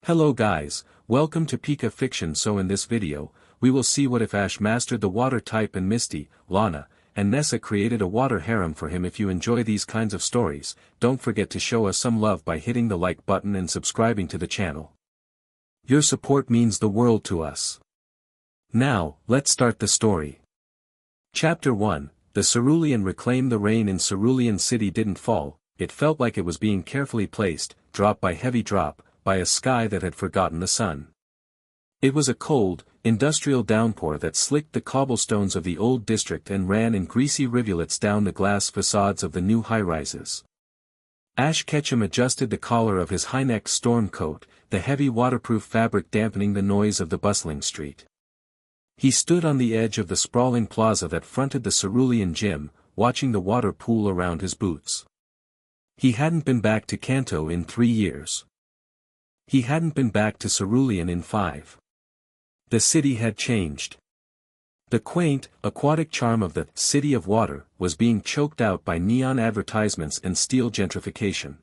Hello guys, welcome to Pika Fiction. So in this video, we will see what if Ash mastered the water type and Misty, Lana, and Nessa created a water harem for him. If you enjoy these kinds of stories, don't forget to show us some love by hitting the like button and subscribing to the channel. Your support means the world to us. Now, let's start the story. Chapter 1, The Cerulean. Reclaim the rain in Cerulean City didn't fall, it felt like it was being carefully placed, drop by heavy drop, by a sky that had forgotten the sun. It was a cold, industrial downpour that slicked the cobblestones of the old district and ran in greasy rivulets down the glass facades of the new high-rises. Ash Ketchum adjusted the collar of his high-neck storm coat, the heavy waterproof fabric dampening the noise of the bustling street. He stood on the edge of the sprawling plaza that fronted the Cerulean gym, watching the water pool around his boots. He hadn't been back to Kanto in 3 years. He hadn't been back to Cerulean in 5. The city had changed. The quaint, aquatic charm of the City of Water was being choked out by neon advertisements and steel gentrification.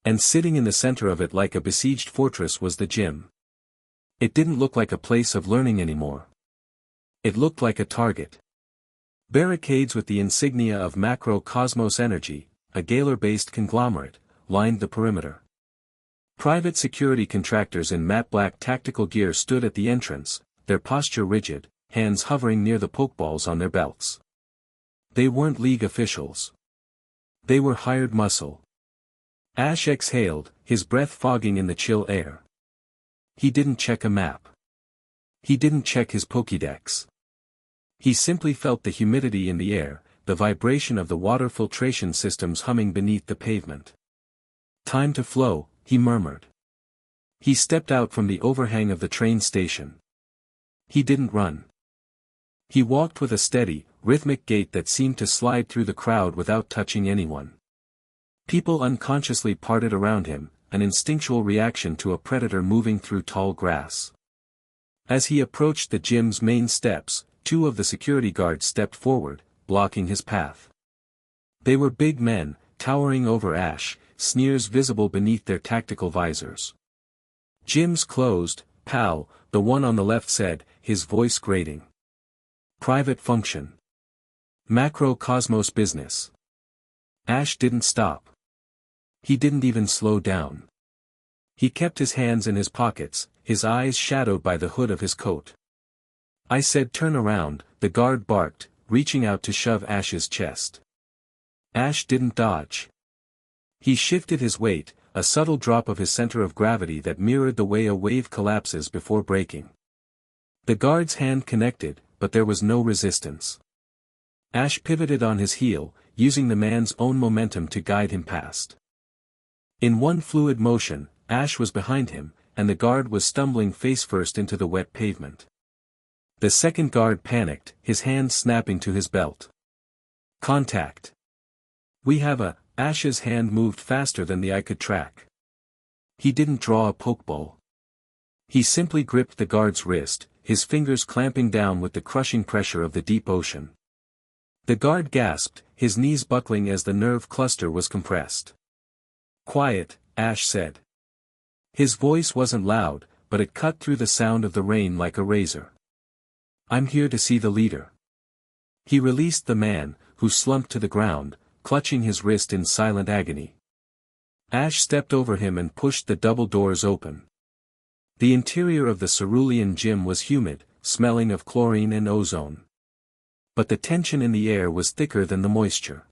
And sitting in the center of it like a besieged fortress was the gym. It didn't look like a place of learning anymore. It looked like a target. Barricades with the insignia of Macro Cosmos Energy, a Galar-based conglomerate, lined the perimeter. Private security contractors in matte black tactical gear stood at the entrance, their posture rigid, hands hovering near the pokeballs on their belts. They weren't League officials. They were hired muscle. Ash exhaled, his breath fogging in the chill air. He didn't check a map. He didn't check his Pokédex. He simply felt the humidity in the air, the vibration of the water filtration systems humming beneath the pavement. Time to flow, he murmured. He stepped out from the overhang of the train station. He didn't run. He walked with a steady, rhythmic gait that seemed to slide through the crowd without touching anyone. People unconsciously parted around him, an instinctual reaction to a predator moving through tall grass. As he approached the gym's main steps, 2 of the security guards stepped forward, blocking his path. They were big men, towering over Ash, sneers visible beneath their tactical visors. "Gym's closed, pal," the one on the left said, his voice grating. "Private function. Macro Cosmos business." Ash didn't stop. He didn't even slow down. He kept his hands in his pockets, his eyes shadowed by the hood of his coat. "I said turn around," the guard barked, reaching out to shove Ash's chest. Ash didn't dodge. He shifted his weight, a subtle drop of his center of gravity that mirrored the way a wave collapses before breaking. The guard's hand connected, but there was no resistance. Ash pivoted on his heel, using the man's own momentum to guide him past. In one fluid motion, Ash was behind him, and the guard was stumbling face-first into the wet pavement. The second guard panicked, his hand snapping to his belt. "Contact. We have a..." Ash's hand moved faster than the eye could track. He didn't draw a pokeball. He simply gripped the guard's wrist, his fingers clamping down with the crushing pressure of the deep ocean. The guard gasped, his knees buckling as the nerve cluster was compressed. "Quiet," Ash said. His voice wasn't loud, but it cut through the sound of the rain like a razor. "I'm here to see the leader." He released the man, who slumped to the ground, clutching his wrist in silent agony. Ash stepped over him and pushed the double doors open. The interior of the Cerulean gym was humid, smelling of chlorine and ozone. But the tension in the air was thicker than the moisture.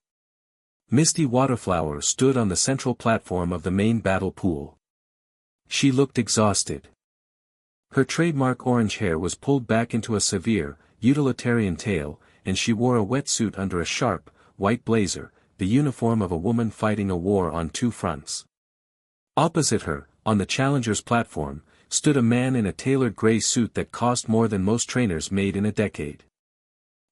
Misty Waterflower stood on the central platform of the main battle pool. She looked exhausted. Her trademark orange hair was pulled back into a severe, utilitarian tail, and she wore a wetsuit under a sharp, white blazer, the uniform of a woman fighting a war on 2 fronts. Opposite her, on the challenger's platform, stood a man in a tailored gray suit that cost more than most trainers made in a decade.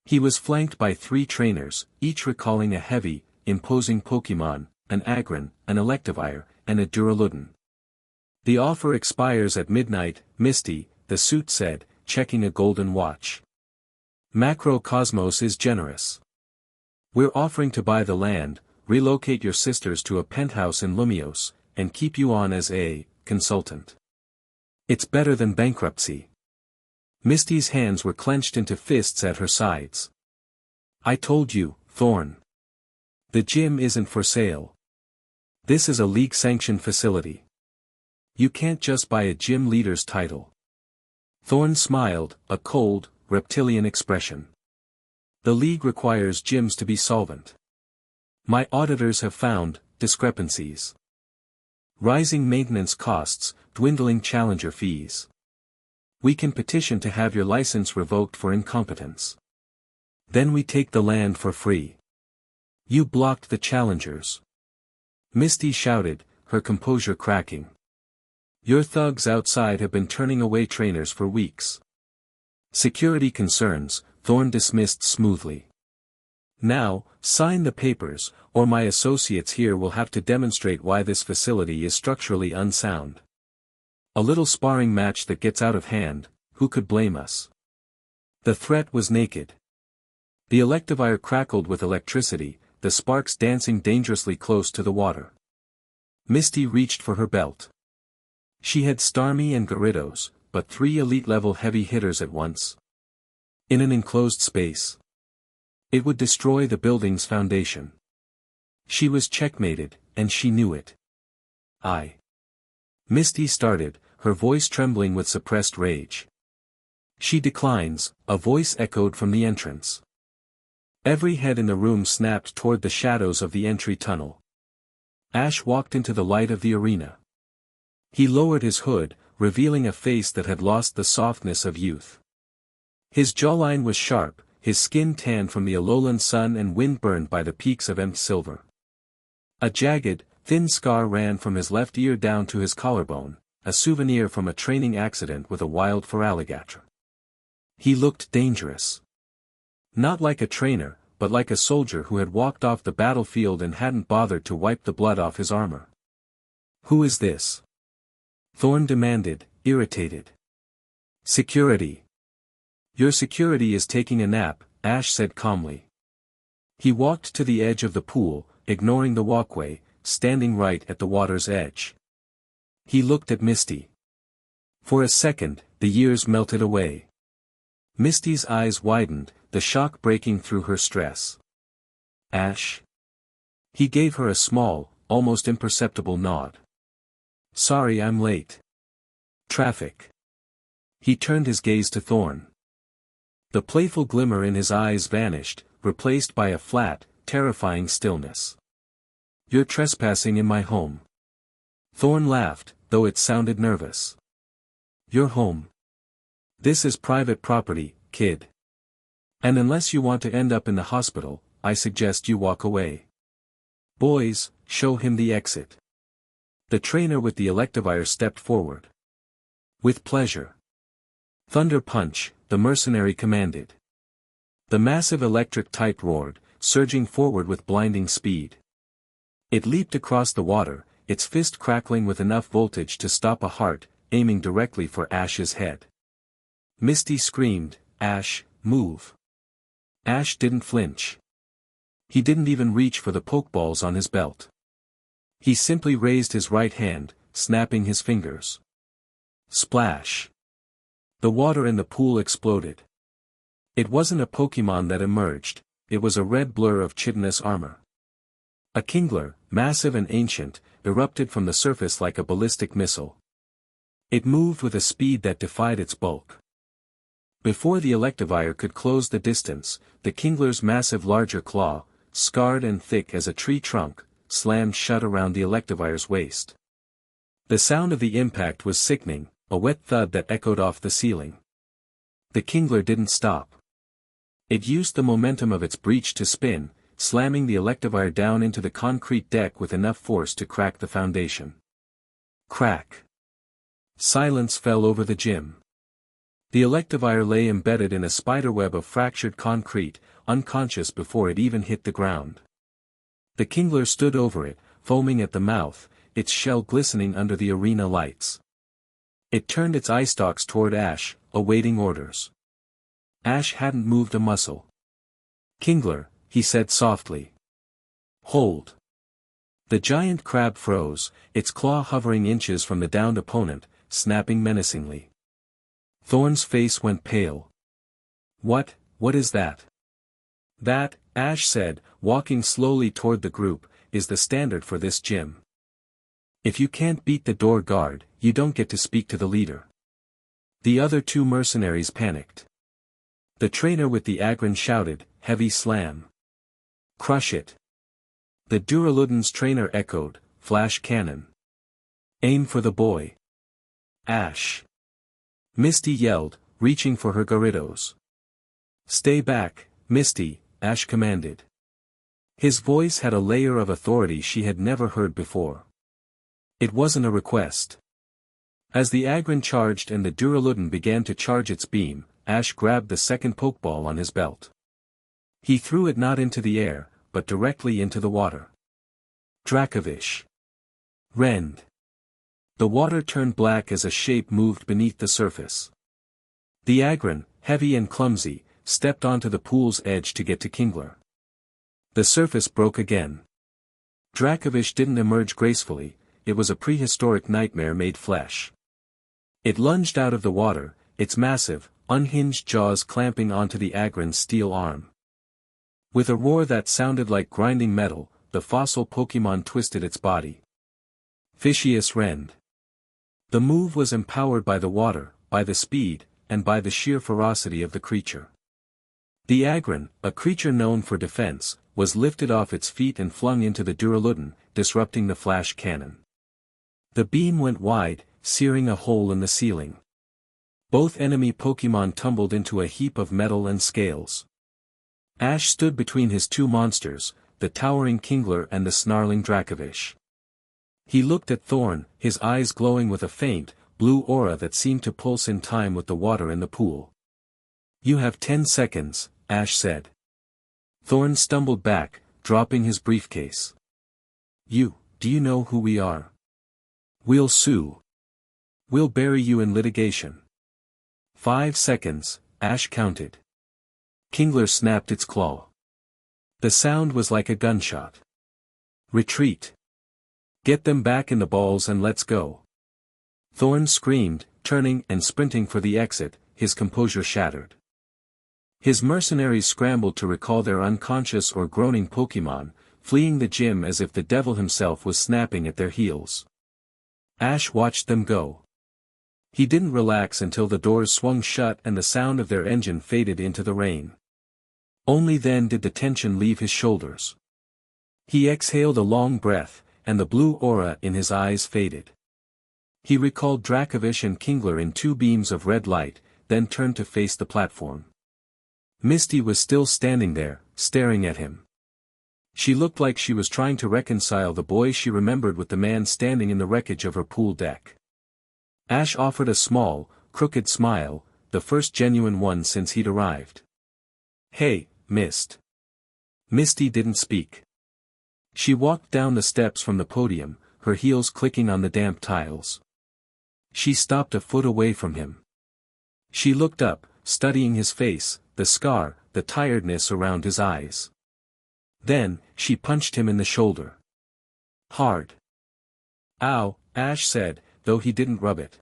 He was flanked by 3 trainers, each recalling a heavy, imposing Pokémon, an Agron, an Electivire, and a Duraludon. "The offer expires at midnight, Misty," the suit said, checking a golden watch. "Macro Cosmos is generous. We're offering to buy the land, relocate your sisters to a penthouse in Lumios, and keep you on as a consultant. It's better than bankruptcy. Misty's hands were clenched into fists at her sides. I told you, Thorn. The gym isn't for sale. This is a league-sanctioned facility. You can't just buy a gym leader's title. Thorn smiled, a cold, reptilian expression. The league requires gyms to be solvent. My auditors have found discrepancies. Rising maintenance costs, dwindling challenger fees. We can petition to have your license revoked for incompetence. Then we take the land for free. You blocked the challengers. Misty shouted, her composure cracking. Your thugs outside have been turning away trainers for weeks. Security concerns, Thorn dismissed smoothly. Now, sign the papers, or my associates here will have to demonstrate why this facility is structurally unsound. A little sparring match that gets out of hand, who could blame us? The threat was naked. The electivire crackled with electricity, the sparks dancing dangerously close to the water. Misty reached for her belt. She had Starmie and Gyarados, but 3 elite-level heavy hitters at once. In an enclosed space. It would destroy the building's foundation. She was checkmated, and she knew it. Misty started, her voice trembling with suppressed rage. She declines, a voice echoed from the entrance. Every head in the room snapped toward the shadows of the entry tunnel. Ash walked into the light of the arena. He lowered his hood, revealing a face that had lost the softness of youth. His jawline was sharp, his skin tanned from the Alolan sun and wind burned by the peaks of Silver. A jagged, thin scar ran from his left ear down to his collarbone, a souvenir from a training accident with a wild Feraligatr. He looked dangerous. Not like a trainer, but like a soldier who had walked off the battlefield and hadn't bothered to wipe the blood off his armor. Who is this? Thorn demanded, irritated. Security. Your security is taking a nap, Ash said calmly. He walked to the edge of the pool, ignoring the walkway, standing right at the water's edge. He looked at Misty. For a second, the years melted away. Misty's eyes widened, the shock breaking through her stress. Ash? He gave her a small, almost imperceptible nod. Sorry I'm late. Traffic. He turned his gaze to Thorn. The playful glimmer in his eyes vanished, replaced by a flat, terrifying stillness. You're trespassing in my home. Thorn laughed, though it sounded nervous. Your home. This is private property, kid. And unless you want to end up in the hospital, I suggest you walk away. Boys, show him the exit. The trainer with the electivire stepped forward. With pleasure. Thunder punch, the mercenary commanded. The massive electric type roared, surging forward with blinding speed. It leaped across the water, its fist crackling with enough voltage to stop a heart, aiming directly for Ash's head. Misty screamed, Ash, move. Ash didn't flinch. He didn't even reach for the pokeballs on his belt. He simply raised his right hand, snapping his fingers. Splash. The water in the pool exploded. It wasn't a Pokemon that emerged, it was a red blur of chitinous armor. A Kingler, massive and ancient, erupted from the surface like a ballistic missile. It moved with a speed that defied its bulk. Before the electivire could close the distance, the Kingler's massive larger claw, scarred and thick as a tree trunk, slammed shut around the electivire's waist. The sound of the impact was sickening, a wet thud that echoed off the ceiling. The Kingler didn't stop. It used the momentum of its breach to spin, slamming the electivire down into the concrete deck with enough force to crack the foundation. Crack. Silence fell over the gym. The electivire lay embedded in a spiderweb of fractured concrete, unconscious before it even hit the ground. The Kingler stood over it, foaming at the mouth, its shell glistening under the arena lights. It turned its eye stalks toward Ash, awaiting orders. Ash hadn't moved a muscle. Kingler, he said softly. Hold. The giant crab froze, its claw hovering inches from the downed opponent, snapping menacingly. Thorn's face went pale. What is that? That, Ash said, walking slowly toward the group, is the standard for this gym. If you can't beat the door guard, you don't get to speak to the leader. The other two mercenaries panicked. The trainer with the Agron shouted, heavy slam. Crush it. The Duraludon's trainer echoed, flash cannon. Aim for the boy. Ash. Misty yelled, reaching for her Gyarados. Stay back, Misty, Ash commanded. His voice had a layer of authority she had never heard before. It wasn't a request. As the Agron charged and the Duraludon began to charge its beam, Ash grabbed the second Pokeball on his belt. He threw it not into the air, but directly into the water. Dracovish. Rend. The water turned black as a shape moved beneath the surface. The Agron, heavy and clumsy, stepped onto the pool's edge to get to Kingler. The surface broke again. Dracovish didn't emerge gracefully, it was a prehistoric nightmare made flesh. It lunged out of the water, its massive, unhinged jaws clamping onto the Agron's steel arm. With a roar that sounded like grinding metal, the fossil Pokémon twisted its body. Fishious Rend. The move was empowered by the water, by the speed, and by the sheer ferocity of the creature. The Agron, a creature known for defense, was lifted off its feet and flung into the Duraludon, disrupting the flash cannon. The beam went wide, searing a hole in the ceiling. Both enemy Pokémon tumbled into a heap of metal and scales. Ash stood between his two monsters, the towering Kingler and the snarling Dracovish. He looked at Thorn, his eyes glowing with a faint, blue aura that seemed to pulse in time with the water in the pool. You have 10 seconds, Ash said. Thorn stumbled back, dropping his briefcase. Do you know who we are? We'll sue. We'll bury you in litigation. 5 seconds, Ash counted. Kingler snapped its claw. The sound was like a gunshot. Retreat. Get them back in the balls and let's go. Thorn screamed, turning and sprinting for the exit, his composure shattered. His mercenaries scrambled to recall their unconscious or groaning Pokémon, fleeing the gym as if the devil himself was snapping at their heels. Ash watched them go. He didn't relax until the doors swung shut and the sound of their engine faded into the rain. Only then did the tension leave his shoulders. He exhaled a long breath, and the blue aura in his eyes faded. He recalled Dracovish and Kingler in two beams of red light, then turned to face the platform. Misty was still standing there, staring at him. She looked like she was trying to reconcile the boy she remembered with the man standing in the wreckage of her pool deck. Ash offered a small, crooked smile, the first genuine one since he'd arrived. Hey, Mist. Misty didn't speak. She walked down the steps from the podium, her heels clicking on the damp tiles. She stopped a foot away from him. She looked up, studying his face, the scar, the tiredness around his eyes. Then, she punched him in the shoulder. Hard. Ow, Ash said, though he didn't rub it.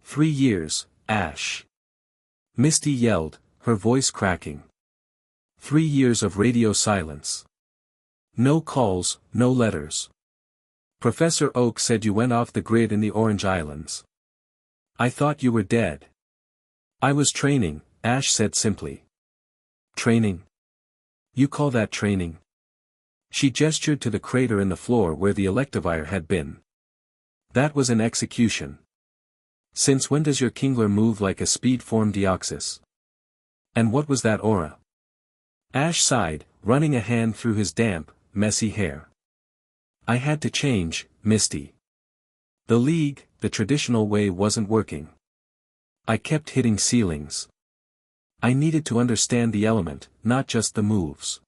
3 years, Ash. Misty yelled, her voice cracking. 3 years of radio silence. No calls, no letters. Professor Oak said you went off the grid in the Orange Islands. I thought you were dead. I was training, Ash said simply. Training? You call that training? She gestured to the crater in the floor where the Electivire had been. That was an execution. Since when does your Kingler move like a speed-form Deoxys? And what was that aura? Ash sighed, running a hand through his damp, messy hair. I had to change, Misty. The League, the traditional way wasn't working. I kept hitting ceilings. I needed to understand the element, not just the moves.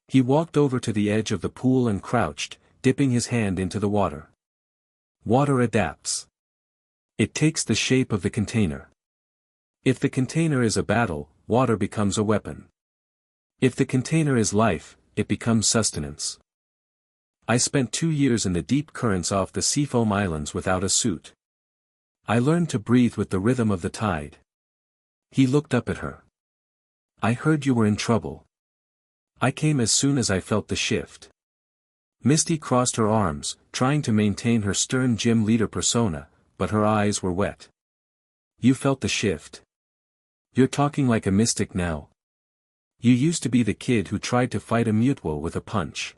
He walked over to the edge of the pool and crouched, dipping his hand into the water. Water adapts. It takes the shape of the container. If the container is a battle, water becomes a weapon. If the container is life, it becomes sustenance. I spent 2 years in the deep currents off the Seafoam Islands without a suit. I learned to breathe with the rhythm of the tide. He looked up at her. I heard you were in trouble. I came as soon as I felt the shift. Misty crossed her arms, trying to maintain her stern gym leader persona, but her eyes were wet. You felt the shift. You're talking like a mystic now. You used to be the kid who tried to fight a Mutwo with a punch.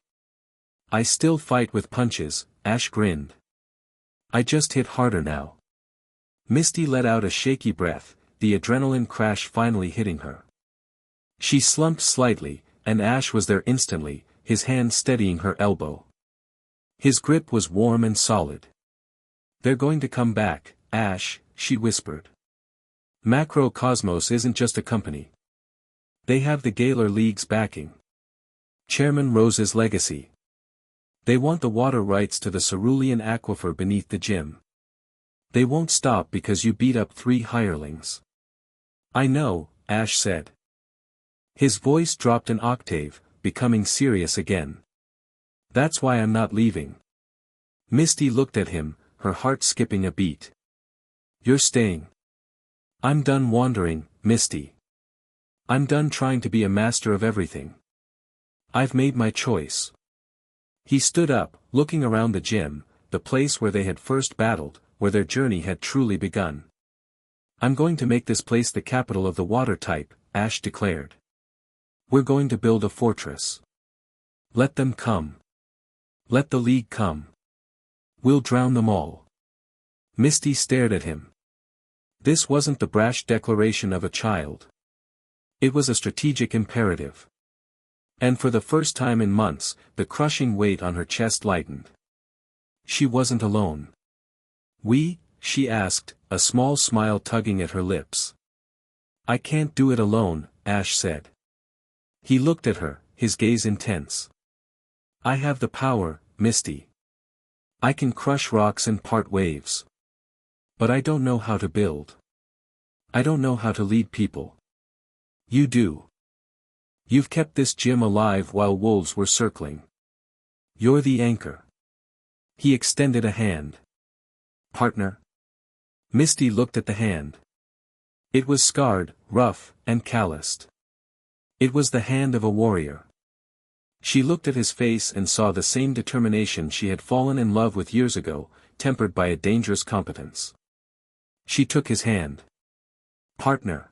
I still fight with punches, Ash grinned. I just hit harder now. Misty let out a shaky breath, the adrenaline crash finally hitting her. She slumped slightly, and Ash was there instantly, his hand steadying her elbow. His grip was warm and solid. They're going to come back, Ash, she whispered. Macrocosmos isn't just a company. They have the Galar League's backing. Chairman Rose's legacy. They want the water rights to the cerulean aquifer beneath the gym. They won't stop because you beat up 3 hirelings. I know, Ash said. His voice dropped an octave, becoming serious again. That's why I'm not leaving. Misty looked at him, her heart skipping a beat. You're staying. I'm done wandering, Misty. I'm done trying to be a master of everything. I've made my choice. He stood up, looking around the gym, the place where they had first battled, where their journey had truly begun. I'm going to make this place the capital of the water type, Ash declared. We're going to build a fortress. Let them come. Let the League come. We'll drown them all. Misty stared at him. This wasn't the brash declaration of a child. It was a strategic imperative. And for the first time in months, the crushing weight on her chest lightened. She wasn't alone. She asked, a small smile tugging at her lips. I can't do it alone, Ash said. He looked at her, his gaze intense. I have the power, Misty. I can crush rocks and part waves. But I don't know how to build. I don't know how to lead people. You do. You've kept this gym alive while wolves were circling. You're the anchor. He extended a hand. Partner? Misty looked at the hand. It was scarred, rough, and calloused. It was the hand of a warrior. She looked at his face and saw the same determination she had fallen in love with years ago, tempered by a dangerous competence. She took his hand. Partner.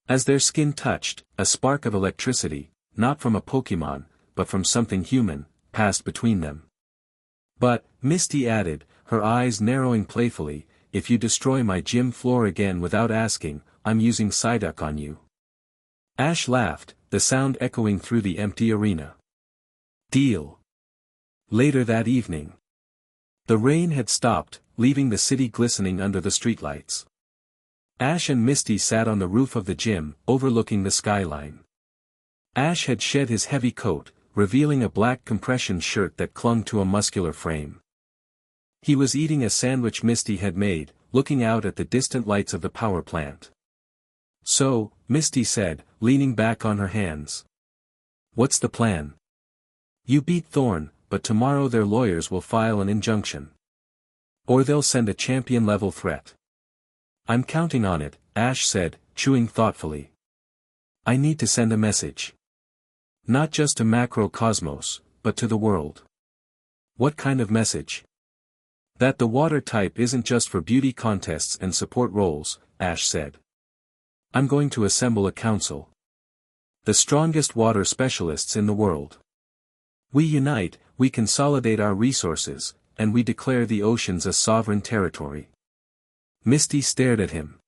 As their skin touched, a spark of electricity, not from a Pokemon, but from something human, passed between them. But, Misty added, her eyes narrowing playfully, if you destroy my gym floor again without asking, I'm using Psyduck on you. Ash laughed, the sound echoing through the empty arena. Deal. Later that evening. The rain had stopped, leaving the city glistening under the streetlights. Ash and Misty sat on the roof of the gym, overlooking the skyline. Ash had shed his heavy coat, revealing a black compression shirt that clung to a muscular frame. He was eating a sandwich Misty had made, looking out at the distant lights of the power plant. So, Misty said, leaning back on her hands. What's the plan? You beat Thorn, but tomorrow their lawyers will file an injunction. Or they'll send a champion-level threat. I'm counting on it, Ash said, chewing thoughtfully. I need to send a message. Not just to Macrocosmos, but to the world. What kind of message? That the water type isn't just for beauty contests and support roles, Ash said. I'm going to assemble a council. The strongest water specialists in the world. We unite, we consolidate our resources, and we declare the oceans a sovereign territory. Misty stared at him.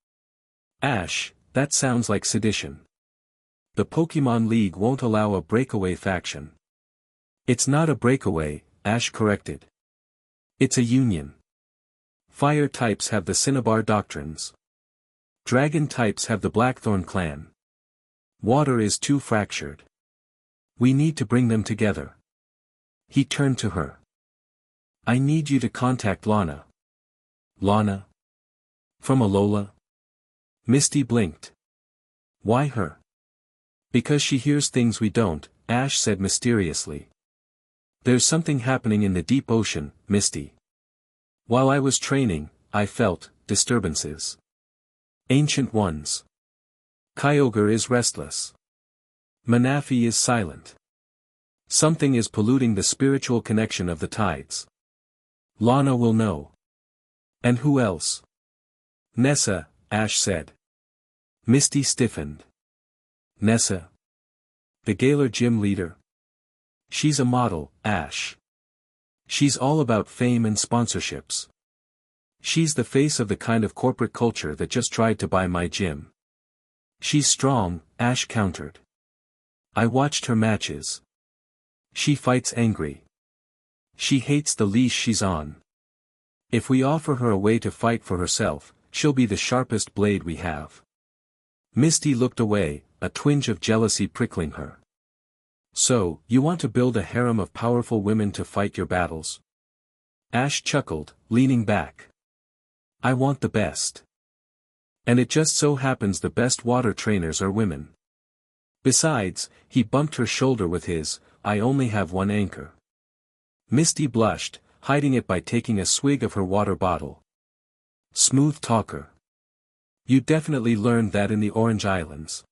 Ash, that sounds like sedition. The Pokemon League won't allow a breakaway faction. It's not a breakaway, Ash corrected. It's a union. Fire types have the Cinnabar doctrines. Dragon types have the Blackthorn clan. Water is too fractured. We need to bring them together. He turned to her. I need you to contact Lana. Lana? From Alola? Misty blinked. Why her? Because she hears things we don't, Ash said mysteriously. There's something happening in the deep ocean, Misty. While I was training, I felt, disturbances. Ancient ones. Kyogre is restless. Manaphy is silent. Something is polluting the spiritual connection of the tides. Lana will know. And who else? Nessa, Ash said. Misty stiffened. Nessa? The Galar gym leader? She's a model, Ash. She's all about fame and sponsorships. She's the face of the kind of corporate culture that just tried to buy my gym. She's strong, Ash countered. I watched her matches. She fights angry. She hates the leash she's on. If we offer her a way to fight for herself, she'll be the sharpest blade we have. Misty looked away, a twinge of jealousy prickling her. So, you want to build a harem of powerful women to fight your battles? Ash chuckled, leaning back. I want the best. And it just so happens the best water trainers are women. Besides, he bumped her shoulder with his, I only have one anchor. Misty blushed, hiding it by taking a swig of her water bottle. Smooth talker. You definitely learned that in the Orange Islands.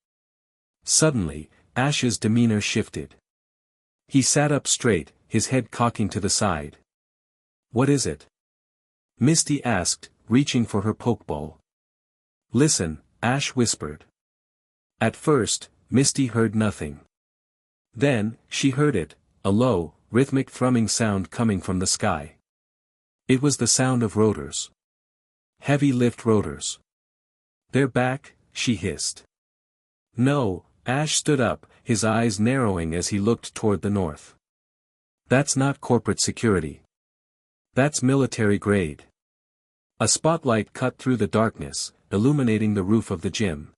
Suddenly, Ash's demeanor shifted. He sat up straight, his head cocking to the side. What is it? Misty asked, reaching for her pokeball. Listen, Ash whispered. At first, Misty heard nothing. Then, she heard it, a low, rhythmic thrumming sound coming from the sky. It was the sound of rotors. Heavy lift rotors. They're back, she hissed. No, Ash stood up, his eyes narrowing as he looked toward the north. That's not corporate security. That's military grade. A spotlight cut through the darkness, illuminating the roof of the gym.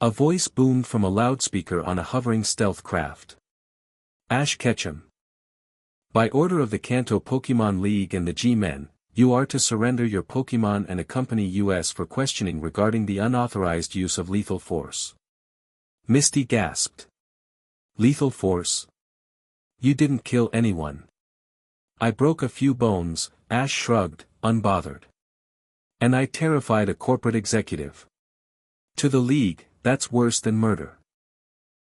A voice boomed from a loudspeaker on a hovering stealth craft. Ash Ketchum. By order of the Kanto Pokemon League and the G-Men, you are to surrender your Pokemon and accompany us for questioning regarding the unauthorized use of lethal force. Misty gasped. Lethal force? You didn't kill anyone. I broke a few bones, Ash shrugged, unbothered. And I terrified a corporate executive. To the League, that's worse than murder.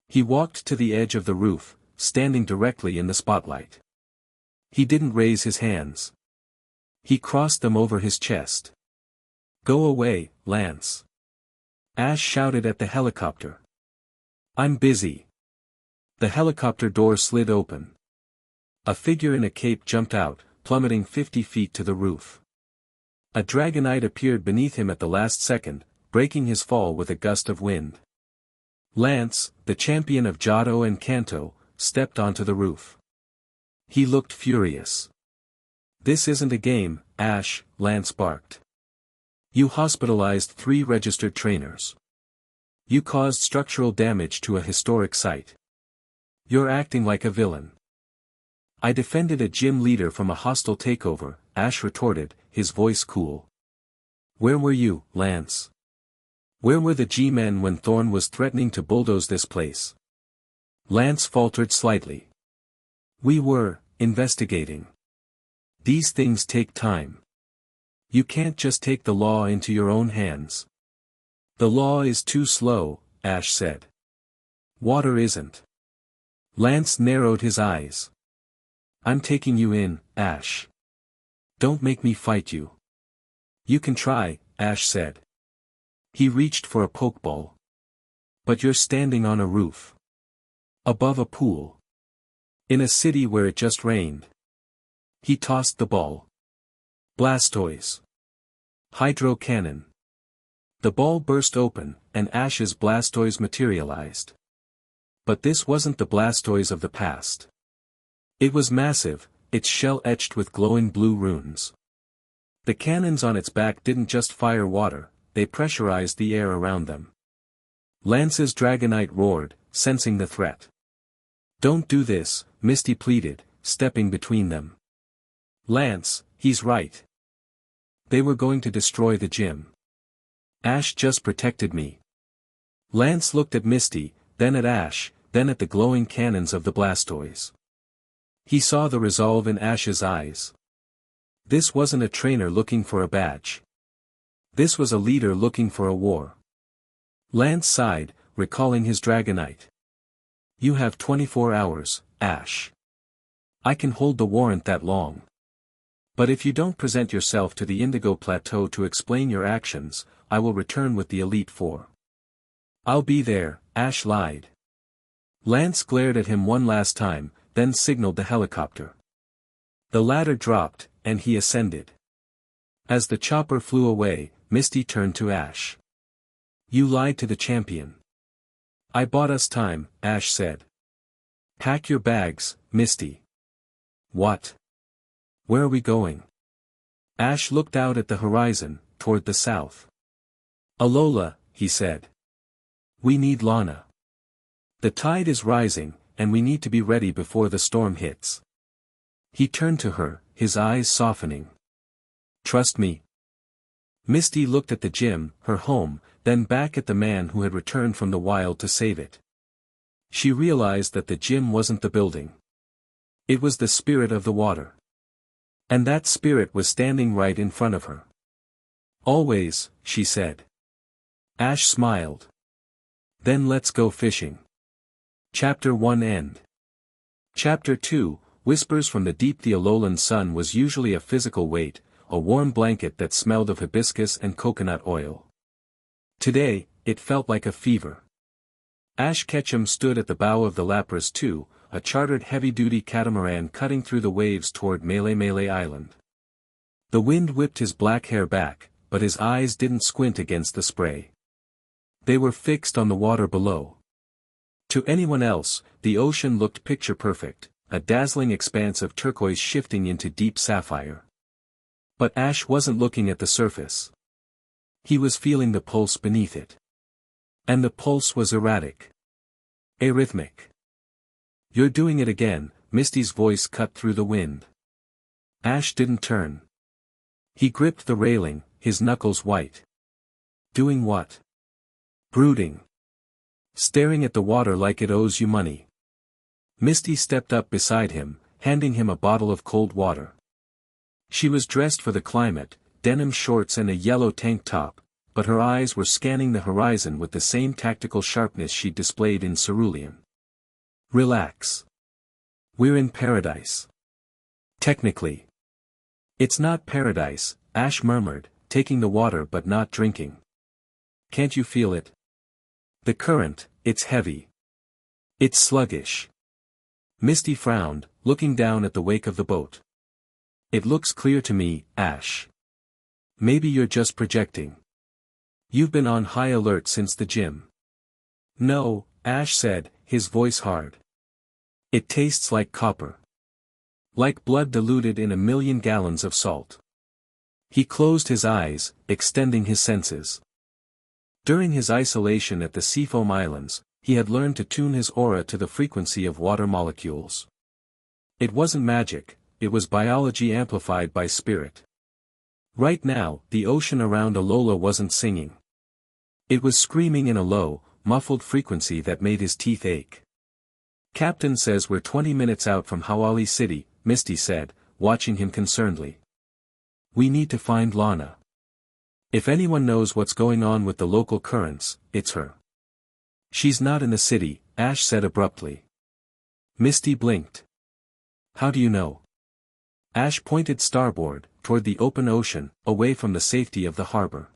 He walked to the edge of the roof, standing directly in the spotlight. He didn't raise his hands. He crossed them over his chest. Go away, Lance. Ash shouted at the helicopter. I'm busy. The helicopter door slid open. A figure in a cape jumped out, plummeting 50 feet to the roof. A Dragonite appeared beneath him at the last second, breaking his fall with a gust of wind. Lance, the champion of Johto and Kanto, stepped onto the roof. He looked furious. This isn't a game, Ash, Lance barked. You hospitalized 3 registered trainers. You caused structural damage to a historic site. You're acting like a villain. I defended a gym leader from a hostile takeover, Ash retorted, his voice cool. Where were you, Lance? Where were the G-Men when Thorn was threatening to bulldoze this place? Lance faltered slightly. We were investigating. These things take time. You can't just take the law into your own hands. The law is too slow, Ash said. Water isn't. Lance narrowed his eyes. I'm taking you in, Ash. Don't make me fight you. You can try, Ash said. He reached for a pokeball. But you're standing on a roof. Above a pool. In a city where it just rained. He tossed the ball. Blastoise. Hydro Cannon. The ball burst open, and Ash's Blastoise materialized. But this wasn't the Blastoise of the past. It was massive, its shell etched with glowing blue runes. The cannons on its back didn't just fire water, they pressurized the air around them. Lance's Dragonite roared, sensing the threat. Don't do this, Misty pleaded, stepping between them. Lance, he's right. They were going to destroy the gym. Ash just protected me. Lance looked at Misty, then at Ash, then at the glowing cannons of the Blastoise. He saw the resolve in Ash's eyes. This wasn't a trainer looking for a badge. This was a leader looking for a war. Lance sighed, recalling his Dragonite. You have 24 hours, Ash. I can hold the warrant that long. But if you don't present yourself to the Indigo Plateau to explain your actions, I will return with the Elite Four. I'll be there, Ash lied. Lance glared at him one last time, then signaled the helicopter. The ladder dropped, and he ascended. As the chopper flew away, Misty turned to Ash. You lied to the champion. I bought us time, Ash said. Pack your bags, Misty. What? Where are we going? Ash looked out at the horizon, toward the south. Alola, he said. We need Lana. The tide is rising, and we need to be ready before the storm hits. He turned to her, his eyes softening. Trust me. Misty looked at the gym, her home, then back at the man who had returned from the wild to save it. She realized that the gym wasn't the building. It was the spirit of the water. And that spirit was standing right in front of her. Always, she said. Ash smiled. Then let's go fishing. Chapter 1 End. Chapter 2, Whispers from the Deep. The Alolan sun was usually a physical weight, a warm blanket that smelled of hibiscus and coconut oil. Today, it felt like a fever. Ash Ketchum stood at the bow of the Lapras II, a chartered heavy-duty catamaran cutting through the waves toward Melee Island. The wind whipped his black hair back, but his eyes didn't squint against the spray. They were fixed on the water below. To anyone else, the ocean looked picture-perfect, a dazzling expanse of turquoise shifting into deep sapphire. But Ash wasn't looking at the surface. He was feeling the pulse beneath it. And the pulse was erratic. Arrhythmic. You're doing it again, Misty's voice cut through the wind. Ash didn't turn. He gripped the railing, his knuckles white. Doing what? Brooding. Staring at the water like it owes you money. Misty stepped up beside him, handing him a bottle of cold water. She was dressed for the climate, denim shorts and a yellow tank top, but her eyes were scanning the horizon with the same tactical sharpness she'd displayed in Cerulean. Relax. We're in paradise. Technically. It's not paradise, Ash murmured, taking the water but not drinking. Can't you feel it? The current, it's heavy. It's sluggish. Misty frowned, looking down at the wake of the boat. It looks clear to me, Ash. Maybe you're just projecting. You've been on high alert since the gym. No, Ash said, his voice hard. It tastes like copper. Like blood diluted in 1,000,000 gallons of salt. He closed his eyes, extending his senses. During his isolation at the Seafoam Islands, he had learned to tune his aura to the frequency of water molecules. It wasn't magic, it was biology amplified by spirit. Right now, the ocean around Alola wasn't singing. It was screaming in a low, muffled frequency that made his teeth ache. Captain says we're 20 minutes out from Hawali City, Misty said, watching him concernedly. We need to find Lana. If anyone knows what's going on with the local currents, it's her. She's not in the city, Ash said abruptly. Misty blinked. How do you know? Ash pointed starboard, toward the open ocean, away from the safety of the harbor.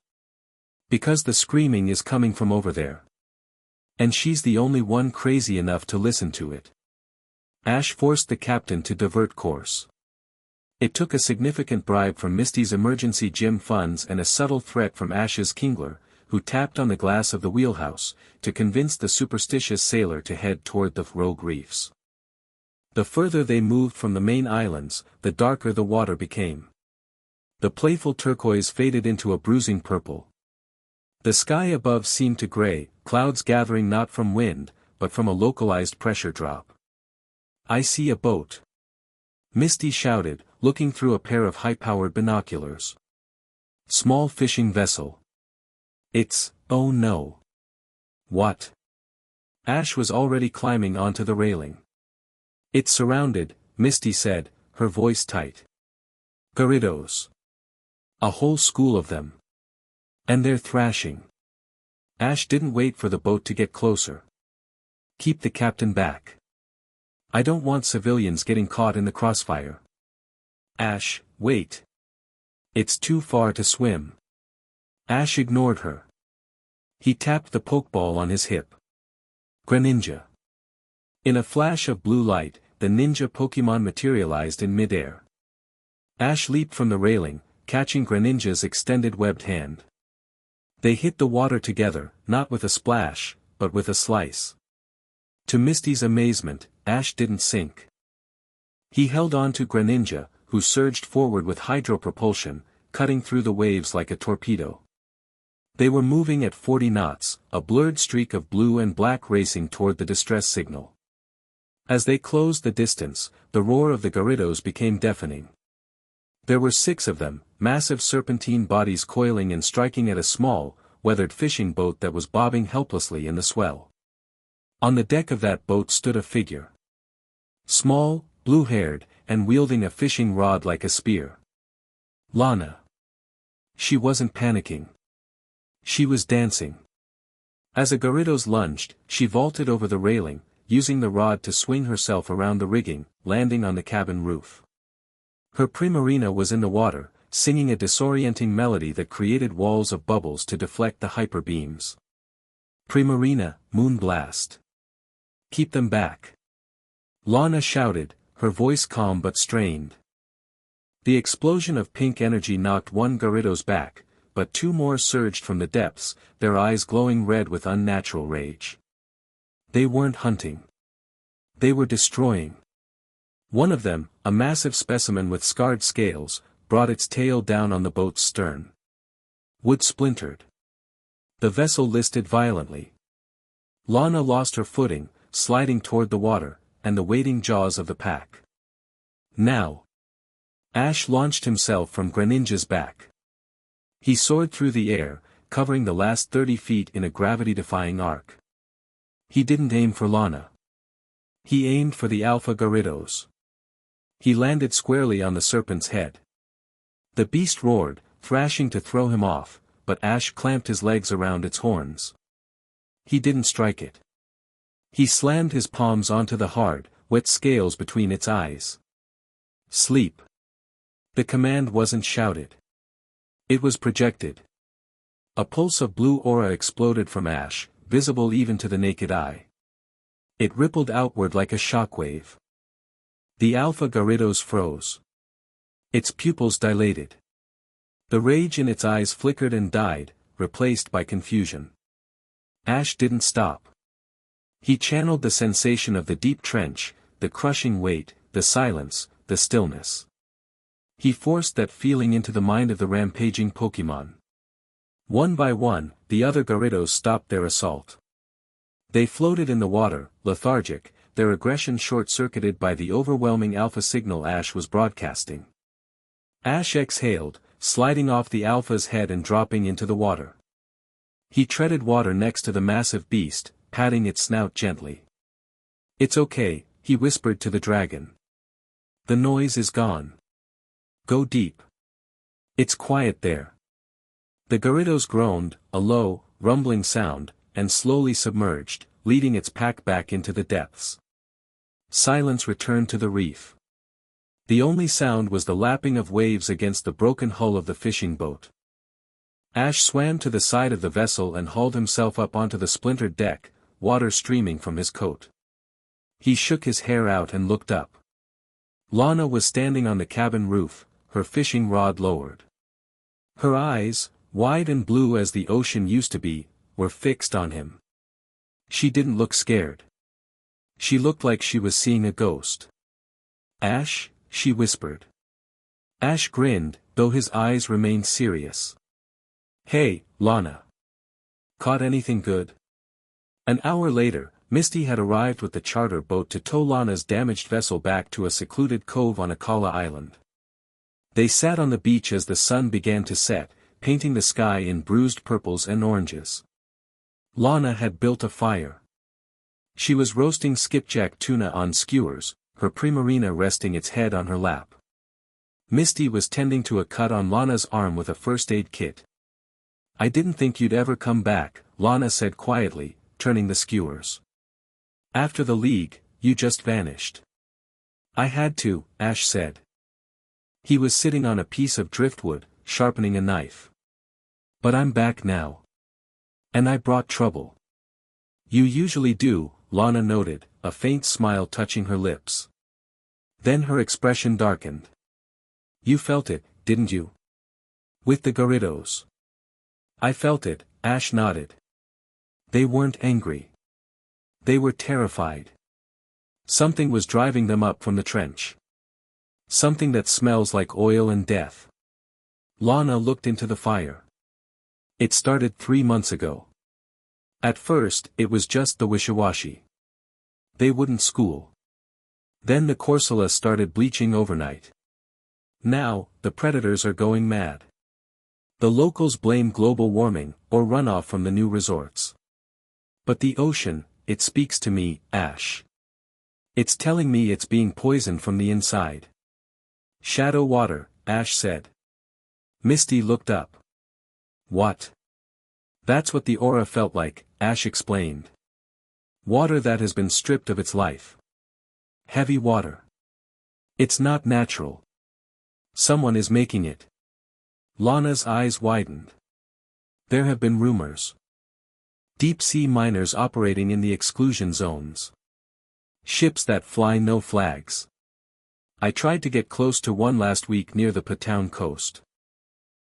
Because the screaming is coming from over there. And she's the only one crazy enough to listen to it. Ash forced the captain to divert course. It took a significant bribe from Misty's emergency gym funds and a subtle threat from Ash's Kingler, who tapped on the glass of the wheelhouse, to convince the superstitious sailor to head toward the rogue reefs. The further they moved from the main islands, the darker the water became. The playful turquoise faded into a bruising purple. The sky above seemed to gray, clouds gathering not from wind, but from a localized pressure drop. I see a boat. Misty shouted, looking through a pair of high-powered binoculars. Small fishing vessel. Oh no. What? Ash was already climbing onto the railing. It's surrounded, Misty said, her voice tight. Garridos. A whole school of them. And they're thrashing. Ash didn't wait for the boat to get closer. Keep the captain back. I don't want civilians getting caught in the crossfire. Ash, wait. It's too far to swim. Ash ignored her. He tapped the pokeball on his hip. Greninja. In a flash of blue light, the ninja Pokemon materialized in midair. Ash leaped from the railing, catching Greninja's extended webbed hand. They hit the water together, not with a splash, but with a slice. To Misty's amazement, Ash didn't sink. He held on to Greninja, who surged forward with hydropropulsion, cutting through the waves like a torpedo. They were moving at 40 knots, a blurred streak of blue and black racing toward the distress signal. As they closed the distance, the roar of the Garridos became deafening. There were 6 of them, massive serpentine bodies coiling and striking at a small, weathered fishing boat that was bobbing helplessly in the swell. On the deck of that boat stood a figure. Small, blue-haired, and wielding a fishing rod like a spear. Lana. She wasn't panicking. She was dancing. As a Garridos lunged, she vaulted over the railing, using the rod to swing herself around the rigging, landing on the cabin roof. Her Primarina was in the water, singing a disorienting melody that created walls of bubbles to deflect the hyper beams. Primarina, Moonblast. Keep them back. Lana shouted, her voice calm but strained. The explosion of pink energy knocked one Garridos back, but 2 more surged from the depths, their eyes glowing red with unnatural rage. They weren't hunting. They were destroying. One of them, a massive specimen with scarred scales, brought its tail down on the boat's stern. Wood splintered. The vessel listed violently. Lana lost her footing, sliding toward the water, and the waiting jaws of the pack. Now. Ash launched himself from Greninja's back. He soared through the air, covering the last 30 feet in a gravity-defying arc. He didn't aim for Lana. He aimed for the Alpha Garridos. He landed squarely on the serpent's head. The beast roared, thrashing to throw him off, but Ash clamped his legs around its horns. He didn't strike it. He slammed his palms onto the hard, wet scales between its eyes. Sleep. The command wasn't shouted. It was projected. A pulse of blue aura exploded from Ash, visible even to the naked eye. It rippled outward like a shockwave. The Alpha Garridos froze. Its pupils dilated. The rage in its eyes flickered and died, replaced by confusion. Ash didn't stop. He channeled the sensation of the deep trench, the crushing weight, the silence, the stillness. He forced that feeling into the mind of the rampaging Pokémon. One by one, the other Garridos stopped their assault. They floated in the water, lethargic, their aggression short-circuited by the overwhelming alpha signal Ash was broadcasting. Ash exhaled, sliding off the alpha's head and dropping into the water. He treaded water next to the massive beast, patting its snout gently. "It's okay," he whispered to the dragon. "The noise is gone. Go deep. It's quiet there." The Garridos groaned, a low, rumbling sound, and slowly submerged, leading its pack back into the depths. Silence returned to the reef. The only sound was the lapping of waves against the broken hull of the fishing boat. Ash swam to the side of the vessel and hauled himself up onto the splintered deck, water streaming from his coat. He shook his hair out and looked up. Lana was standing on the cabin roof, her fishing rod lowered. Her eyes, wide and blue as the ocean used to be, were fixed on him. She didn't look scared. She looked like she was seeing a ghost. "Ash," she whispered. Ash grinned, though his eyes remained serious. "Hey, Lana. Caught anything good?" An hour later, Misty had arrived with the charter boat to tow Lana's damaged vessel back to a secluded cove on Akala Island. They sat on the beach as the sun began to set, painting the sky in bruised purples and oranges. Lana had built a fire. She was roasting skipjack tuna on skewers, her Primarina resting its head on her lap. Misty was tending to a cut on Lana's arm with a first aid kit. "I didn't think you'd ever come back," Lana said quietly, turning the skewers. "After the League, you just vanished." "I had to," Ash said. He was sitting on a piece of driftwood, sharpening a knife. "But I'm back now. And I brought trouble." "You usually do," Lana noted, a faint smile touching her lips. Then her expression darkened. "You felt it, didn't you? With the Garridos." "I felt it," Ash nodded. They weren't angry. They were terrified. Something was driving them up from the trench. Something that smells like oil and death. Lana looked into the fire. It started 3 months ago. At first, it was just the wishy-washy. They wouldn't school. Then the Corsola started bleaching overnight. Now, the predators are going mad. The locals blame global warming, or runoff from the new resorts. But the ocean, it speaks to me, Ash. It's telling me it's being poisoned from the inside. "Shadow water," Ash said. Misty looked up. "What?" "That's what the aura felt like," Ash explained. "Water that has been stripped of its life. Heavy water. It's not natural. Someone is making it." Lana's eyes widened. "There have been rumors. Deep-sea miners operating in the exclusion zones. Ships that fly no flags. I tried to get close to one last week near the Patown coast.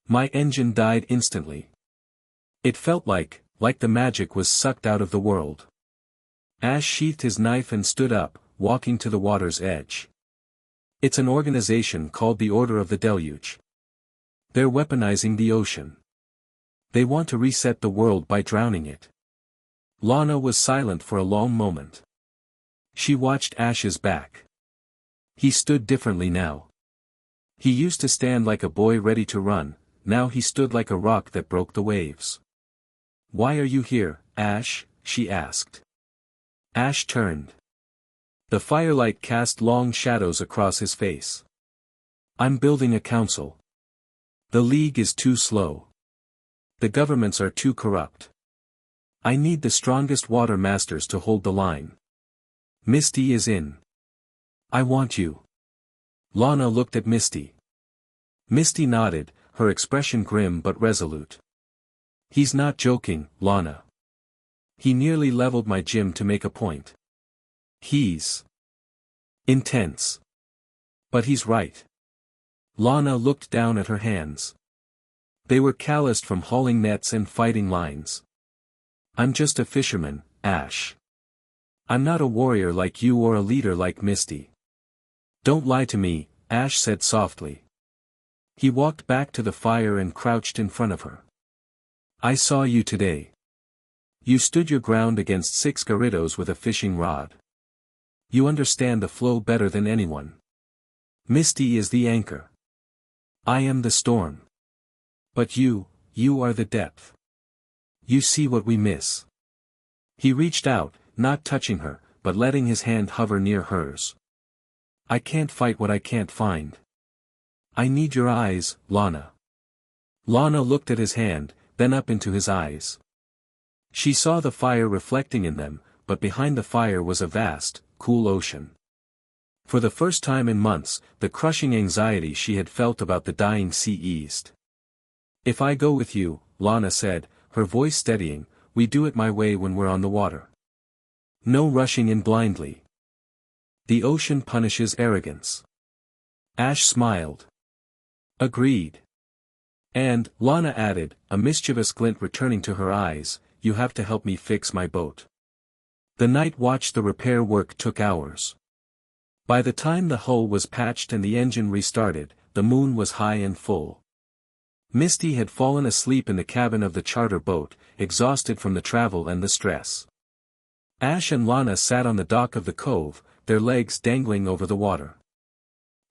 My engine died instantly. It felt like the magic was sucked out of the world." Ash sheathed his knife and stood up, walking to the water's edge. "It's an organization called the Order of the Deluge. They're weaponizing the ocean. They want to reset the world by drowning it." Lana was silent for a long moment. She watched Ash's back. He stood differently now. He used to stand like a boy ready to run, now he stood like a rock that broke the waves. "Why are you here, Ash?" she asked. Ash turned. The firelight cast long shadows across his face. "I'm building a council. The League is too slow. The governments are too corrupt. I need the strongest water masters to hold the line. Misty is in. I want you." Lana looked at Misty. Misty nodded, her expression grim but resolute. "He's not joking, Lana. He nearly leveled my gym to make a point. He's intense. But he's right." Lana looked down at her hands. They were calloused from hauling nets and fighting lines. "I'm just a fisherman, Ash. I'm not a warrior like you or a leader like Misty." "Don't lie to me," Ash said softly. He walked back to the fire and crouched in front of her. "I saw you today. You stood your ground against 6 Garridos with a fishing rod. You understand the flow better than anyone. Misty is the anchor. I am the storm. But you are the depth. You see what we miss." He reached out, not touching her, but letting his hand hover near hers. "I can't fight what I can't find. I need your eyes, Lana." Lana looked at his hand, then up into his eyes. She saw the fire reflecting in them, but behind the fire was a vast, cool ocean. For the first time in months, the crushing anxiety she had felt about the dying sea eased. "If I go with you," Lana said, her voice steadying, "we do it my way when we're on the water. No rushing in blindly. The ocean punishes arrogance." Ash smiled. "Agreed." "And," Lana added, a mischievous glint returning to her eyes, "you have to help me fix my boat." The night watch the repair work took hours. By the time the hull was patched and the engine restarted, the moon was high and full. Misty had fallen asleep in the cabin of the charter boat, exhausted from the travel and the stress. Ash and Lana sat on the dock of the cove, their legs dangling over the water.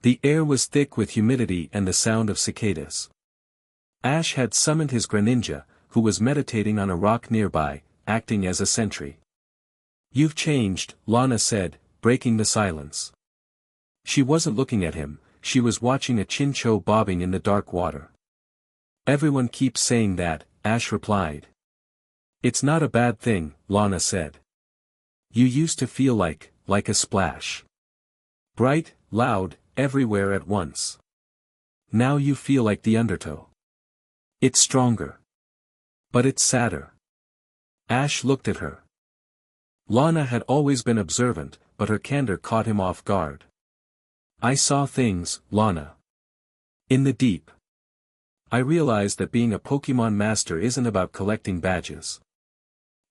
The air was thick with humidity and the sound of cicadas. Ash had summoned his Greninja, who was meditating on a rock nearby, acting as a sentry. "You've changed," Lana said, breaking the silence. She wasn't looking at him, she was watching a chincho bobbing in the dark water. Everyone keeps saying that, Ash replied. It's not a bad thing, Lana said. You used to feel like a splash. Bright, loud, everywhere at once. Now you feel like the undertow. It's stronger. But it's sadder. Ash looked at her. Lana had always been observant, but her candor caught him off guard. I saw things, Lana. In the deep. I realized that being a Pokemon master isn't about collecting badges.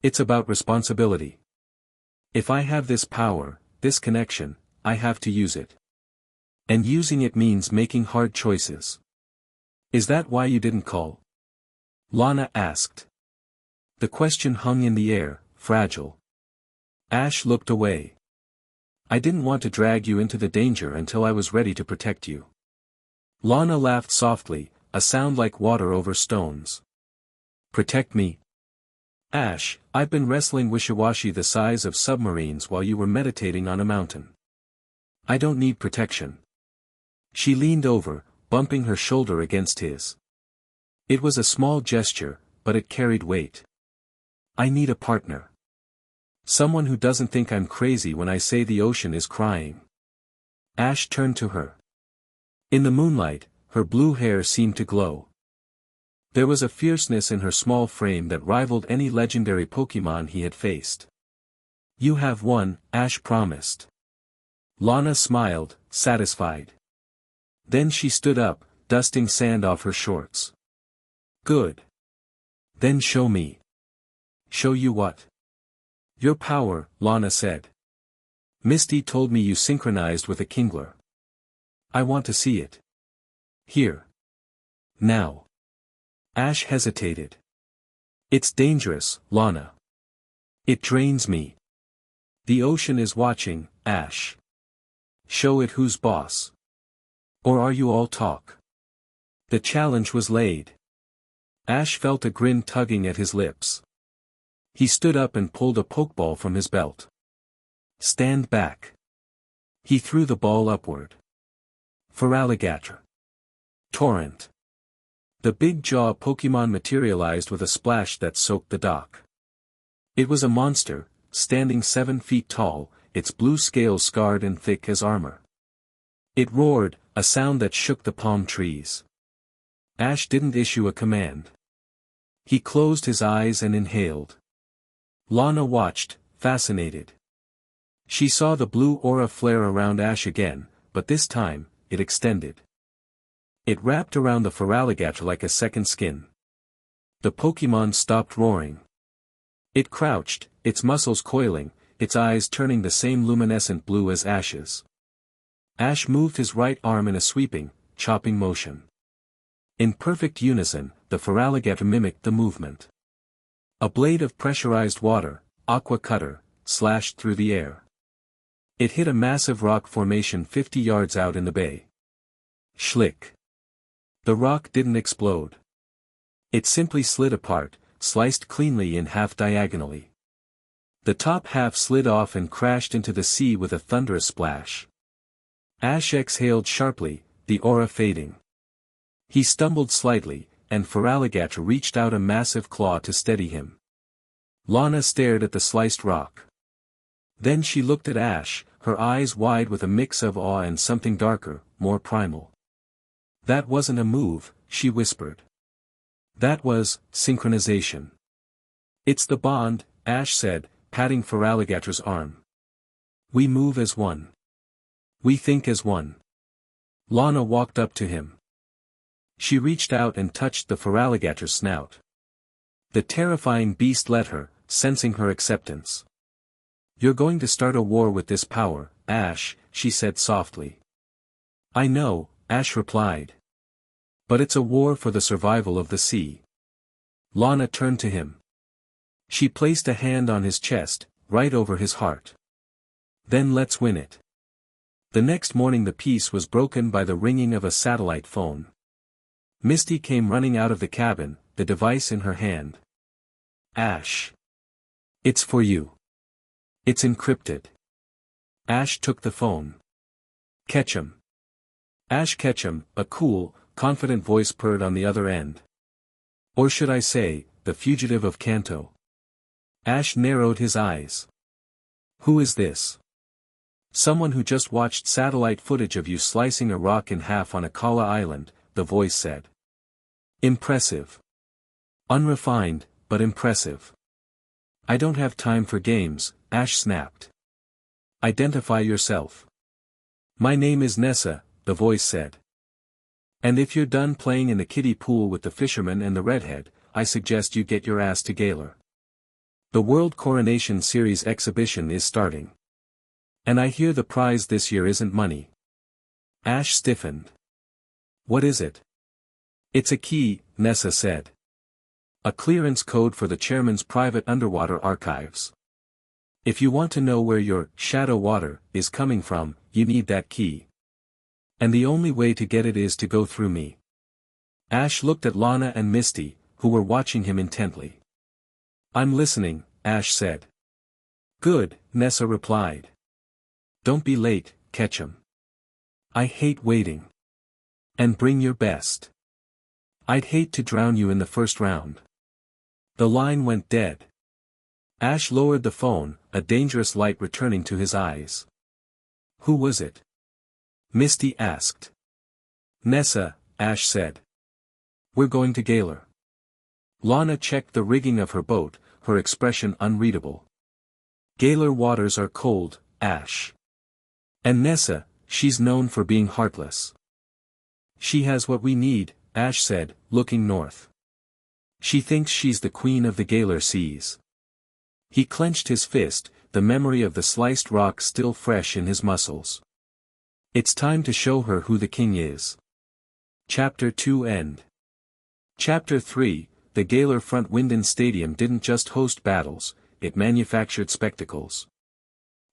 It's about responsibility. If I have this power, this connection, I have to use it. And using it means making hard choices. Is that why you didn't call? Lana asked. The question hung in the air, fragile. Ash looked away. I didn't want to drag you into the danger until I was ready to protect you. Lana laughed softly, a sound like water over stones. Protect me? Ash, I've been wrestling wishiwashi the size of submarines while you were meditating on a mountain. I don't need protection. She leaned over, bumping her shoulder against his. It was a small gesture, but it carried weight. I need a partner. Someone who doesn't think I'm crazy when I say the ocean is crying. Ash turned to her. In the moonlight, her blue hair seemed to glow. There was a fierceness in her small frame that rivaled any legendary Pokemon he had faced. You have won, Ash promised. Lana smiled, satisfied. Then she stood up, dusting sand off her shorts. Good. Then show me. Show you what? Your power, Lana said. Misty told me you synchronized with a Kingler. I want to see it. Here. Now. Ash hesitated. It's dangerous, Lana. It drains me. The ocean is watching, Ash. Show it who's boss. Or are you all talk? The challenge was laid. Ash felt a grin tugging at his lips. He stood up and pulled a pokeball from his belt. Stand back. He threw the ball upward. Feraligatr. Torrent. The big jaw Pokemon materialized with a splash that soaked the dock. It was a monster, standing 7 feet tall, its blue scales scarred and thick as armor. It roared, a sound that shook the palm trees. Ash didn't issue a command. He closed his eyes and inhaled. Lana watched, fascinated. She saw the blue aura flare around Ash again, but this time, it extended. It wrapped around the Feraligatr like a second skin. The Pokemon stopped roaring. It crouched, its muscles coiling, its eyes turning the same luminescent blue as Ash's. Ash moved his right arm in a sweeping, chopping motion. In perfect unison, the Feraligatr mimicked the movement. A blade of pressurized water, Aqua Cutter, slashed through the air. It hit a massive rock formation 50 yards out in the bay. Schlick. The rock didn't explode. It simply slid apart, sliced cleanly in half diagonally. The top half slid off and crashed into the sea with a thunderous splash. Ash exhaled sharply, the aura fading. He stumbled slightly, and Feraligatr reached out a massive claw to steady him. Lana stared at the sliced rock. Then she looked at Ash, her eyes wide with a mix of awe and something darker, more primal. That wasn't a move, she whispered. That was synchronization. It's the bond, Ash said, patting Feraligatr's arm. We move as one. We think as one. Lana walked up to him. She reached out and touched the Feraligatr's snout. The terrifying beast let her, sensing her acceptance. You're going to start a war with this power, Ash, she said softly. I know, Ash replied. But it's a war for the survival of the sea. Lana turned to him. She placed a hand on his chest, right over his heart. Then let's win it. The next morning the peace was broken by the ringing of a satellite phone. Misty came running out of the cabin, the device in her hand. Ash. It's for you. It's encrypted. Ash took the phone. Catch 'em. Ash Ketchum, a cool, confident voice purred on the other end. Or should I say, the fugitive of Kanto? Ash narrowed his eyes. Who is this? Someone who just watched satellite footage of you slicing a rock in half on a Kala island, the voice said. Impressive. Unrefined, but impressive. I don't have time for games, Ash snapped. Identify yourself. My name is Nessa, the voice said. And if you're done playing in the kiddie pool with the fisherman and the redhead, I suggest you get your ass to Galar. The World Coronation Series exhibition is starting. And I hear the prize this year isn't money. Ash stiffened. What is it? It's a key, Nessa said. A clearance code for the chairman's private underwater archives. If you want to know where your shadow water is coming from, you need that key. And the only way to get it is to go through me. Ash looked at Lana and Misty, who were watching him intently. I'm listening, Ash said. Good, Nessa replied. Don't be late, Ketchum. I hate waiting. And bring your best. I'd hate to drown you in the first round. The line went dead. Ash lowered the phone, a dangerous light returning to his eyes. Who was it? Misty asked. Nessa, Ash said. We're going to Galar. Lana checked the rigging of her boat, her expression unreadable. Galar waters are cold, Ash. And Nessa, she's known for being heartless. She has what we need, Ash said, looking north. She thinks she's the queen of the Galar seas. He clenched his fist, the memory of the sliced rock still fresh in his muscles. It's time to show her who the king is. Chapter 2 End. Chapter 3, the Galar Front Winden Stadium didn't just host battles, it manufactured spectacles.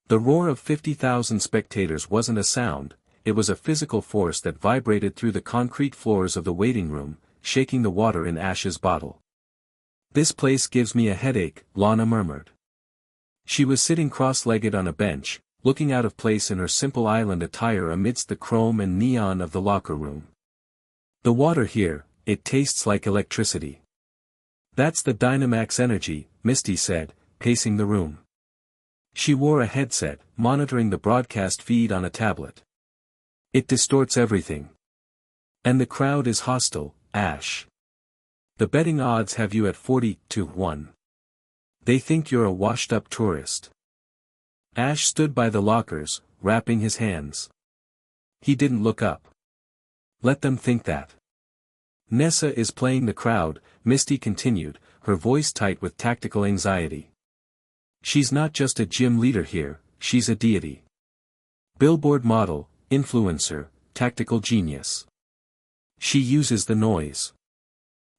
The roar of 50,000 spectators wasn't a sound, it was a physical force that vibrated through the concrete floors of the waiting room, shaking the water in Ash's bottle. This place gives me a headache, Lana murmured. She was sitting cross-legged on a bench, looking out of place in her simple island attire amidst the chrome and neon of the locker room. The water here, it tastes like electricity. That's the Dynamax energy, Misty said, pacing the room. She wore a headset, monitoring the broadcast feed on a tablet. It distorts everything. And the crowd is hostile, Ash. The betting odds have you at 40-1. They think you're a washed-up tourist. Ash stood by the lockers, wrapping his hands. He didn't look up. Let them think that. Nessa is playing the crowd, Misty continued, her voice tight with tactical anxiety. She's not just a gym leader here, she's a deity. Billboard model, influencer, tactical genius. She uses the noise.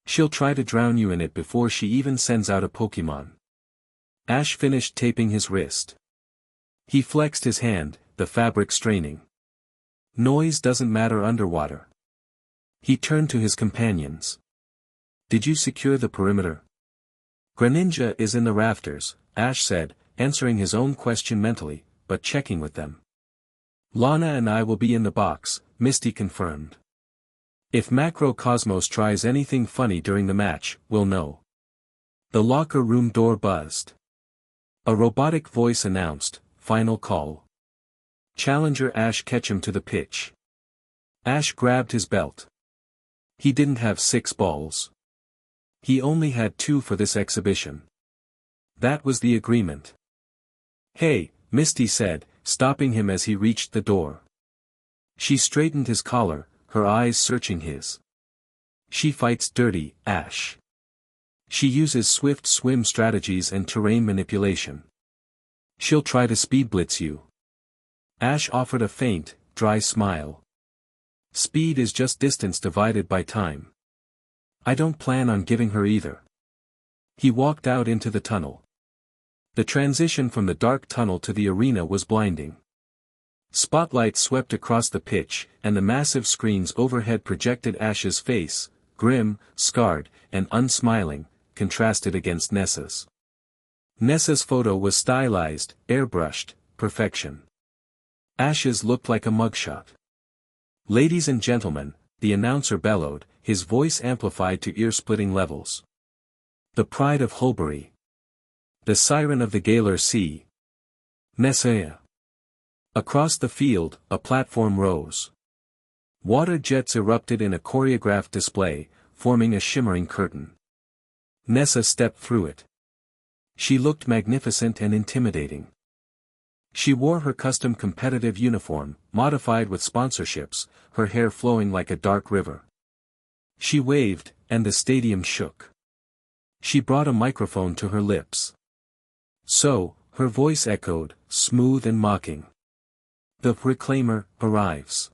She'll try to drown you in it before she even sends out a Pokemon. Ash finished taping his wrist. He flexed his hand, the fabric straining. Noise doesn't matter underwater. He turned to his companions. Did you secure the perimeter? Greninja is in the rafters, Ash said, answering his own question mentally, but checking with them. Lana and I will be in the box, Misty confirmed. If Macrocosmos tries anything funny during the match, we'll know. The locker room door buzzed. A robotic voice announced, final call. Challenger Ash Ketchum to the pitch. Ash grabbed his belt. He didn't have 6 balls. He only had 2 for this exhibition. That was the agreement. Hey, Misty said, stopping him as he reached the door. She straightened his collar, her eyes searching his. She fights dirty, Ash. She uses swift swim strategies and terrain manipulation. She'll try to speed blitz you. Ash offered a faint, dry smile. Speed is just distance divided by time. I don't plan on giving her either. He walked out into the tunnel. The transition from the dark tunnel to the arena was blinding. Spotlights swept across the pitch, and the massive screens overhead projected Ash's face, grim, scarred, and unsmiling, contrasted against Nessa's. Nessa's photo was stylized, airbrushed, perfection. Ash's looked like a mugshot. Ladies and gentlemen, the announcer bellowed, his voice amplified to ear-splitting levels. The pride of Hulbury. The siren of the Galar Sea. Nessa. Across the field, a platform rose. Water jets erupted in a choreographed display, forming a shimmering curtain. Nessa stepped through it. She looked magnificent and intimidating. She wore her custom competitive uniform, modified with sponsorships, her hair flowing like a dark river. She waved, and the stadium shook. She brought a microphone to her lips. So, her voice echoed, smooth and mocking. The Reclaimer arrives.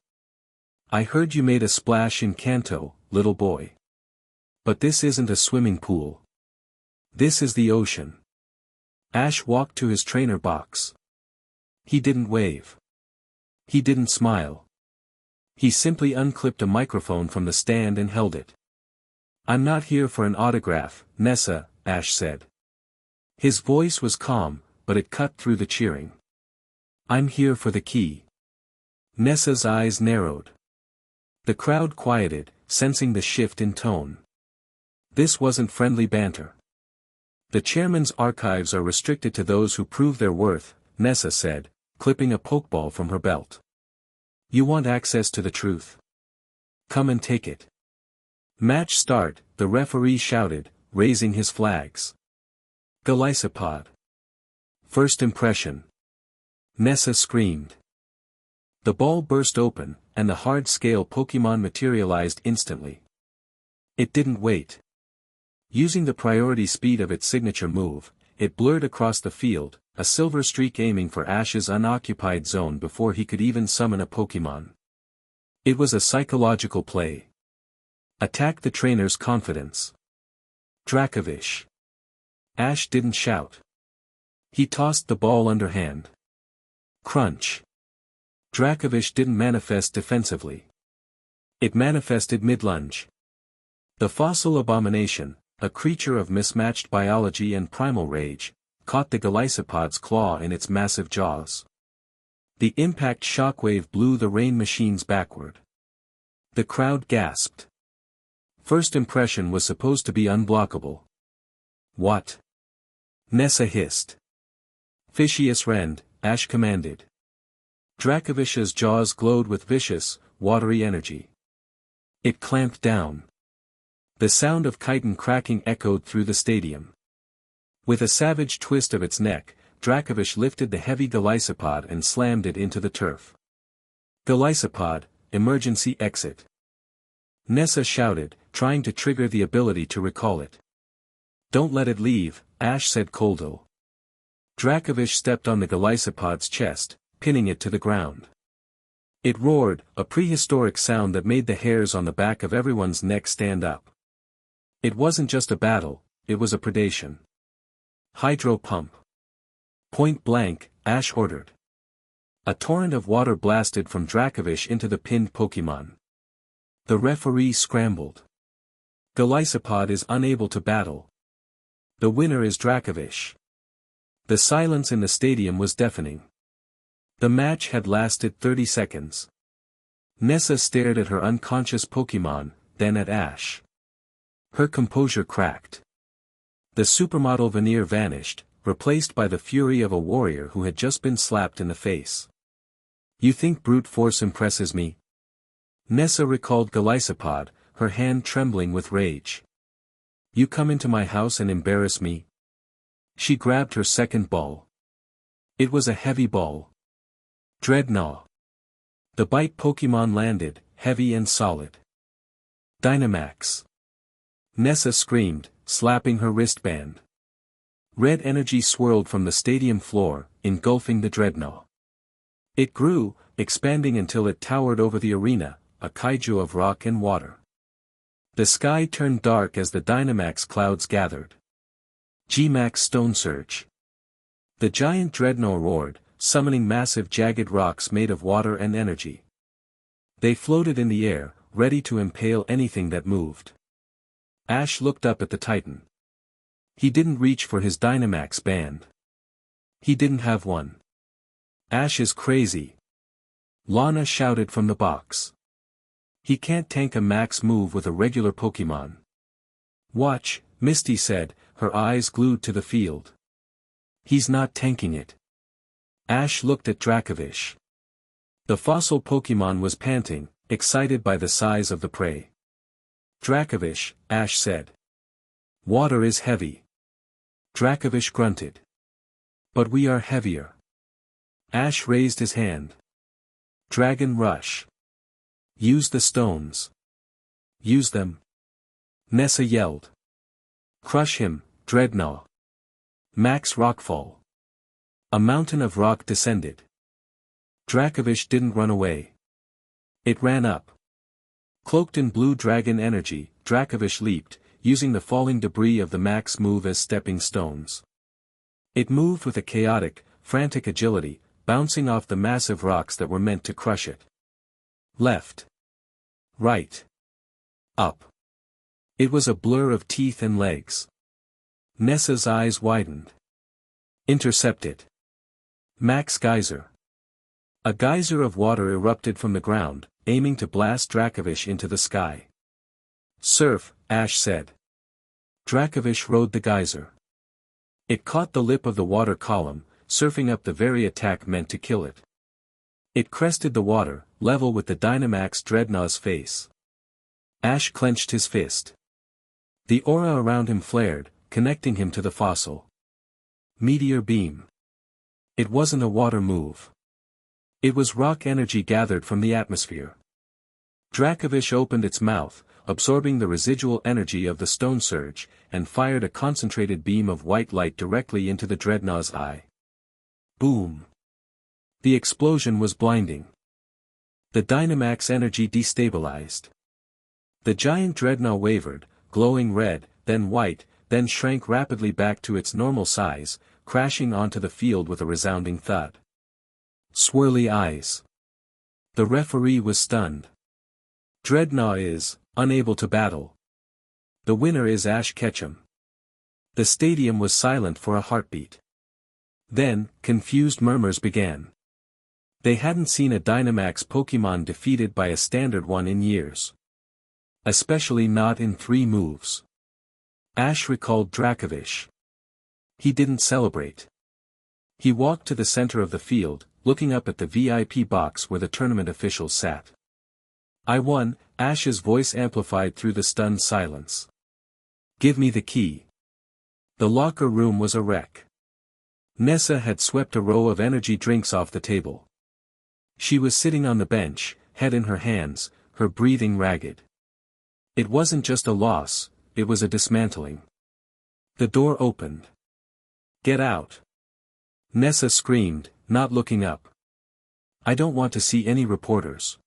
I heard you made a splash in Kanto, little boy. But this isn't a swimming pool. This is the ocean. Ash walked to his trainer box. He didn't wave. He didn't smile. He simply unclipped a microphone from the stand and held it. I'm not here for an autograph, Nessa, Ash said. His voice was calm, but it cut through the cheering. I'm here for the key. Nessa's eyes narrowed. The crowd quieted, sensing the shift in tone. This wasn't friendly banter. The chairman's archives are restricted to those who prove their worth, Nessa said, clipping a pokeball from her belt. You want access to the truth? Come and take it. Match start, the referee shouted, raising his flags. Golisopod. First impression. Nessa screamed. The ball burst open, and the hard-scale Pokemon materialized instantly. It didn't wait. Using the priority speed of its signature move, it blurred across the field, a silver streak aiming for Ash's unoccupied zone before he could even summon a Pokemon. It was a psychological play. Attack the trainer's confidence. Dracovish. Ash didn't shout. He tossed the ball underhand. Crunch. Dracovish didn't manifest defensively. It manifested mid-lunge. The fossil abomination, a creature of mismatched biology and primal rage, caught the Golisopod's claw in its massive jaws. The impact shockwave blew the rain machines backward. The crowd gasped. First impression was supposed to be unblockable. What? Nessa hissed. Fishious rend, Ash commanded. Dracovish's jaws glowed with vicious, watery energy. It clamped down. The sound of chitin cracking echoed through the stadium. With a savage twist of its neck, Dracovish lifted the heavy Golisopod and slammed it into the turf. Golisopod, emergency exit. Nessa shouted, trying to trigger the ability to recall it. Don't let it leave, Ash said coldly. Dracovish stepped on the Golisopod's chest, pinning it to the ground. It roared, a prehistoric sound that made the hairs on the back of everyone's neck stand up. It wasn't just a battle, it was a predation. Hydro pump. Point blank, Ash ordered. A torrent of water blasted from Dracovish into the pinned Pokemon. The referee scrambled. Golisopod is unable to battle. The winner is Dracovish. The silence in the stadium was deafening. The match had lasted 30 seconds. Nessa stared at her unconscious Pokemon, then at Ash. Her composure cracked. The supermodel veneer vanished, replaced by the fury of a warrior who had just been slapped in the face. You think brute force impresses me? Nessa recalled Golisopod, her hand trembling with rage. You come into my house and embarrass me? She grabbed her second ball. It was a heavy ball. Dreadnought. The bite Pokemon landed, heavy and solid. Dynamax. Nessa screamed, slapping her wristband. Red energy swirled from the stadium floor, engulfing the Dreadnought. It grew, expanding until it towered over the arena, a kaiju of rock and water. The sky turned dark as the Dynamax clouds gathered. G-Max Stone Surge. The giant Dreadnought roared, summoning massive jagged rocks made of water and energy. They floated in the air, ready to impale anything that moved. Ash looked up at the Titan. He didn't reach for his Dynamax band. He didn't have one. Ash is crazy. Lana shouted from the box. He can't tank a max move with a regular Pokemon. Watch, Misty said, her eyes glued to the field. He's not tanking it. Ash looked at Dracovish. The fossil Pokemon was panting, excited by the size of the prey. Dracovish, Ash said. Water is heavy. Dracovish grunted. But we are heavier. Ash raised his hand. Dragon Rush. Use the stones. Use them. Nessa yelled. Crush him, Dreadnought. Max Rockfall. A mountain of rock descended. Dracovish didn't run away. It ran up. Cloaked in blue dragon energy, Dracovish leaped, using the falling debris of the max move as stepping stones. It moved with a chaotic, frantic agility, bouncing off the massive rocks that were meant to crush it. Left. Right. Up. It was a blur of teeth and legs. Nessa's eyes widened. Intercept it. Max Geyser. A geyser of water erupted from the ground, aiming to blast Dracovish into the sky. Surf, Ash said. Dracovish rode the geyser. It caught the lip of the water column, surfing up the very attack meant to kill it. It crested the water, level with the Dynamax Dreadnaught's face. Ash clenched his fist. The aura around him flared, connecting him to the fossil. Meteor Beam. It wasn't a water move. It was rock energy gathered from the atmosphere. Dracovish opened its mouth, absorbing the residual energy of the stone surge, and fired a concentrated beam of white light directly into the Dreadnaught's eye. Boom! The explosion was blinding. The Dynamax energy destabilized. The giant Dreadnought wavered, glowing red, then white, then shrank rapidly back to its normal size, crashing onto the field with a resounding thud. Swirly eyes. The referee was stunned. Dreadnought is unable to battle. The winner is Ash Ketchum. The stadium was silent for a heartbeat. Then, confused murmurs began. They hadn't seen a Dynamax Pokemon defeated by a standard one in years. Especially not in 3 moves. Ash recalled Dracovish. He didn't celebrate. He walked to the center of the field, looking up at the VIP box where the tournament officials sat. I won, Ash's voice amplified through the stunned silence. Give me the key. The locker room was a wreck. Nessa had swept a row of energy drinks off the table. She was sitting on the bench, head in her hands, her breathing ragged. It wasn't just a loss, it was a dismantling. The door opened. Get out. Nessa screamed, not looking up. I don't want to see any reporters.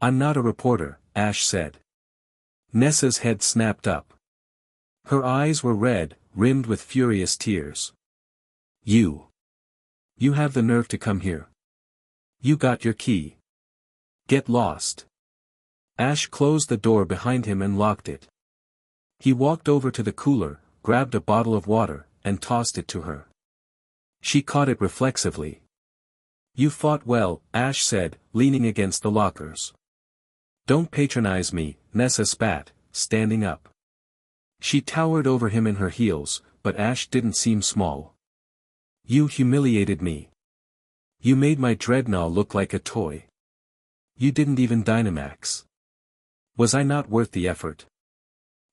I'm not a reporter, Ash said. Nessa's head snapped up. Her eyes were red, rimmed with furious tears. You have the nerve to come here. You got your key. Get lost. Ash closed the door behind him and locked it. He walked over to the cooler, grabbed a bottle of water, and tossed it to her. She caught it reflexively. You fought well, Ash said, leaning against the lockers. Don't patronize me, Nessa spat, standing up. She towered over him in her heels, but Ash didn't seem small. You humiliated me. You made my Dreadnought look like a toy. You didn't even Dynamax. Was I not worth the effort?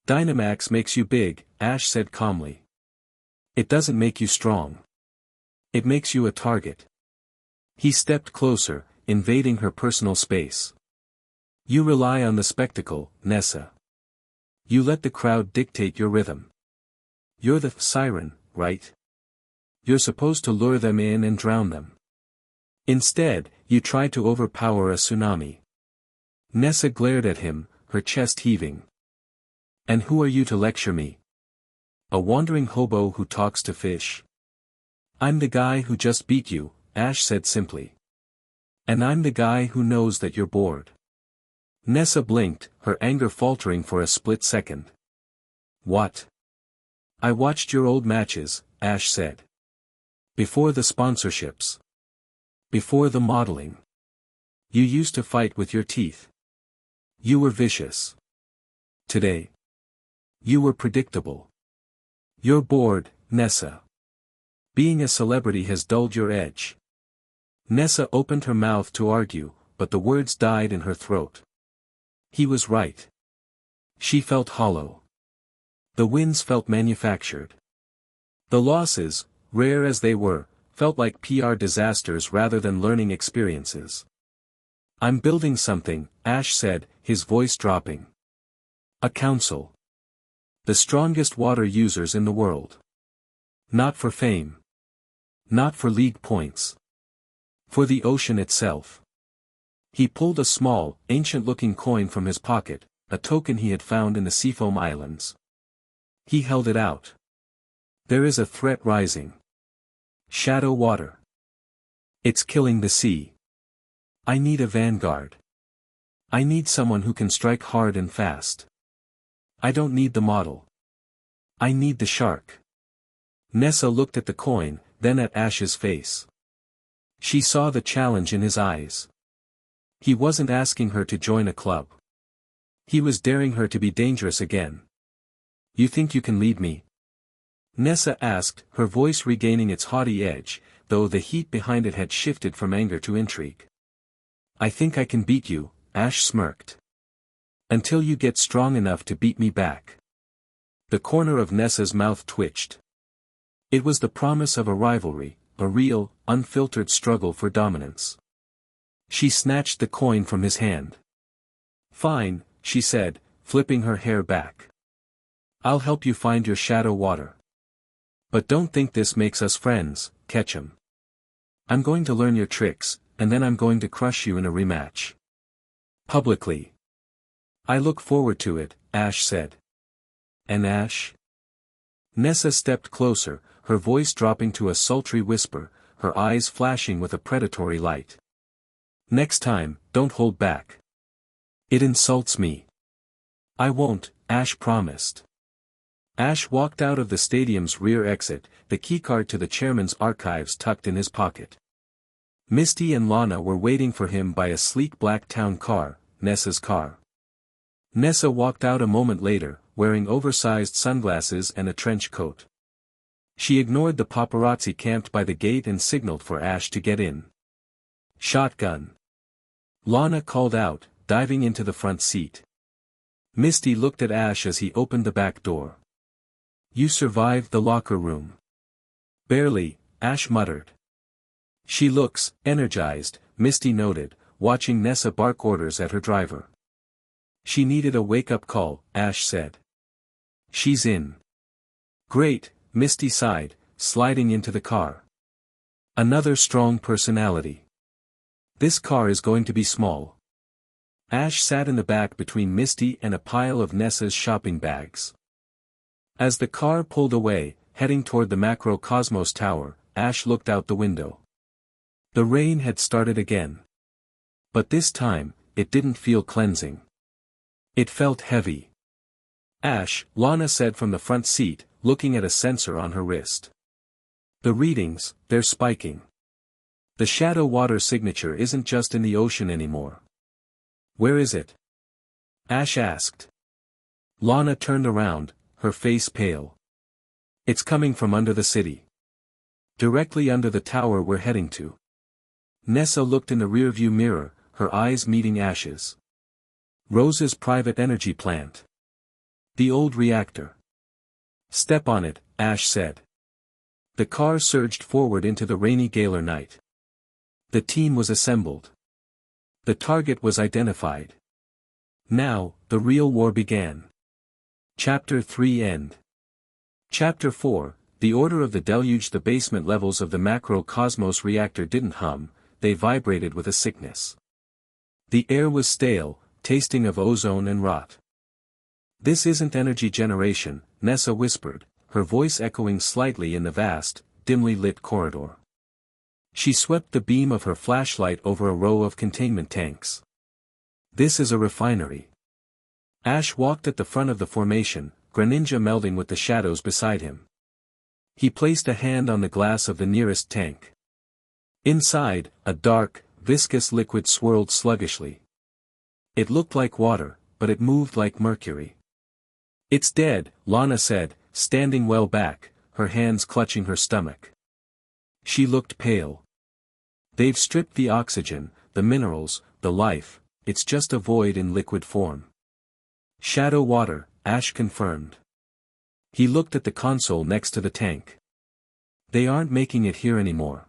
Dynamax makes you big, Ash said calmly. It doesn't make you strong. It makes you a target. He stepped closer, invading her personal space. You rely on the spectacle, Nessa. You let the crowd dictate your rhythm. You're the siren, right? You're supposed to lure them in and drown them. Instead, you tried to overpower a tsunami. Nessa glared at him, her chest heaving. And who are you to lecture me? A wandering hobo who talks to fish. I'm the guy who just beat you, Ash said simply. And I'm the guy who knows that you're bored. Nessa blinked, her anger faltering for a split second. What? I watched your old matches, Ash said. Before the sponsorships. Before the modeling. You used to fight with your teeth. You were vicious. Today. You were predictable. You're bored, Nessa. Being a celebrity has dulled your edge. Nessa opened her mouth to argue, but the words died in her throat. He was right. She felt hollow. The wins felt manufactured. The losses, rare as they were, felt like PR disasters rather than learning experiences. I'm building something, Ash said, his voice dropping. A council. The strongest water users in the world. Not for fame. Not for league points. For the ocean itself. He pulled a small, ancient-looking coin from his pocket, a token he had found in the Seafoam Islands. He held it out. There is a threat rising. Shadow water. It's killing the sea. I need a vanguard. I need someone who can strike hard and fast. I don't need the model. I need the shark. Nessa looked at the coin, then at Ash's face. She saw the challenge in his eyes. He wasn't asking her to join a club. He was daring her to be dangerous again. You think you can lead me? Nessa asked, her voice regaining its haughty edge, though the heat behind it had shifted from anger to intrigue. I think I can beat you, Ash smirked. Until you get strong enough to beat me back. The corner of Nessa's mouth twitched. It was the promise of a rivalry, a real, unfiltered struggle for dominance. She snatched the coin from his hand. Fine, she said, flipping her hair back. I'll help you find your shadow water. But don't think this makes us friends, Ketchum. I'm going to learn your tricks, and then I'm going to crush you in a rematch. Publicly. I look forward to it, Ash said. And Ash? Nessa stepped closer, her voice dropping to a sultry whisper, her eyes flashing with a predatory light. Next time, don't hold back. It insults me. I won't, Ash promised. Ash walked out of the stadium's rear exit, the keycard to the chairman's archives tucked in his pocket. Misty and Lana were waiting for him by a sleek black town car, Nessa's car. Nessa walked out a moment later, wearing oversized sunglasses and a trench coat. She ignored the paparazzi camped by the gate and signaled for Ash to get in. Shotgun. Lana called out, diving into the front seat. Misty looked at Ash as he opened the back door. You survived the locker room. Barely, Ash muttered. She looks energized, Misty noted, watching Nessa bark orders at her driver. She needed a wake-up call, Ash said. She's in. Great, Misty sighed, sliding into the car. Another strong personality. This car is going to be small. Ash sat in the back between Misty and a pile of Nessa's shopping bags. As the car pulled away, heading toward the Macrocosmos Tower, Ash looked out the window. The rain had started again. But this time, it didn't feel cleansing. It felt heavy. Ash, Lana said from the front seat, looking at a sensor on her wrist. The readings, they're spiking. The shadow water signature isn't just in the ocean anymore. Where is it? Ash asked. Lana turned around, her face pale. It's coming from under the city. Directly under the tower we're heading to. Nessa looked in the rearview mirror, her eyes meeting Ash's. Rose's private energy plant. The old reactor. Step on it, Ash said. The car surged forward into the rainy Galar night. The team was assembled. The target was identified. Now, the real war began. Chapter 3 End. Chapter 4, The Order of the Deluge. The basement levels of the Macrocosmos reactor didn't hum, they vibrated with a sickness. The air was stale, tasting of ozone and rot. This isn't energy generation, Nessa whispered, her voice echoing slightly in the vast, dimly lit corridor. She swept the beam of her flashlight over a row of containment tanks. This is a refinery. Ash walked at the front of the formation, Greninja melding with the shadows beside him. He placed a hand on the glass of the nearest tank. Inside, a dark, viscous liquid swirled sluggishly. It looked like water, but it moved like mercury. It's dead, Lana said, standing well back, her hands clutching her stomach. She looked pale. They've stripped the oxygen, the minerals, the life, it's just a void in liquid form. Shadow water, Ash confirmed. He looked at the console next to the tank. They aren't making it here anymore.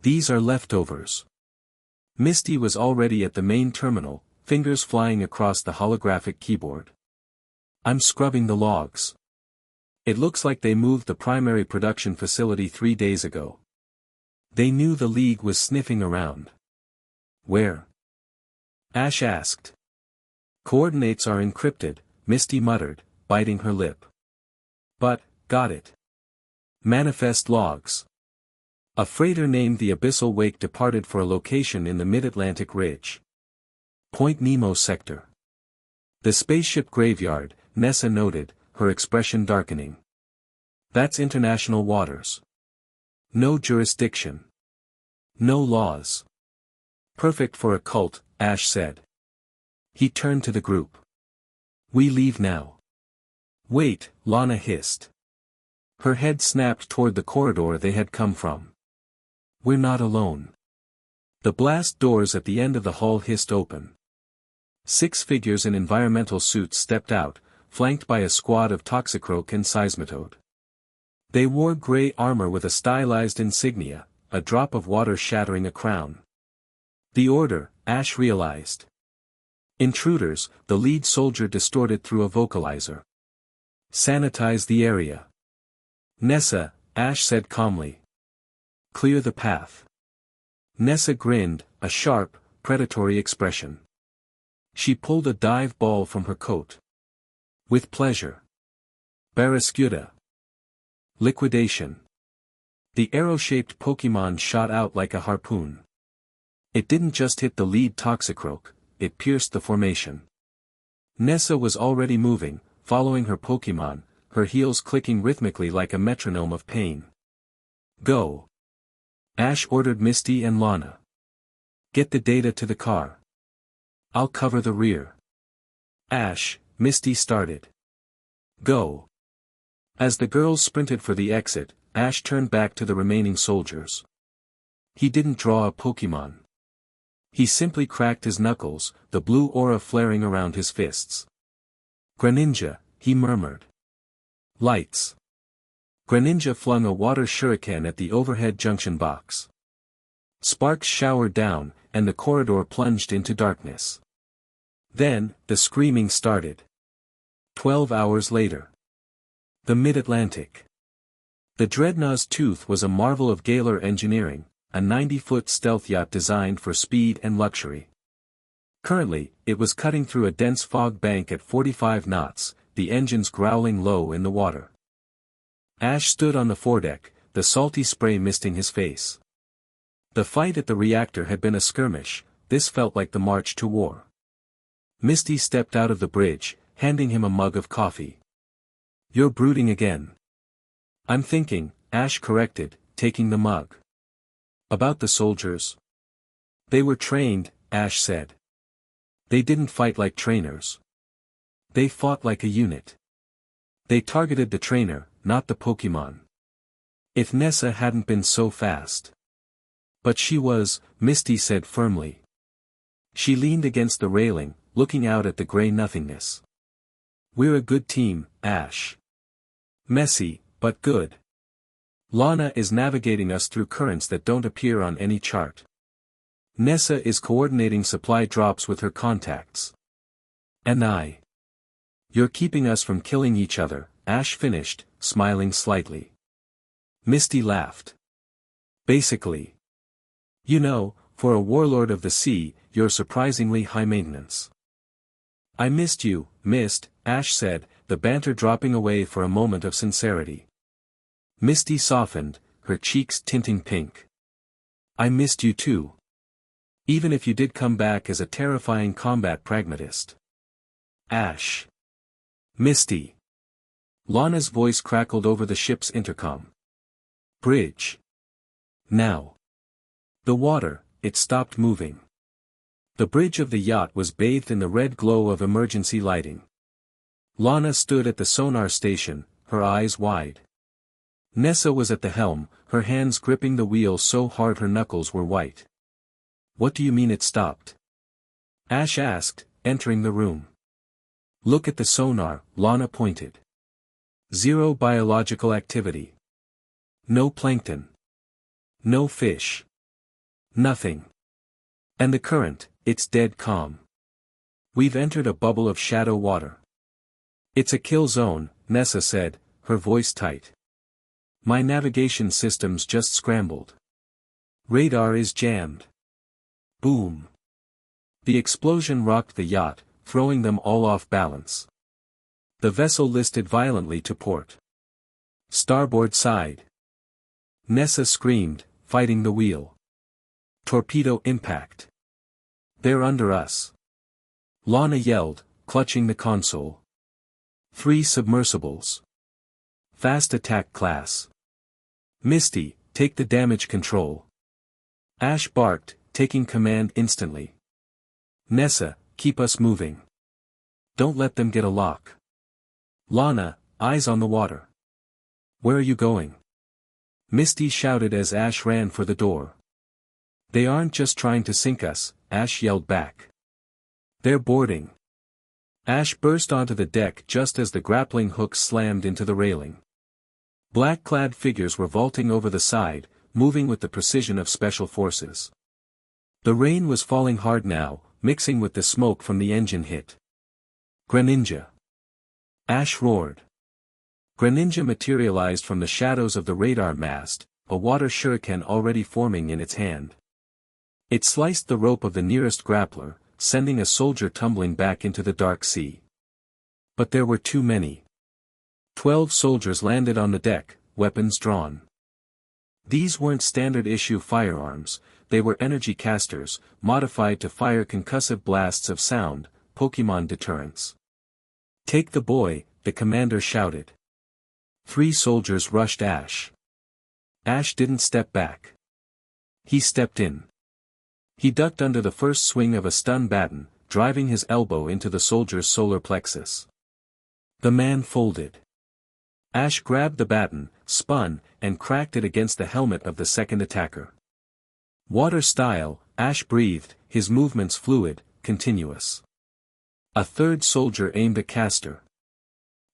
These are leftovers. Misty was already at the main terminal, fingers flying across the holographic keyboard. I'm scrubbing the logs. It looks like they moved the primary production facility 3 days ago. They knew the League was sniffing around. Where? Ash asked. Coordinates are encrypted, Misty muttered, biting her lip. But, got it. Manifest logs. A freighter named the Abyssal Wake departed for a location in the Mid-Atlantic Ridge. Point Nemo sector. The spaceship graveyard, Nessa noted, her expression darkening. That's international waters. No jurisdiction. No laws. Perfect for a cult, Ash said. He turned to the group. We leave now. Wait, Lana hissed. Her head snapped toward the corridor they had come from. We're not alone. The blast doors at the end of the hall hissed open. 6 figures in environmental suits stepped out, flanked by a squad of Toxicroak and Seismatode. They wore gray armor with a stylized insignia, a drop of water shattering a crown. The order, Ash realized. Intruders, the lead soldier distorted through a vocalizer. Sanitize the area. Nessa, Ash said calmly. Clear the path. Nessa grinned, a sharp, predatory expression. She pulled a dive ball from her coat. With pleasure. Barraskewda. Liquidation. The arrow-shaped Pokémon shot out like a harpoon. It didn't just hit the lead Toxicroak, it pierced the formation. Nessa was already moving, following her Pokémon, her heels clicking rhythmically like a metronome of pain. Go. Ash ordered Misty and Lana. Get the data to the car. I'll cover the rear. Ash, Misty started. Go. As the girls sprinted for the exit, Ash turned back to the remaining soldiers. He didn't draw a Pokémon. He simply cracked his knuckles, the blue aura flaring around his fists. Greninja, he murmured. Lights. Greninja flung a water shuriken at the overhead junction box. Sparks showered down, and the corridor plunged into darkness. Then, the screaming started. 12 hours later. The Mid-Atlantic. The Dreadnought's Tooth was a marvel of Galar engineering, a 90-foot stealth yacht designed for speed and luxury. Currently, it was cutting through a dense fog bank at 45 knots, the engines growling low in the water. Ash stood on the foredeck, the salty spray misting his face. The fight at the reactor had been a skirmish, this felt like the march to war. Misty stepped out of the bridge, handing him a mug of coffee. You're brooding again. I'm thinking, Ash corrected, taking the mug. About the soldiers. They were trained, Ash said. They didn't fight like trainers. They fought like a unit. They targeted the trainer, not the Pokémon. If Nessa hadn't been so fast. But she was, Misty said firmly. She leaned against the railing, looking out at the gray nothingness. We're a good team, Ash. Messy, but good. Lana is navigating us through currents that don't appear on any chart. Nessa is coordinating supply drops with her contacts. And I. You're keeping us from killing each other, Ash finished, smiling slightly. Misty laughed. Basically. You know, for a warlord of the sea, you're surprisingly high maintenance. I missed you, Mist, Ash said, the banter dropping away for a moment of sincerity. Misty softened, her cheeks tinting pink. I missed you too. Even if you did come back as a terrifying combat pragmatist. Ash. Misty. Lana's voice crackled over the ship's intercom. Bridge. Now. The water, it stopped moving. The bridge of the yacht was bathed in the red glow of emergency lighting. Lana stood at the sonar station, her eyes wide. Nessa was at the helm, her hands gripping the wheel so hard her knuckles were white. "What do you mean it stopped?" Ash asked, entering the room. "Look at the sonar," Lana pointed. "Zero biological activity. No plankton. No fish. Nothing. And the current, it's dead calm. We've entered a bubble of shadow water." "It's a kill zone," Nessa said, her voice tight. "My navigation systems just scrambled. Radar is jammed." Boom. The explosion rocked the yacht, throwing them all off balance. The vessel listed violently to port. "Starboard side." Nessa screamed, fighting the wheel. "Torpedo impact. They're under us." Lana yelled, clutching the console. 3 submersibles. Fast attack class. "Misty, take the damage control." Ash barked, taking command instantly. "Nessa, keep us moving. Don't let them get a lock." Lana, eyes on the water. "Where are you going?" Misty shouted as Ash ran for the door. "They aren't just trying to sink us," Ash yelled back. "They're boarding." Ash burst onto the deck just as the grappling hooks slammed into the railing. Black-clad figures were vaulting over the side, moving with the precision of special forces. The rain was falling hard now, mixing with the smoke from the engine hit. "Greninja!" Ash roared. Greninja materialized from the shadows of the radar mast, a water shuriken already forming in its hand. It sliced the rope of the nearest grappler, sending a soldier tumbling back into the dark sea. But there were too many. 12 soldiers landed on the deck, weapons drawn. These weren't standard-issue firearms, they were energy casters, modified to fire concussive blasts of sound, Pokémon deterrents. "Take the boy," the commander shouted. 3 soldiers rushed Ash. Ash didn't step back. He stepped in. He ducked under the first swing of a stun baton, driving his elbow into the soldier's solar plexus. The man folded. Ash grabbed the baton, spun, and cracked it against the helmet of the second attacker. Water style, Ash breathed, his movements fluid, continuous. A third soldier aimed a caster.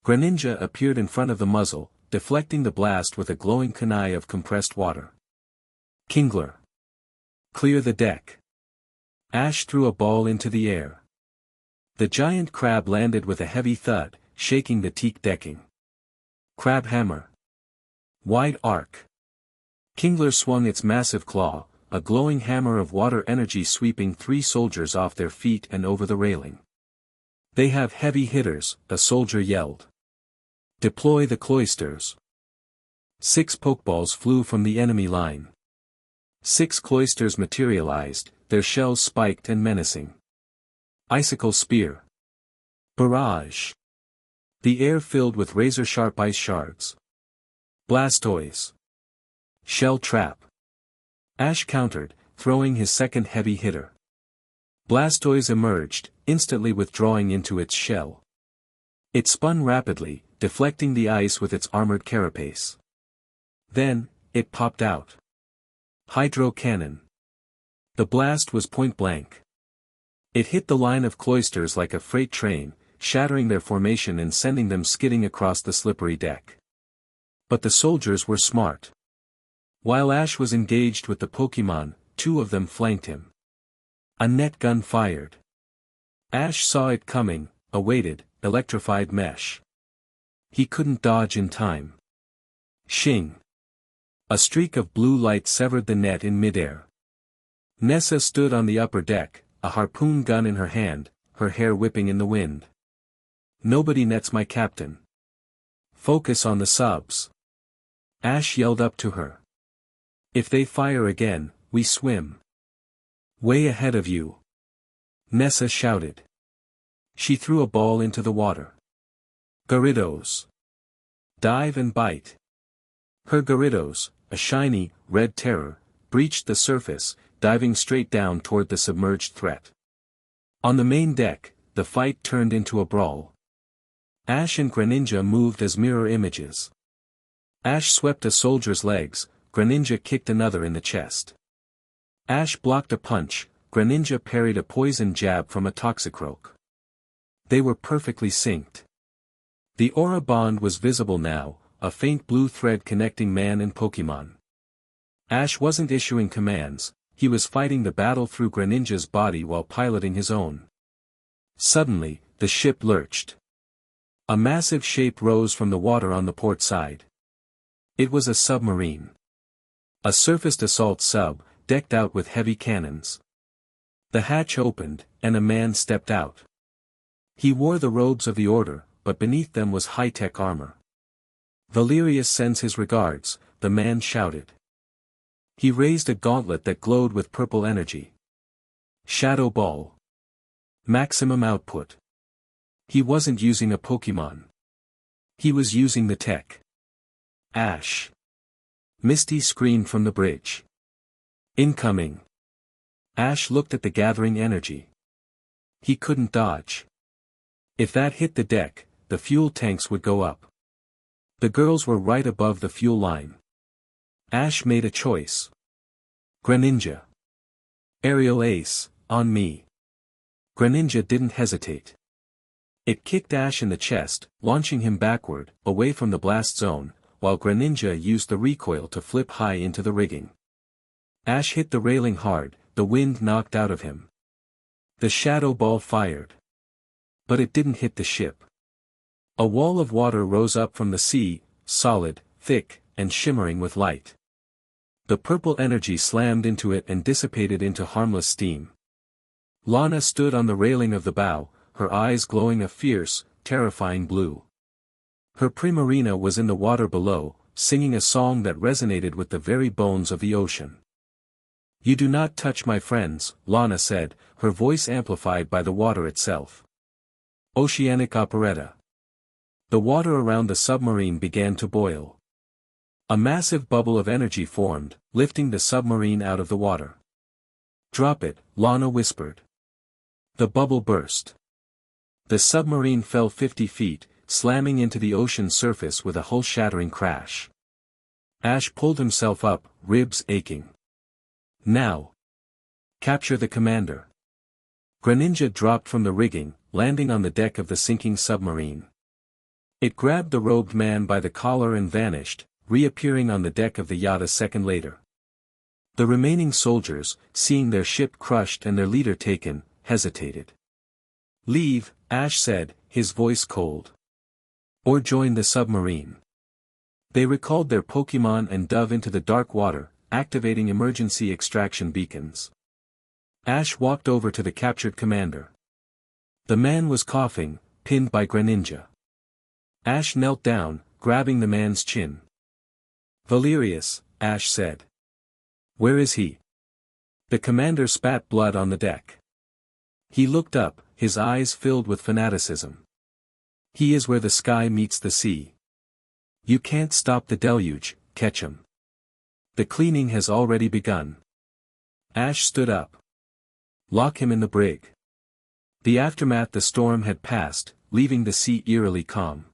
Greninja appeared in front of the muzzle, deflecting the blast with a glowing kunai of compressed water. "Kingler. Clear the deck." Ash threw a ball into the air. The giant crab landed with a heavy thud, shaking the teak decking. "Crab hammer. Wide arc." Kingler swung its massive claw, a glowing hammer of water energy sweeping 3 soldiers off their feet and over the railing. "They have heavy hitters," a soldier yelled. "Deploy the cloisters." 6 pokeballs flew from the enemy line. 6 cloisters materialized, their shells spiked and menacing. Icicle spear. Barrage. The air filled with razor-sharp ice shards. Blastoise. Shell trap. Ash countered, throwing his second heavy hitter. Blastoise emerged, instantly withdrawing into its shell. It spun rapidly, deflecting the ice with its armored carapace. Then, it popped out. Hydro cannon. The blast was point-blank. It hit the line of cloisters like a freight train, shattering their formation and sending them skidding across the slippery deck. But the soldiers were smart. While Ash was engaged with the Pokémon, 2 of them flanked him. A net gun fired. Ash saw it coming, awaited, electrified mesh. He couldn't dodge in time. Shing. A streak of blue light severed the net in midair. Nessa stood on the upper deck, a harpoon gun in her hand, her hair whipping in the wind. "Nobody nets my captain. Focus on the subs." Ash yelled up to her. "If they fire again, we swim." "Way ahead of you." Nessa shouted. She threw a ball into the water. "Gyarados. Dive and bite." Her Gyarados, a shiny, red terror, breached the surface, diving straight down toward the submerged threat. On the main deck, the fight turned into a brawl. Ash and Greninja moved as mirror images. Ash swept a soldier's legs, Greninja kicked another in the chest. Ash blocked a punch, Greninja parried a poison jab from a Toxicroak. They were perfectly synced. The aura bond was visible now, a faint blue thread connecting man and Pokémon. Ash wasn't issuing commands, he was fighting the battle through Greninja's body while piloting his own. Suddenly, the ship lurched. A massive shape rose from the water on the port side. It was a submarine. A surfaced assault sub, decked out with heavy cannons. The hatch opened, and a man stepped out. He wore the robes of the Order, but beneath them was high-tech armor. "Valerius sends his regards," the man shouted. He raised a gauntlet that glowed with purple energy. Shadow Ball. Maximum output. He wasn't using a Pokémon. He was using the tech. Ash. Misty screamed from the bridge. Incoming. Ash looked at the gathering energy. He couldn't dodge. If that hit the deck, the fuel tanks would go up. The girls were right above the fuel line. Ash made a choice. Greninja. Aerial Ace, on me. Greninja didn't hesitate. It kicked Ash in the chest, launching him backward, away from the blast zone, while Greninja used the recoil to flip high into the rigging. Ash hit the railing hard, the wind knocked out of him. The Shadow Ball fired. But it didn't hit the ship. A wall of water rose up from the sea, solid, thick, and shimmering with light. The purple energy slammed into it and dissipated into harmless steam. Lana stood on the railing of the bow, her eyes glowing a fierce, terrifying blue. Her Primarina was in the water below, singing a song that resonated with the very bones of the ocean. "You do not touch my friends," Lana said, her voice amplified by the water itself. Oceanic Operetta. The water around the submarine began to boil. A massive bubble of energy formed, lifting the submarine out of the water. "Drop it," Lana whispered. The bubble burst. The submarine fell 50 feet, slamming into the ocean surface with a hull-shattering crash. Ash pulled himself up, ribs aching. "Now. Capture the commander." Greninja dropped from the rigging, landing on the deck of the sinking submarine. It grabbed the robed man by the collar and vanished, reappearing on the deck of the yacht a second later. The remaining soldiers, seeing their ship crushed and their leader taken, hesitated. "Leave," Ash said, his voice cold. "Or join the submarine." They recalled their Pokémon and dove into the dark water, activating emergency extraction beacons. Ash walked over to the captured commander. The man was coughing, pinned by Greninja. Ash knelt down, grabbing the man's chin. "Valerius," Ash said. "Where is he?" The commander spat blood on the deck. He looked up, his eyes filled with fanaticism. "He is where the sky meets the sea. You can't stop the deluge, catch him. The cleaning has already begun." Ash stood up. "Lock him in the brig." The aftermath: the storm had passed, leaving the sea eerily calm.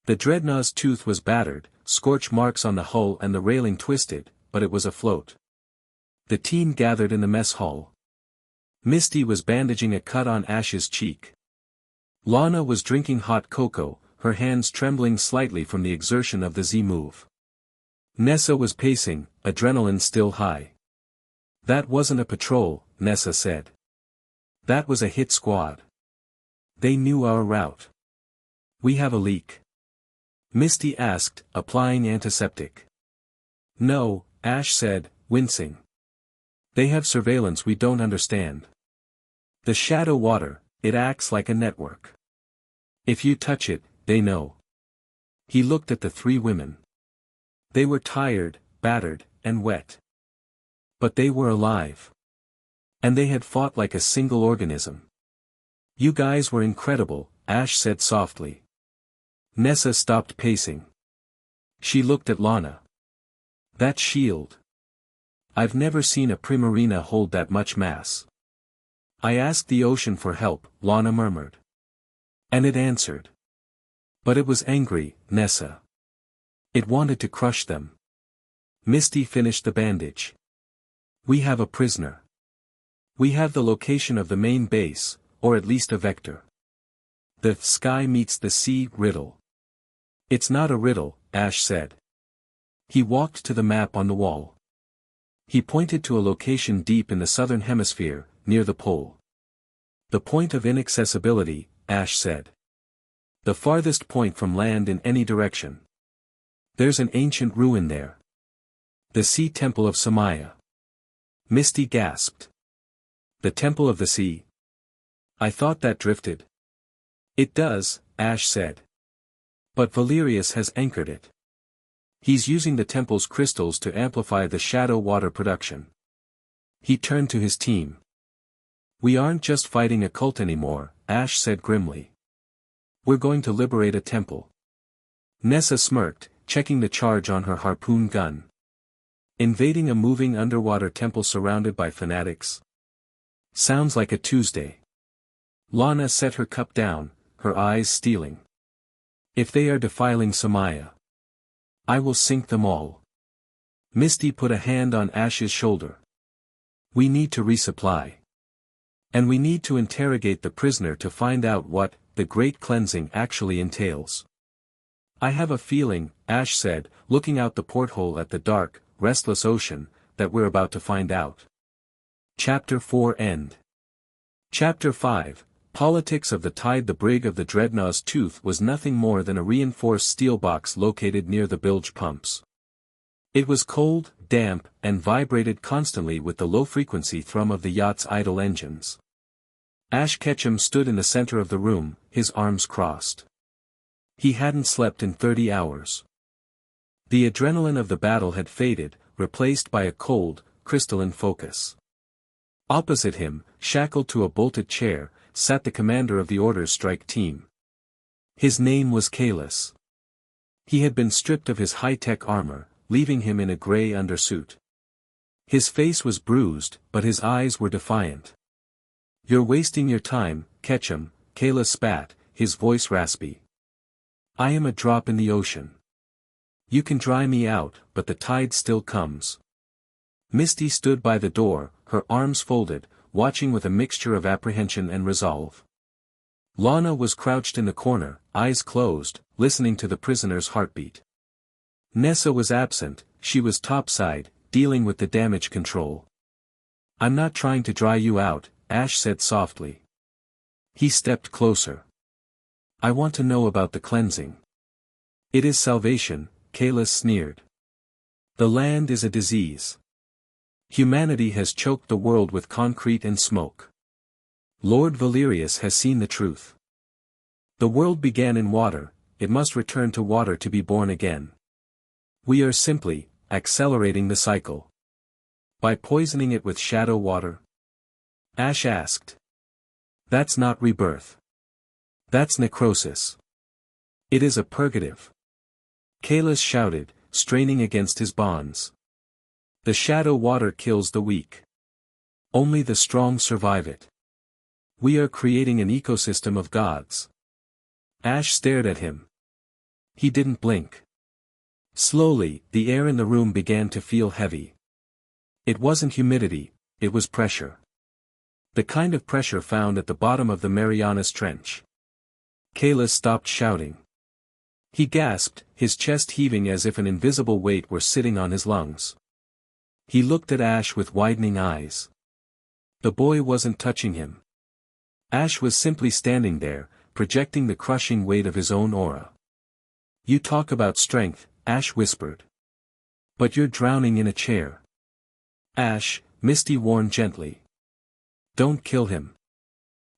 The dreadnought's tooth was battered, scorch marks on the hull and the railing twisted, but it was afloat. The team gathered in the mess hall. Misty was bandaging a cut on Ash's cheek. Lana was drinking hot cocoa, her hands trembling slightly from the exertion of the Z-move. Nessa was pacing, adrenaline still high. "That wasn't a patrol," Nessa said. "That was a hit squad. They knew our route." "We have a leak?" Misty asked, applying antiseptic. "No," Ash said, wincing. "They have surveillance we don't understand. The shadow water, it acts like a network. If you touch it, they know." He looked at the three women. They were tired, battered, and wet. But they were alive. And they had fought like a single organism. "You guys were incredible," Ash said softly. Nessa stopped pacing. She looked at Lana. "That shield. I've never seen a Primarina hold that much mass. I asked the ocean for help, Lana murmured. And it answered. But it was angry, Nessa. It wanted to crush them. Misty finished the bandage. We have a prisoner. We have the location of the main base, or at least a vector. The sky meets the sea riddle. It's not a riddle, Ash said. He walked to the map on the wall. He pointed to a location deep in the southern hemisphere, near the pole. The point of inaccessibility, Ash said. The farthest point from land in any direction. There's an ancient ruin there. The Sea Temple of Samaya. Misty gasped. The Temple of the Sea? I thought that drifted. It does, Ash said. But Valerius has anchored it. He's using the temple's crystals to amplify the shadow water production. He turned to his team. We aren't just fighting a cult anymore, Ash said grimly. We're going to liberate a temple. Nessa smirked, checking the charge on her harpoon gun. Invading a moving underwater temple surrounded by fanatics? Sounds like a Tuesday. Lana set her cup down, her eyes steeling. If they are defiling Samaya, I will sink them all. Misty put a hand on Ash's shoulder. We need to resupply. And we need to interrogate the prisoner to find out what the Great Cleansing actually entails. I have a feeling, Ash said, looking out the porthole at the dark, restless ocean, that we're about to find out. Chapter 4 End. Chapter 5, Politics of the Tide. The brig of the Dreadnaught's Tooth was nothing more than a reinforced steel box located near the bilge pumps. It was cold, damp, and vibrated constantly with the low-frequency thrum of the yacht's idle engines. Ash Ketchum stood in the center of the room, his arms crossed. He hadn't slept in 30 hours. The adrenaline of the battle had faded, replaced by a cold, crystalline focus. Opposite him, shackled to a bolted chair, sat the commander of the Order's strike team. His name was Kalis. He had been stripped of his high-tech armor, leaving him in a gray undersuit. His face was bruised, but his eyes were defiant. You're wasting your time, Ketchum, Kalis spat, his voice raspy. I am a drop in the ocean. You can dry me out, but the tide still comes. Misty stood by the door, her arms folded, watching with a mixture of apprehension and resolve. Lana was crouched in the corner, eyes closed, listening to the prisoner's heartbeat. Nessa was absent, she was topside, dealing with the damage control. I'm not trying to dry you out, Ash said softly. He stepped closer. I want to know about the cleansing. It is salvation, Kalis sneered. The land is a disease. Humanity has choked the world with concrete and smoke. Lord Valerius has seen the truth. The world began in water, it must return to water to be born again. We are simply accelerating the cycle. By poisoning it with shadow water? Ash asked. That's not rebirth. That's necrosis. It is a purgative. Kalis shouted, straining against his bonds. The shadow water kills the weak. Only the strong survive it. We are creating an ecosystem of gods. Ash stared at him. He didn't blink. Slowly, the air in the room began to feel heavy. It wasn't humidity, it was pressure. The kind of pressure found at the bottom of the Marianas Trench. Kalis stopped shouting. He gasped, his chest heaving as if an invisible weight were sitting on his lungs. He looked at Ash with widening eyes. The boy wasn't touching him. Ash was simply standing there, projecting the crushing weight of his own aura. You talk about strength, Ash whispered. But you're drowning in a chair. Ash, Misty warned gently. Don't kill him.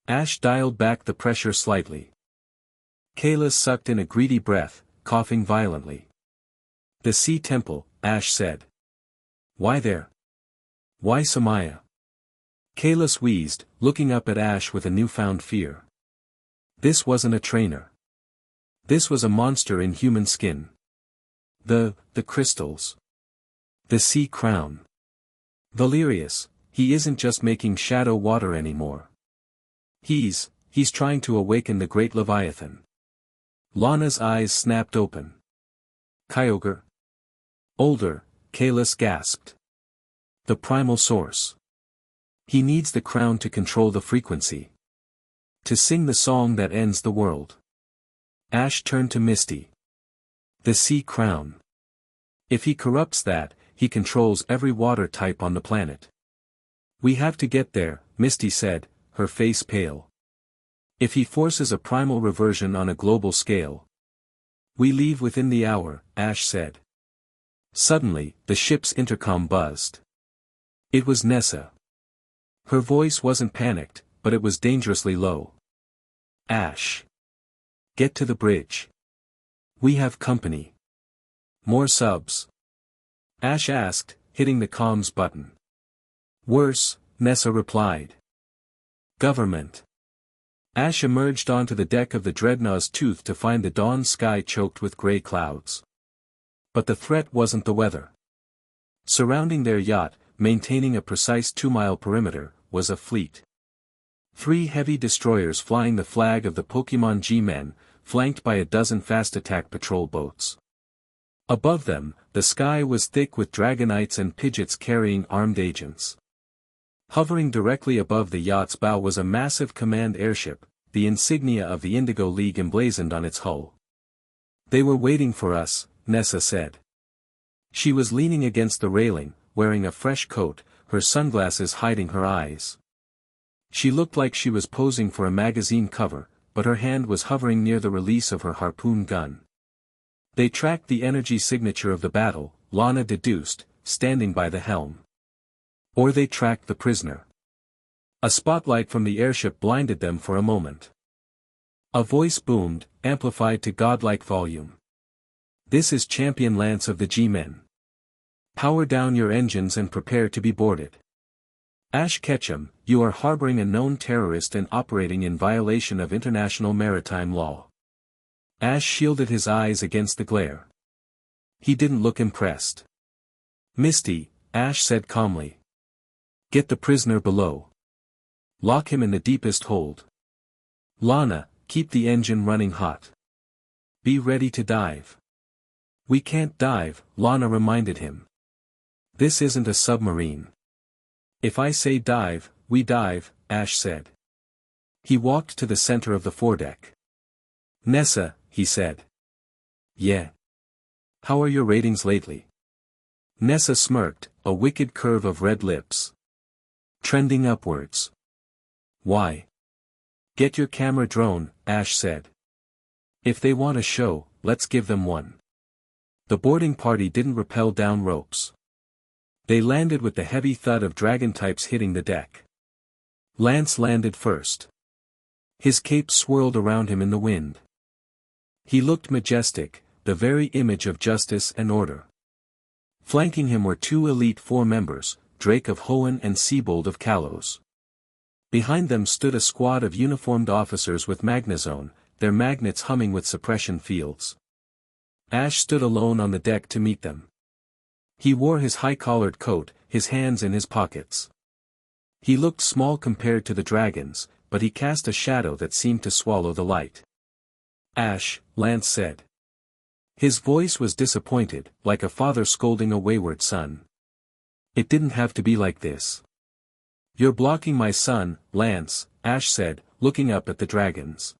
Ash dialed back the pressure slightly. Kalis sucked in a greedy breath, coughing violently. The Sea Temple, Ash said. Why there? Why Samaya? Kalis wheezed, looking up at Ash with a newfound fear. This wasn't a trainer. This was a monster in human skin. The crystals. The sea crown. Valerius, he isn't just making shadow water anymore. He's trying to awaken the great Leviathan. Lana's eyes snapped open. Kyogre? Older, Kalis gasped. The primal source. He needs the crown to control the frequency. To sing the song that ends the world. Ash turned to Misty. The sea crown. If he corrupts that, he controls every water type on the planet. We have to get there, Misty said, her face pale. If he forces a primal reversion on a global scale. We leave within the hour, Ash said. Suddenly, the ship's intercom buzzed. It was Nessa. Her voice wasn't panicked, but it was dangerously low. Ash. Get to the bridge. We have company. More subs? Ash asked, hitting the comms button. Worse, Nessa replied. Government. Ash emerged onto the deck of the Dreadnought's Tooth to find the dawn sky choked with gray clouds. But the threat wasn't the weather. Surrounding their yacht, maintaining a precise 2-mile perimeter, was a fleet. 3 heavy destroyers flying the flag of the Pokémon G-Men, flanked by a dozen fast-attack patrol boats. Above them, the sky was thick with Dragonites and Pidgeots carrying armed agents. Hovering directly above the yacht's bow was a massive command airship, the insignia of the Indigo League emblazoned on its hull. They were waiting for us, Nessa said. She was leaning against the railing, wearing a fresh coat, her sunglasses hiding her eyes. She looked like she was posing for a magazine cover, but her hand was hovering near the release of her harpoon gun. They tracked the energy signature of the battle, Lana deduced, standing by the helm. Or they tracked the prisoner. A spotlight from the airship blinded them for a moment. A voice boomed, amplified to godlike volume. This is Champion Lance of the G-Men. Power down your engines and prepare to be boarded. Ash Ketchum, you are harboring a known terrorist and operating in violation of international maritime law. Ash shielded his eyes against the glare. He didn't look impressed. Misty, Ash said calmly. Get the prisoner below. Lock him in the deepest hold. Lana, keep the engine running hot. Be ready to dive. We can't dive, Lana reminded him. This isn't a submarine. If I say dive, we dive, Ash said. He walked to the center of the foredeck. Nessa, he said. Yeah. How are your ratings lately? Nessa smirked, a wicked curve of red lips. Trending upwards. Why? Get your camera drone, Ash said. If they want a show, let's give them one. The boarding party didn't rappel down ropes. They landed with the heavy thud of dragon types hitting the deck. Lance landed first. His cape swirled around him in the wind. He looked majestic, the very image of justice and order. Flanking him were 2 Elite Four members, Drake of Hoenn and Seabold of Kalos. Behind them stood a squad of uniformed officers with Magnezone, their magnets humming with suppression fields. Ash stood alone on the deck to meet them. He wore his high-collared coat, his hands in his pockets. He looked small compared to the dragons, but he cast a shadow that seemed to swallow the light. Ash, Lance said. His voice was disappointed, like a father scolding a wayward son. It didn't have to be like this. You're blocking my son, Lance, Ash said, looking up at the dragons.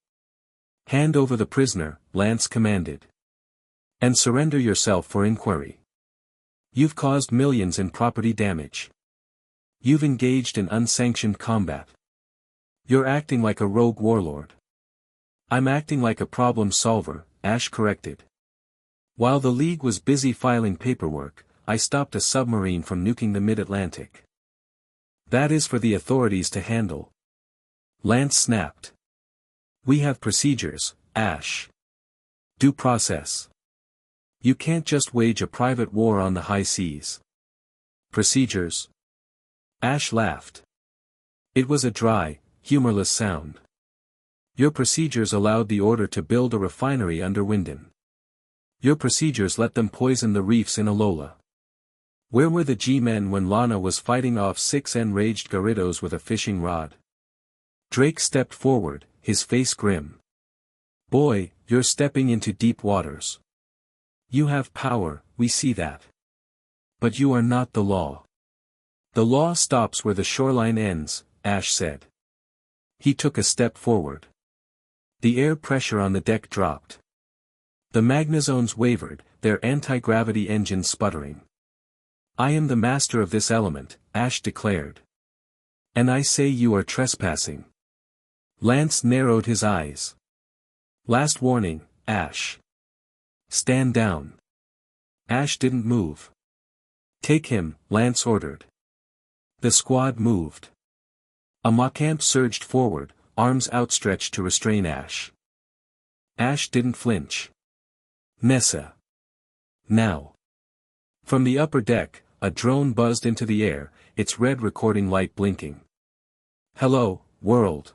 Hand over the prisoner, Lance commanded. And surrender yourself for inquiry. You've caused millions in property damage. You've engaged in unsanctioned combat. You're acting like a rogue warlord. I'm acting like a problem solver, Ash corrected. While the League was busy filing paperwork, I stopped a submarine from nuking the mid-Atlantic. That is for the authorities to handle. Lance snapped. We have procedures, Ash. Due process. You can't just wage a private war on the high seas. Procedures? Ash laughed. It was a dry, humorless sound. Your procedures allowed the Order to build a refinery under Wyndon. Your procedures let them poison the reefs in Alola. Where were the G-Men when Lana was fighting off 6 enraged Gyarados with a fishing rod? Drake stepped forward, his face grim. Boy, you're stepping into deep waters. You have power, we see that. But you are not the law. The law stops where the shoreline ends, Ash said. He took a step forward. The air pressure on the deck dropped. The magnazones wavered, their anti-gravity engines sputtering. I am the master of this element, Ash declared. And I say you are trespassing. Lance narrowed his eyes. Last warning, Ash. Stand down. Ash didn't move. Take him, Lance ordered. The squad moved. A Macamp surged forward, arms outstretched to restrain Ash. Ash didn't flinch. Nessa. Now. From the upper deck, a drone buzzed into the air, its red recording light blinking. Hello, world.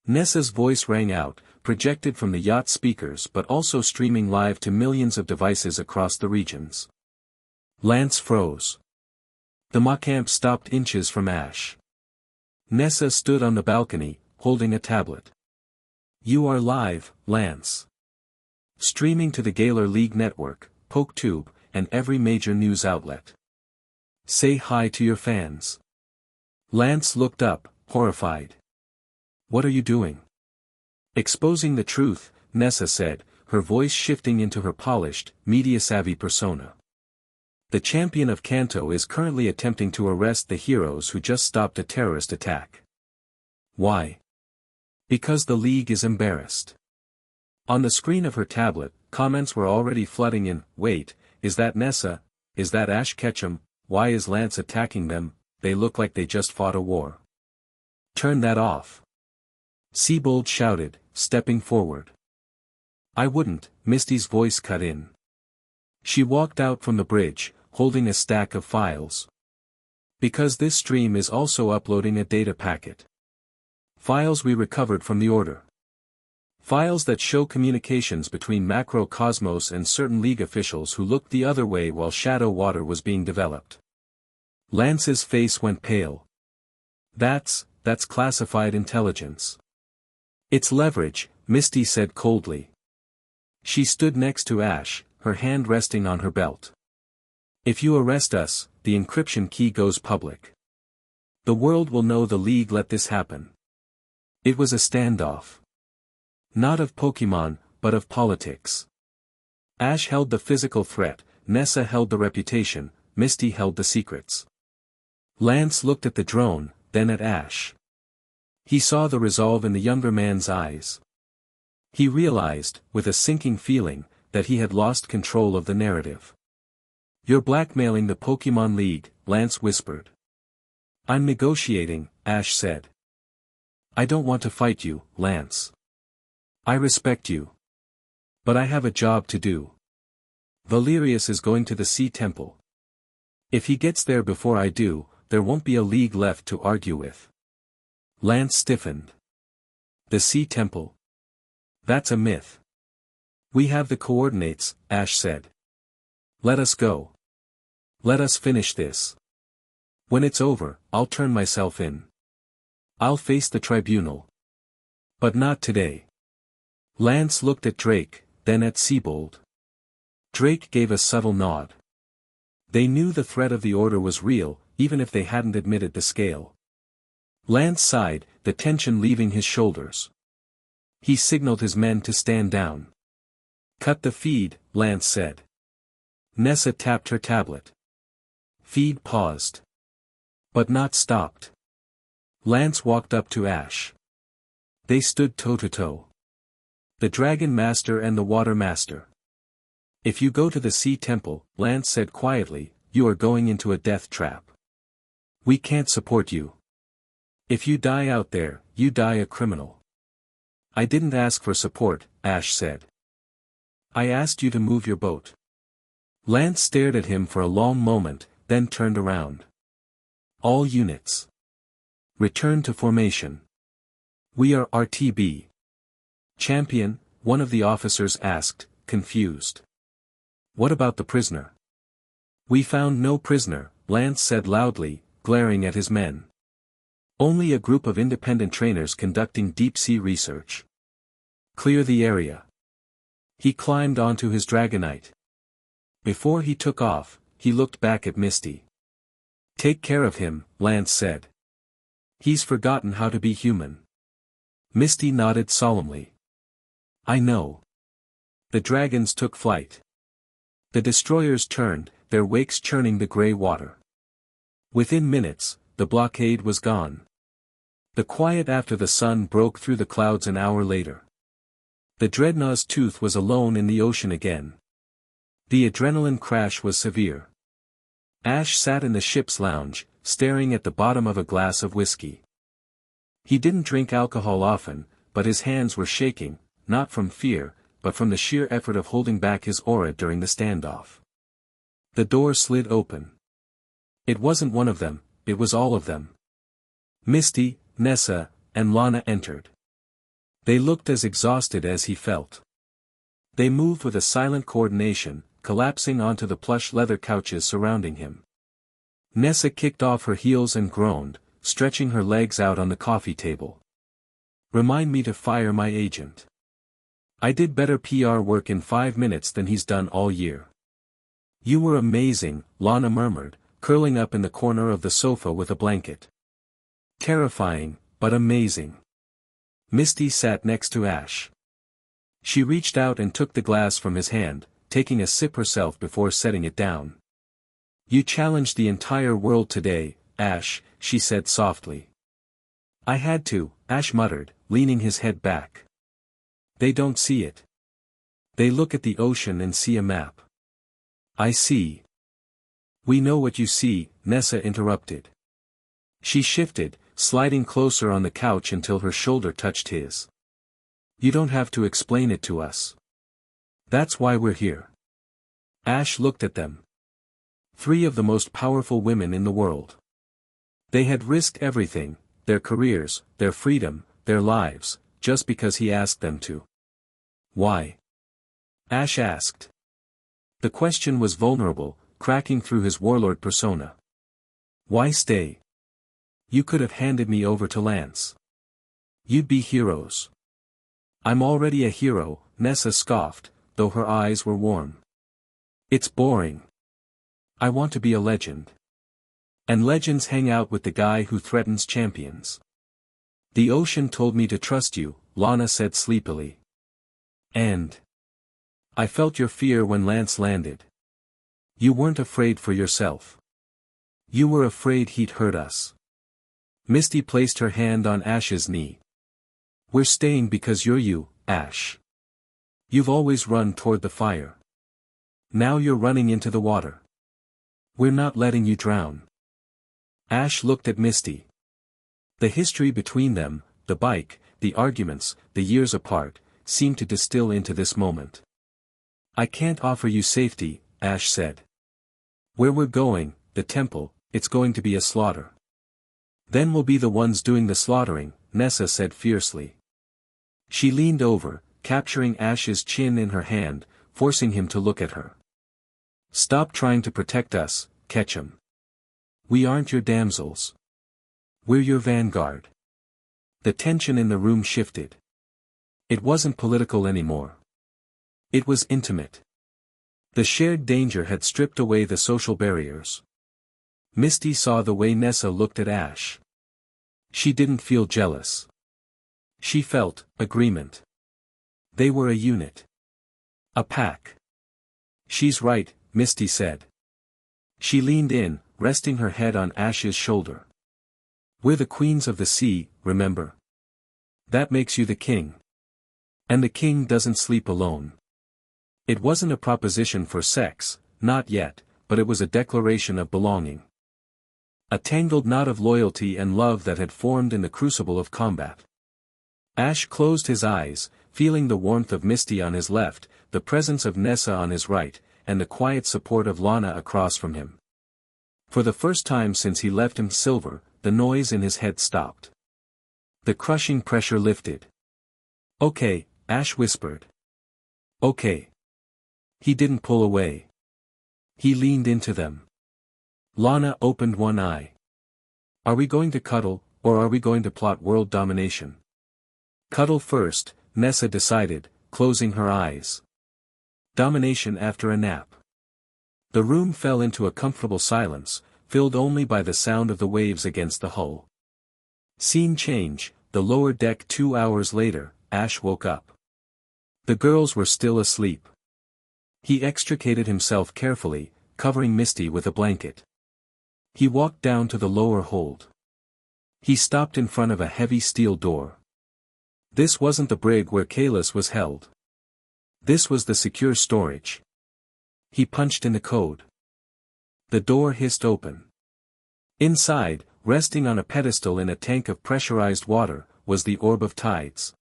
Nessa's voice rang out, projected from the yacht speakers but also streaming live to millions of devices across the regions. Lance froze. The Macamp stopped inches from Ash. Nessa stood on the balcony, holding a tablet. You are live, Lance. Streaming to the Galar League network, PokeTube, and every major news outlet. Say hi to your fans. Lance looked up, horrified. What are you doing? Exposing the truth, Nessa said, her voice shifting into her polished, media-savvy persona. The champion of Kanto is currently attempting to arrest the heroes who just stopped a terrorist attack. Why? Because the League is embarrassed. On the screen of her tablet, comments were already flooding in. Wait, is that Nessa? Is that Ash Ketchum? Why is Lance attacking them? They look like they just fought a war. Turn that off. Seabold shouted, stepping forward. I wouldn't, Misty's voice cut in. She walked out from the bridge, holding a stack of files. Because this stream is also uploading a data packet. Files we recovered from the Order. Files that show communications between Macrocosmos and certain League officials who looked the other way while Shadow Water was being developed. Lance's face went pale. That's classified intelligence. It's leverage, Misty said coldly. She stood next to Ash, her hand resting on her belt. If you arrest us, the encryption key goes public. The world will know the League let this happen. It was a standoff. Not of Pokemon, but of politics. Ash held the physical threat, Nessa held the reputation, Misty held the secrets. Lance looked at the drone, then at Ash. He saw the resolve in the younger man's eyes. He realized, with a sinking feeling, that he had lost control of the narrative. You're blackmailing the Pokemon League, Lance whispered. I'm negotiating, Ash said. I don't want to fight you, Lance. I respect you. But I have a job to do. Valerius is going to the Sea Temple. If he gets there before I do, there won't be a League left to argue with. Lance stiffened. The Sea Temple? That's a myth. We have the coordinates, Ash said. Let us go. Let us finish this. When it's over, I'll turn myself in. I'll face the tribunal. But not today. Lance looked at Drake, then at Seabold. Drake gave a subtle nod. They knew the threat of the Order was real, even if they hadn't admitted the scale. Lance sighed, the tension leaving his shoulders. He signaled his men to stand down. Cut the feed, Lance said. Nessa tapped her tablet. Feed paused. But not stopped. Lance walked up to Ash. They stood toe-to-toe. The Dragon Master and the Water Master. If you go to the Sea Temple, Lance said quietly, you are going into a death trap. We can't support you. If you die out there, you die a criminal. I didn't ask for support, Ash said. I asked you to move your boat. Lance stared at him for a long moment, then turned around. All units. Return to formation. We are RTB. Champion, one of the officers asked, confused. What about the prisoner? We found no prisoner, Lance said loudly, glaring at his men. Only a group of independent trainers conducting deep-sea research. Clear the area. He climbed onto his dragonite. Before he took off, he looked back at Misty. Take care of him, Lance said. He's forgotten how to be human. Misty nodded solemnly. I know. The dragons took flight. The destroyers turned, their wakes churning the gray water. Within minutes, the blockade was gone. The quiet after the sun broke through the clouds an hour later. The dreadnaught's tooth was alone in the ocean again. The adrenaline crash was severe. Ash sat in the ship's lounge, staring at the bottom of a glass of whiskey. He didn't drink alcohol often, but his hands were shaking, not from fear, but from the sheer effort of holding back his aura during the standoff. The door slid open. It wasn't one of them, it was all of them. Misty, Nessa, and Lana entered. They looked as exhausted as he felt. They moved with a silent coordination, collapsing onto the plush leather couches surrounding him. Nessa kicked off her heels and groaned, stretching her legs out on the coffee table. Remind me to fire my agent. I did better PR work in 5 minutes than he's done all year. You were amazing, Lana murmured, curling up in the corner of the sofa with a blanket. Terrifying, but amazing. Misty sat next to Ash. She reached out and took the glass from his hand, taking a sip herself before setting it down. You challenged the entire world today, Ash, she said softly. I had to, Ash muttered, leaning his head back. They don't see it. They look at the ocean and see a map. I see. We know what you see, Nessa interrupted. She shifted, sliding closer on the couch until her shoulder touched his. You don't have to explain it to us. That's why we're here. Ash looked at them. 3 of the most powerful women in the world. They had risked everything, their careers, their freedom, their lives, just because he asked them to. Why? Ash asked. The question was vulnerable, cracking through his warlord persona. Why stay? You could have handed me over to Lance. You'd be heroes. I'm already a hero, Nessa scoffed, though her eyes were warm. It's boring. I want to be a legend. And legends hang out with the guy who threatens champions. The ocean told me to trust you, Lana said sleepily. And I felt your fear when Lance landed. You weren't afraid for yourself. You were afraid he'd hurt us. Misty placed her hand on Ash's knee. We're staying because you're you, Ash. You've always run toward the fire. Now you're running into the water. We're not letting you drown. Ash looked at Misty. The history between them, the bike, the arguments, the years apart, seemed to distill into this moment. I can't offer you safety, Ash said. Where we're going, the temple, it's going to be a slaughter. Then we'll be the ones doing the slaughtering, Nessa said fiercely. She leaned over, capturing Ash's chin in her hand, forcing him to look at her. Stop trying to protect us, Ketchum. We aren't your damsels. We're your vanguard. The tension in the room shifted. It wasn't political anymore. It was intimate. The shared danger had stripped away the social barriers. Misty saw the way Nessa looked at Ash. She didn't feel jealous. She felt agreement. They were a unit. A pack. She's right, Misty said. She leaned in, resting her head on Ash's shoulder. We're the queens of the sea, remember? That makes you the king. And the king doesn't sleep alone. It wasn't a proposition for sex, not yet, but it was a declaration of belonging. A tangled knot of loyalty and love that had formed in the crucible of combat. Ash closed his eyes, feeling the warmth of Misty on his left, the presence of Nessa on his right, and the quiet support of Lana across from him. For the first time since he left him Silver, the noise in his head stopped. The crushing pressure lifted. Okay, Ash whispered. Okay. He didn't pull away. He leaned into them. Lana opened one eye. Are we going to cuddle, or are we going to plot world domination? Cuddle first, Nessa decided, closing her eyes. Domination after a nap. The room fell into a comfortable silence, filled only by the sound of the waves against the hull. Scene change, the lower deck 2 hours later, Ash woke up. The girls were still asleep. He extricated himself carefully, covering Misty with a blanket. He walked down to the lower hold. He stopped in front of a heavy steel door. This wasn't the brig where Kalis was held. This was the secure storage. He punched in the code. The door hissed open. Inside, resting on a pedestal in a tank of pressurized water, was the Orb of Tides.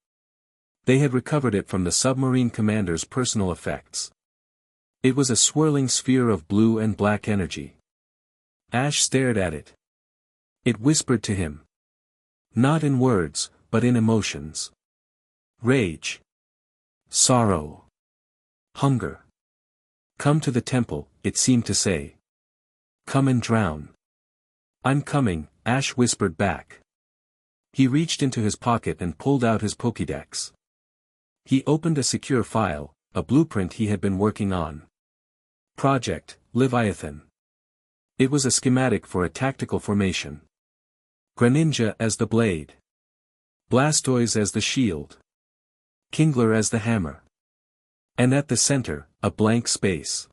They had recovered it from the submarine commander's personal effects. It was a swirling sphere of blue and black energy. Ash stared at it. It whispered to him. Not in words, but in emotions. Rage. Sorrow. Hunger. Come to the temple, it seemed to say. Come and drown. I'm coming, Ash whispered back. He reached into his pocket and pulled out his Pokédex. He opened a secure file, a blueprint he had been working on. Project, Leviathan. It was a schematic for a tactical formation. Greninja as the blade. Blastoise as the shield. Kingler as the hammer. And at the center, a blank space.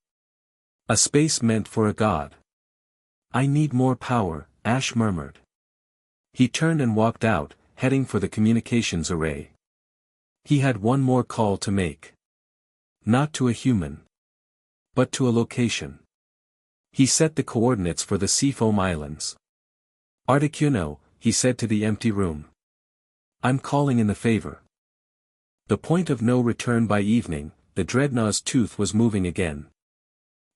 A space meant for a god. I need more power, Ash murmured. He turned and walked out, heading for the communications array. He had one more call to make. Not to a human. But to a location. He set the coordinates for the Seafoam Islands. Articuno, he said to the empty room. I'm calling in the favor. The point of no return by evening, the Dreadnaught's tooth was moving again.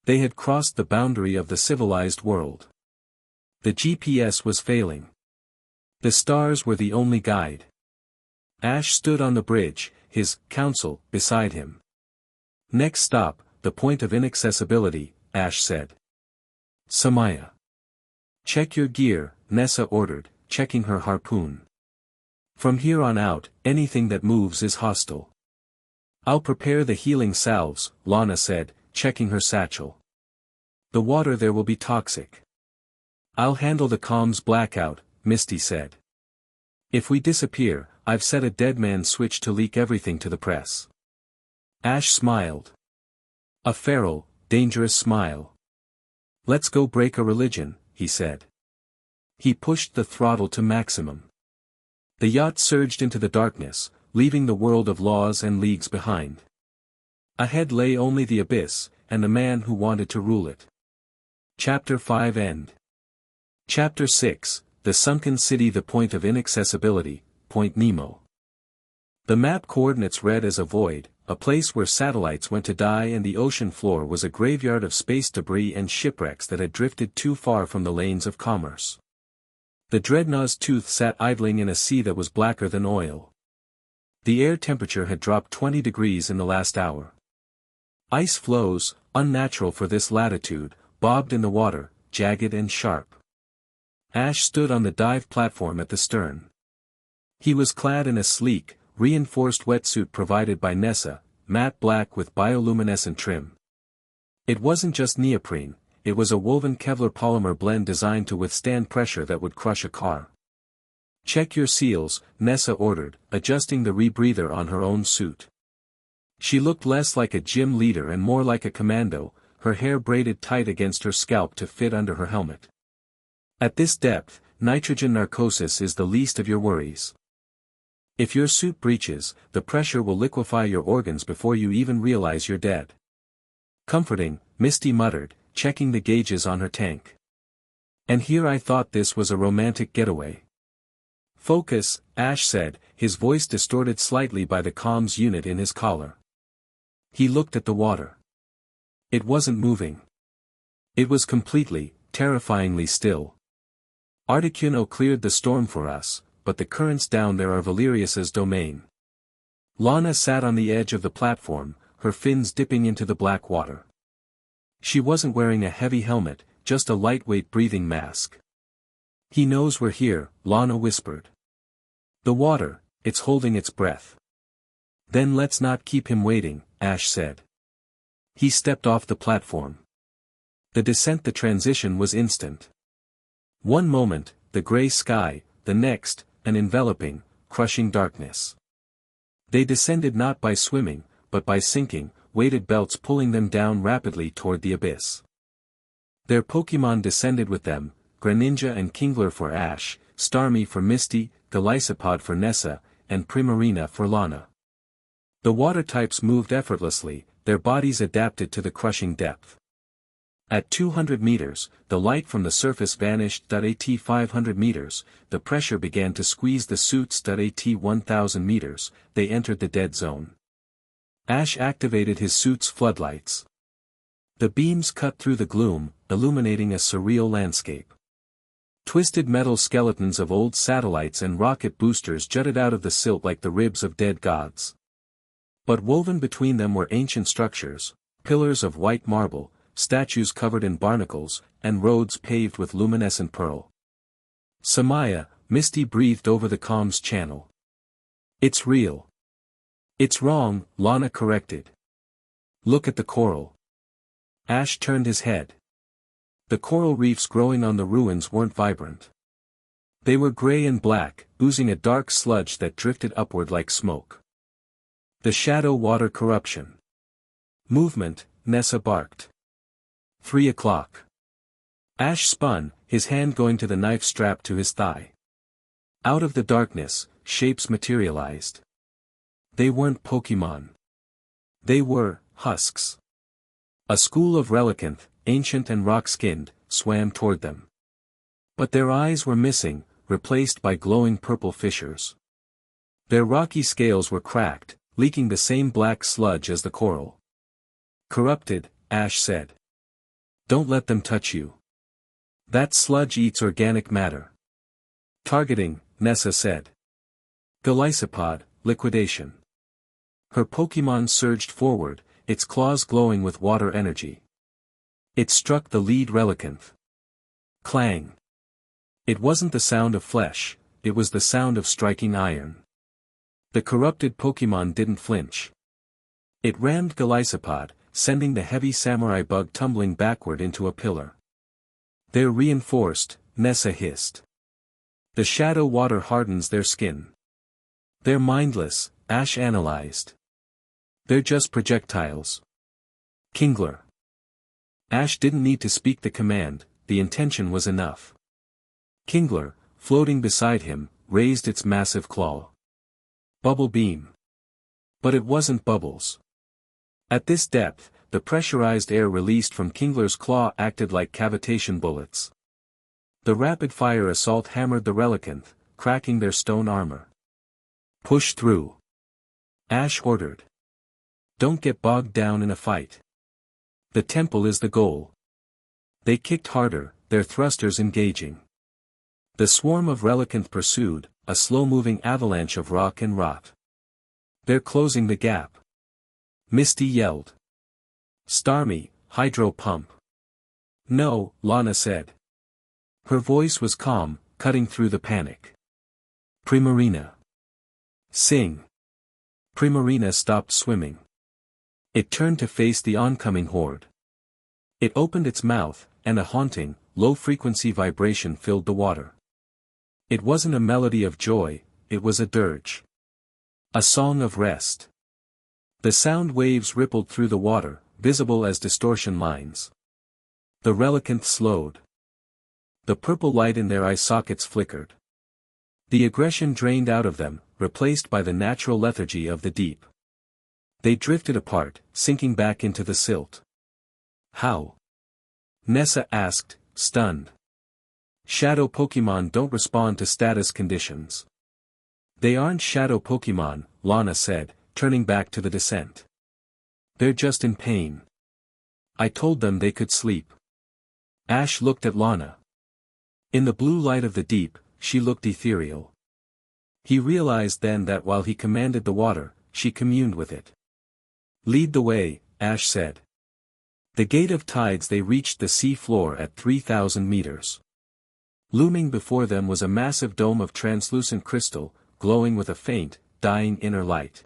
They had crossed the boundary of the civilized world. The GPS was failing. The stars were the only guide. Ash stood on the bridge, his council beside him. Next stop, the point of inaccessibility, Ash said. Samaya. Check your gear, Nessa ordered, checking her harpoon. From here on out, anything that moves is hostile. I'll prepare the healing salves, Lana said, checking her satchel. The water there will be toxic. I'll handle the comms blackout, Misty said. If we disappear, I've set a dead man switch to leak everything to the press. Ash smiled. A feral, dangerous smile. Let's go break a religion, he said. He pushed the throttle to maximum. The yacht surged into the darkness, leaving the world of laws and leagues behind. Ahead lay only the abyss, and the man who wanted to rule it. Chapter 5 End. Chapter 6, The Sunken City. The Point of Inaccessibility, Point Nemo. The map coordinates read as a void, a place where satellites went to die, and the ocean floor was a graveyard of space debris and shipwrecks that had drifted too far from the lanes of commerce. The Dreadnaught's tooth sat idling in a sea that was blacker than oil. The air temperature had dropped 20 degrees in the last hour. Ice floes, unnatural for this latitude, bobbed in the water, jagged and sharp. Ash stood on the dive platform at the stern. He was clad in a sleek, reinforced wetsuit provided by Nessa, matte black with bioluminescent trim. It wasn't just neoprene, it was a woven Kevlar polymer blend designed to withstand pressure that would crush a car. Check your seals, Nessa ordered, adjusting the rebreather on her own suit. She looked less like a gym leader and more like a commando, her hair braided tight against her scalp to fit under her helmet. At this depth, nitrogen narcosis is the least of your worries. If your suit breaches, the pressure will liquefy your organs before you even realize you're dead. Comforting, Misty muttered, checking the gauges on her tank. And here I thought this was a romantic getaway. Focus, Ash said, his voice distorted slightly by the comms unit in his collar. He looked at the water. It wasn't moving. It was completely, terrifyingly still. Articuno cleared the storm for us, but the currents down there are Valerius's domain. Lana sat on the edge of the platform, her fins dipping into the black water. She wasn't wearing a heavy helmet, just a lightweight breathing mask. He knows we're here, Lana whispered. The water, it's holding its breath. Then let's not keep him waiting, Ash said. He stepped off the platform. The transition was instant. One moment, the gray sky, the next, an enveloping, crushing darkness. They descended not by swimming, but by sinking, weighted belts pulling them down rapidly toward the abyss. Their Pokémon descended with them, Greninja and Kingler for Ash, Starmie for Misty, Golisopod for Nessa, and Primarina for Lana. The water types moved effortlessly, their bodies adapted to the crushing depth. At 200 meters, the light from the surface vanished. At 500 meters, the pressure began to squeeze the suits. At 1000 meters, they entered the dead zone. Ash activated his suit's floodlights. The beams cut through the gloom, illuminating a surreal landscape. Twisted metal skeletons of old satellites and rocket boosters jutted out of the silt like the ribs of dead gods. But woven between them were ancient structures, pillars of white marble, statues covered in barnacles, and roads paved with luminescent pearl. Samaya, Misty breathed over the comms channel. It's real. It's wrong, Lana corrected. Look at the coral. Ash turned his head. The coral reefs growing on the ruins weren't vibrant. They were gray and black, oozing a dark sludge that drifted upward like smoke. The shadow water corruption. Movement, Nessa barked. 3 o'clock. Ash spun, his hand going to the knife strapped to his thigh. Out of the darkness, shapes materialized. They weren't Pokémon. They were husks. A school of relicanth, ancient and rock-skinned, swam toward them. But their eyes were missing, replaced by glowing purple fissures. Their rocky scales were cracked, leaking the same black sludge as the coral. Corrupted, Ash said. Don't let them touch you. That sludge eats organic matter. Targeting, Nessa said. Golisopod, liquidation. Her Pokémon surged forward, its claws glowing with water energy. It struck the lead relicanth. Clang. It wasn't the sound of flesh, it was the sound of striking iron. The corrupted Pokémon didn't flinch. It rammed Golisopod, sending the heavy samurai bug tumbling backward into a pillar. They're reinforced, Nessa hissed. The shadow water hardens their skin. They're mindless, Ash analyzed. They're just projectiles. Kingler. Ash didn't need to speak the command, the intention was enough. Kingler, floating beside him, raised its massive claw. Bubble beam. But it wasn't bubbles. At this depth, the pressurized air released from Kingler's claw acted like cavitation bullets. The rapid-fire assault hammered the relicanth, cracking their stone armor. Push through. Ash ordered. Don't get bogged down in a fight. The temple is the goal. They kicked harder, their thrusters engaging. The swarm of relicanth pursued, a slow-moving avalanche of rock and rot. They're closing the gap. Misty yelled. Starmie, hydro pump. No, Lana said. Her voice was calm, cutting through the panic. Primarina. Sing. Primarina stopped swimming. It turned to face the oncoming horde. It opened its mouth, and a haunting, low-frequency vibration filled the water. It wasn't a melody of joy, it was a dirge. A song of rest. The sound waves rippled through the water, visible as distortion lines. The relicanth slowed. The purple light in their eye sockets flickered. The aggression drained out of them, replaced by the natural lethargy of the deep. They drifted apart, sinking back into the silt. How? Nessa asked, stunned. Shadow Pokémon don't respond to status conditions. They aren't shadow Pokémon, Lana said, turning back to the descent. They're just in pain. I told them they could sleep. Ash looked at Lana. In the blue light of the deep, she looked ethereal. He realized then that while he commanded the water, she communed with it. Lead the way, Ash said. The gate of tides they reached the sea floor at 3,000 meters. Looming before them was a massive dome of translucent crystal, glowing with a faint, dying inner light.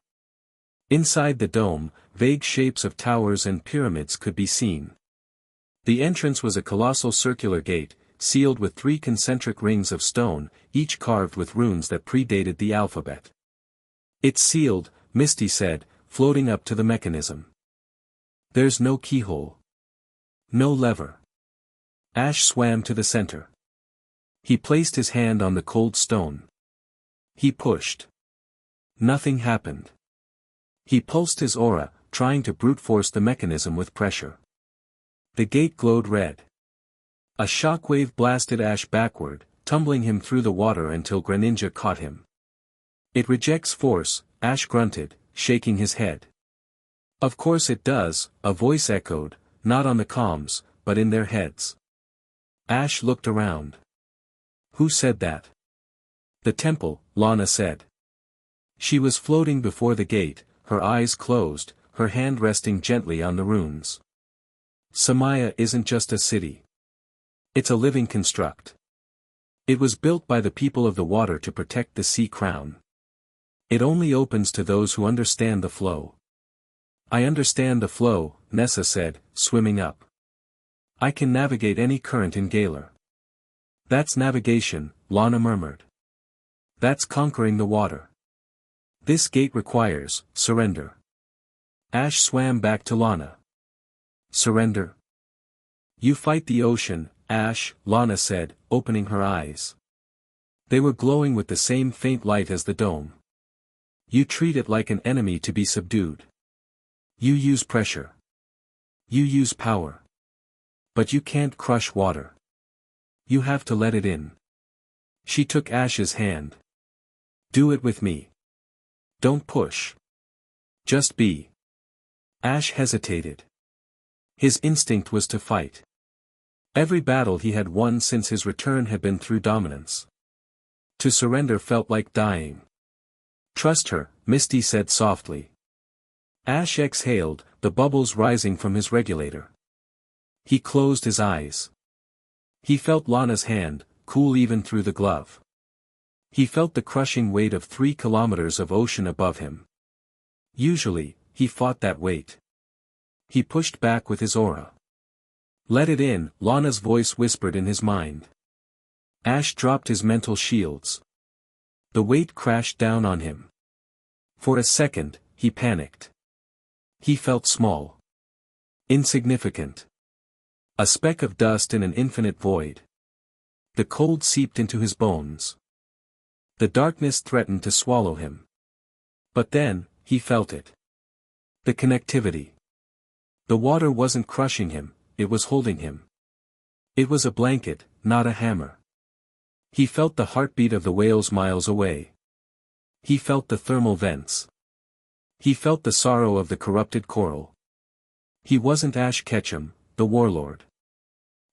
Inside the dome, vague shapes of towers and pyramids could be seen. The entrance was a colossal circular gate, sealed with 3 concentric rings of stone, each carved with runes that predated the alphabet. "It's sealed," Misty said, floating up to the mechanism. "There's no keyhole. No lever." Ash swam to the center. He placed his hand on the cold stone. He pushed. Nothing happened. He pulsed his aura, trying to brute force the mechanism with pressure. The gate glowed red. A shockwave blasted Ash backward, tumbling him through the water until Greninja caught him. "It rejects force," Ash grunted, shaking his head. "Of course it does," a voice echoed, not on the comms, but in their heads. Ash looked around. "Who said that?" "The temple," Lana said. She was floating before the gate, her eyes closed, her hand resting gently on the runes. "Samaya isn't just a city. It's a living construct. It was built by the people of the water to protect the sea crown. It only opens to those who understand the flow." "I understand the flow," Nessa said, swimming up. "I can navigate any current in Galar." "That's navigation," Lana murmured. "That's conquering the water. This gate requires surrender." Ash swam back to Lana. "Surrender? You fight the ocean, Ash," Lana said, opening her eyes. They were glowing with the same faint light as the dome. "You treat it like an enemy to be subdued. You use pressure. You use power. But you can't crush water. You have to let it in." She took Ash's hand. "Do it with me. Don't push. Just be." Ash hesitated. His instinct was to fight. Every battle he had won since his return had been through dominance. To surrender felt like dying. "Trust her," Misty said softly. Ash exhaled, the bubbles rising from his regulator. He closed his eyes. He felt Lana's hand, cool even through the glove. He felt the crushing weight of 3 kilometers of ocean above him. Usually, he fought that weight. He pushed back with his aura. "Let it in," Lana's voice whispered in his mind. Ash dropped his mental shields. The weight crashed down on him. For a second, he panicked. He felt small. Insignificant. A speck of dust in an infinite void. The cold seeped into his bones. The darkness threatened to swallow him. But then, he felt it. The connectivity. The water wasn't crushing him, it was holding him. It was a blanket, not a hammer. He felt the heartbeat of the whales miles away. He felt the thermal vents. He felt the sorrow of the corrupted coral. He wasn't Ash Ketchum, the warlord.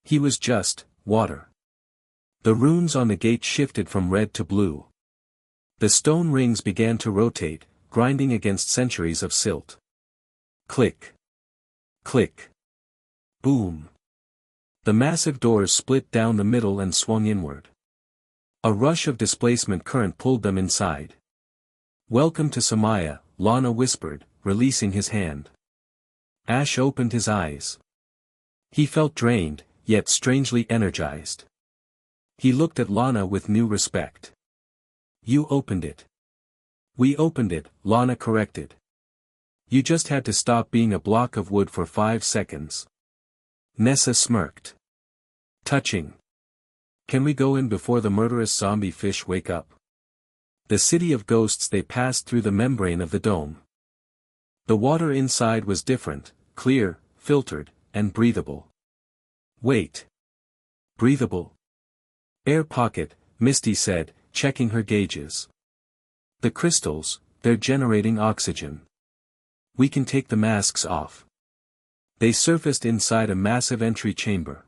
He was just water. The runes on the gate shifted from red to blue. The stone rings began to rotate, grinding against centuries of silt. Click. Click. Boom. The massive doors split down the middle and swung inward. A rush of displacement current pulled them inside. "Welcome to Samaya," Lana whispered, releasing his hand. Ash opened his eyes. He felt drained, yet strangely energized. He looked at Lana with new respect. "You opened it." "We opened it," Lana corrected. "You just had to stop being a block of wood for 5 seconds. Nessa smirked. "Touching. Can we go in before the murderous zombie fish wake up?" The city of ghosts. They passed through the membrane of the dome. The water inside was different, clear, filtered, and breathable. "Wait. Breathable?" "Air pocket," Misty said, checking her gauges. "The crystals, they're generating oxygen. We can take the masks off." They surfaced inside a massive entry chamber.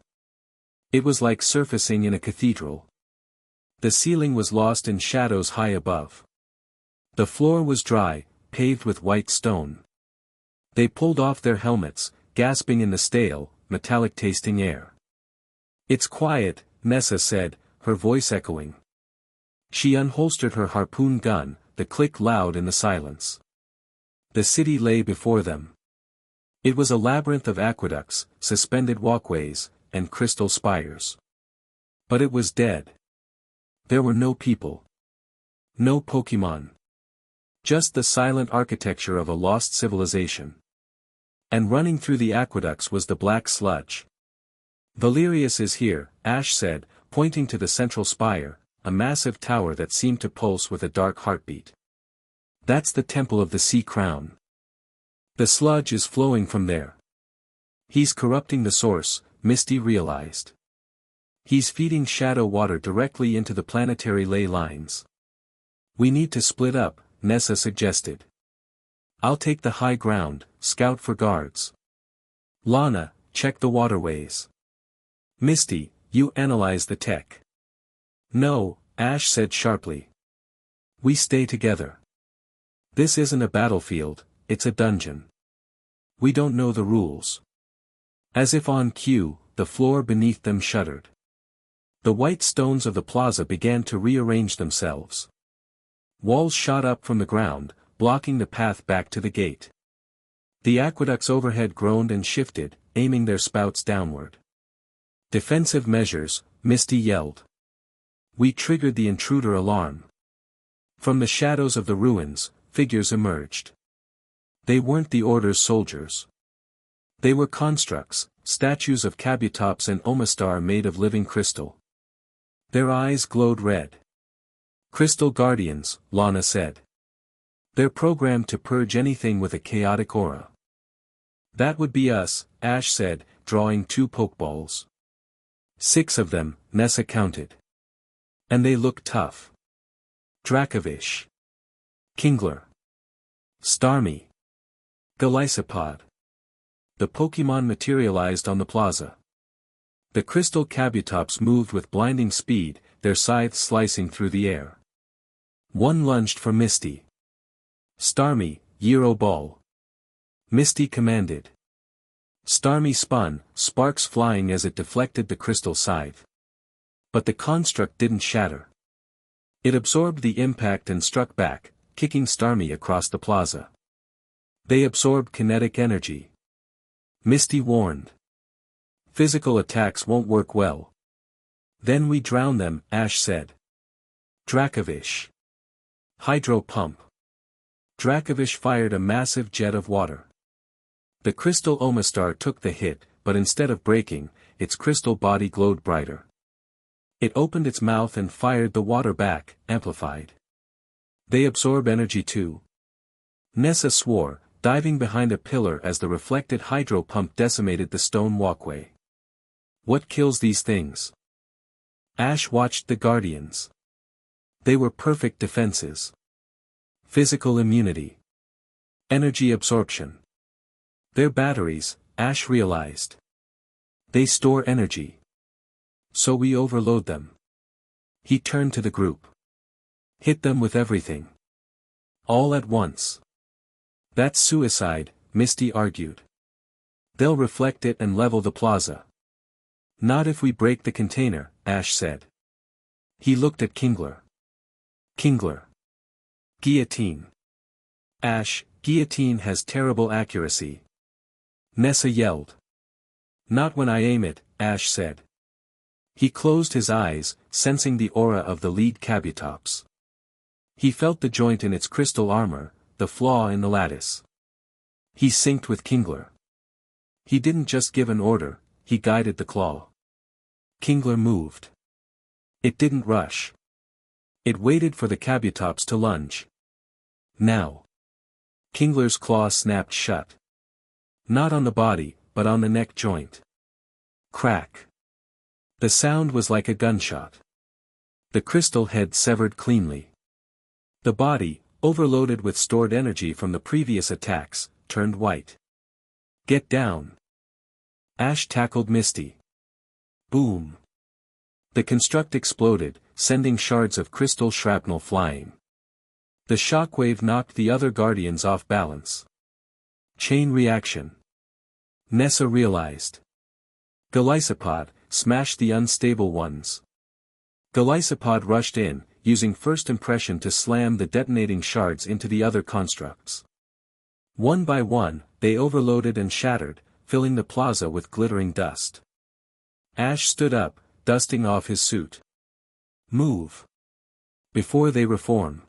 It was like surfacing in a cathedral. The ceiling was lost in shadows high above. The floor was dry, paved with white stone. They pulled off their helmets, gasping in the stale, metallic-tasting air. "It's quiet," Nessa said, her voice echoing. She unholstered her harpoon gun, the click loud in the silence. The city lay before them. It was a labyrinth of aqueducts, suspended walkways, and crystal spires. But it was dead. There were no people. No Pokemon. Just the silent architecture of a lost civilization. And running through the aqueducts was the black sludge. "Valerius is here," Ash said, pointing to the central spire, a massive tower that seemed to pulse with a dark heartbeat. "That's the Temple of the Sea Crown. The sludge is flowing from there. He's corrupting the source," Misty realized. "He's feeding shadow water directly into the planetary ley lines." "We need to split up," Nessa suggested. "I'll take the high ground, scout for guards. Lana, check the waterways. Misty, you analyze the tech." "No," Ash said sharply. "We stay together. This isn't a battlefield, it's a dungeon. We don't know the rules." As if on cue, the floor beneath them shuddered. The white stones of the plaza began to rearrange themselves. Walls shot up from the ground, blocking the path back to the gate. The aqueducts overhead groaned and shifted, aiming their spouts downward. "Defensive measures," Misty yelled. "We triggered the intruder alarm." From the shadows of the ruins, figures emerged. They weren't the Order's soldiers. They were constructs, statues of Kabutops and Omastar made of living crystal. Their eyes glowed red. "Crystal Guardians," Lana said. "They're programmed to purge anything with a chaotic aura." "That would be us," Ash said, drawing 2 pokeballs. 6 of them, Nessa counted. And they looked tough. Dracovish. Kingler. Starmie. Golisopod. The Pokemon materialized on the plaza. The crystal Kabutops moved with blinding speed, their scythes slicing through the air. One lunged for Misty. "Starmie, Gyro Ball." Misty commanded. Starmie spun, sparks flying as it deflected the crystal scythe. But the construct didn't shatter. It absorbed the impact and struck back, kicking Starmie across the plaza. "They absorb kinetic energy," Misty warned. "Physical attacks won't work well." "Then we drown them," Ash said. Dracovish. Hydro Pump. Dracovish fired a massive jet of water. The crystal Omastar took the hit, but instead of breaking, its crystal body glowed brighter. It opened its mouth and fired the water back, amplified. "They absorb energy too." Nessa swore, diving behind a pillar as the reflected hydro pump decimated the stone walkway. "What kills these things?" Ash watched the Guardians. They were perfect defenses. Physical immunity. Energy absorption. They're batteries, Ash realized. They store energy. So we overload them. He turned to the group. "Hit them with everything. All at once." "That's suicide," Misty argued. "They'll reflect it and level the plaza." "Not if we break the container," Ash said. He looked at Kingler. "Kingler. Guillotine." "Ash, guillotine has terrible accuracy." Nessa yelled. "Not when I aim it," Ash said. He closed his eyes, sensing the aura of the lead Kabutops. He felt the joint in its crystal armor, the flaw in the lattice. He synced with Kingler. He didn't just give an order, he guided the claw. Kingler moved. It didn't rush. It waited for the Kabutops to lunge. Now. Kingler's claw snapped shut. Not on the body, but on the neck joint. Crack. The sound was like a gunshot. The crystal head severed cleanly. The body, overloaded with stored energy from the previous attacks, turned white. "Get down." Ash tackled Misty. Boom. The construct exploded, sending shards of crystal shrapnel flying. The shockwave knocked the other Guardians off balance. Chain reaction. Nessa realized. Golisopod, smash the unstable ones. The lysopod rushed in, using first impression to slam the detonating shards into the other constructs. One by one, they overloaded and shattered, filling the plaza with glittering dust. Ash stood up, dusting off his suit. Move. Before they reform.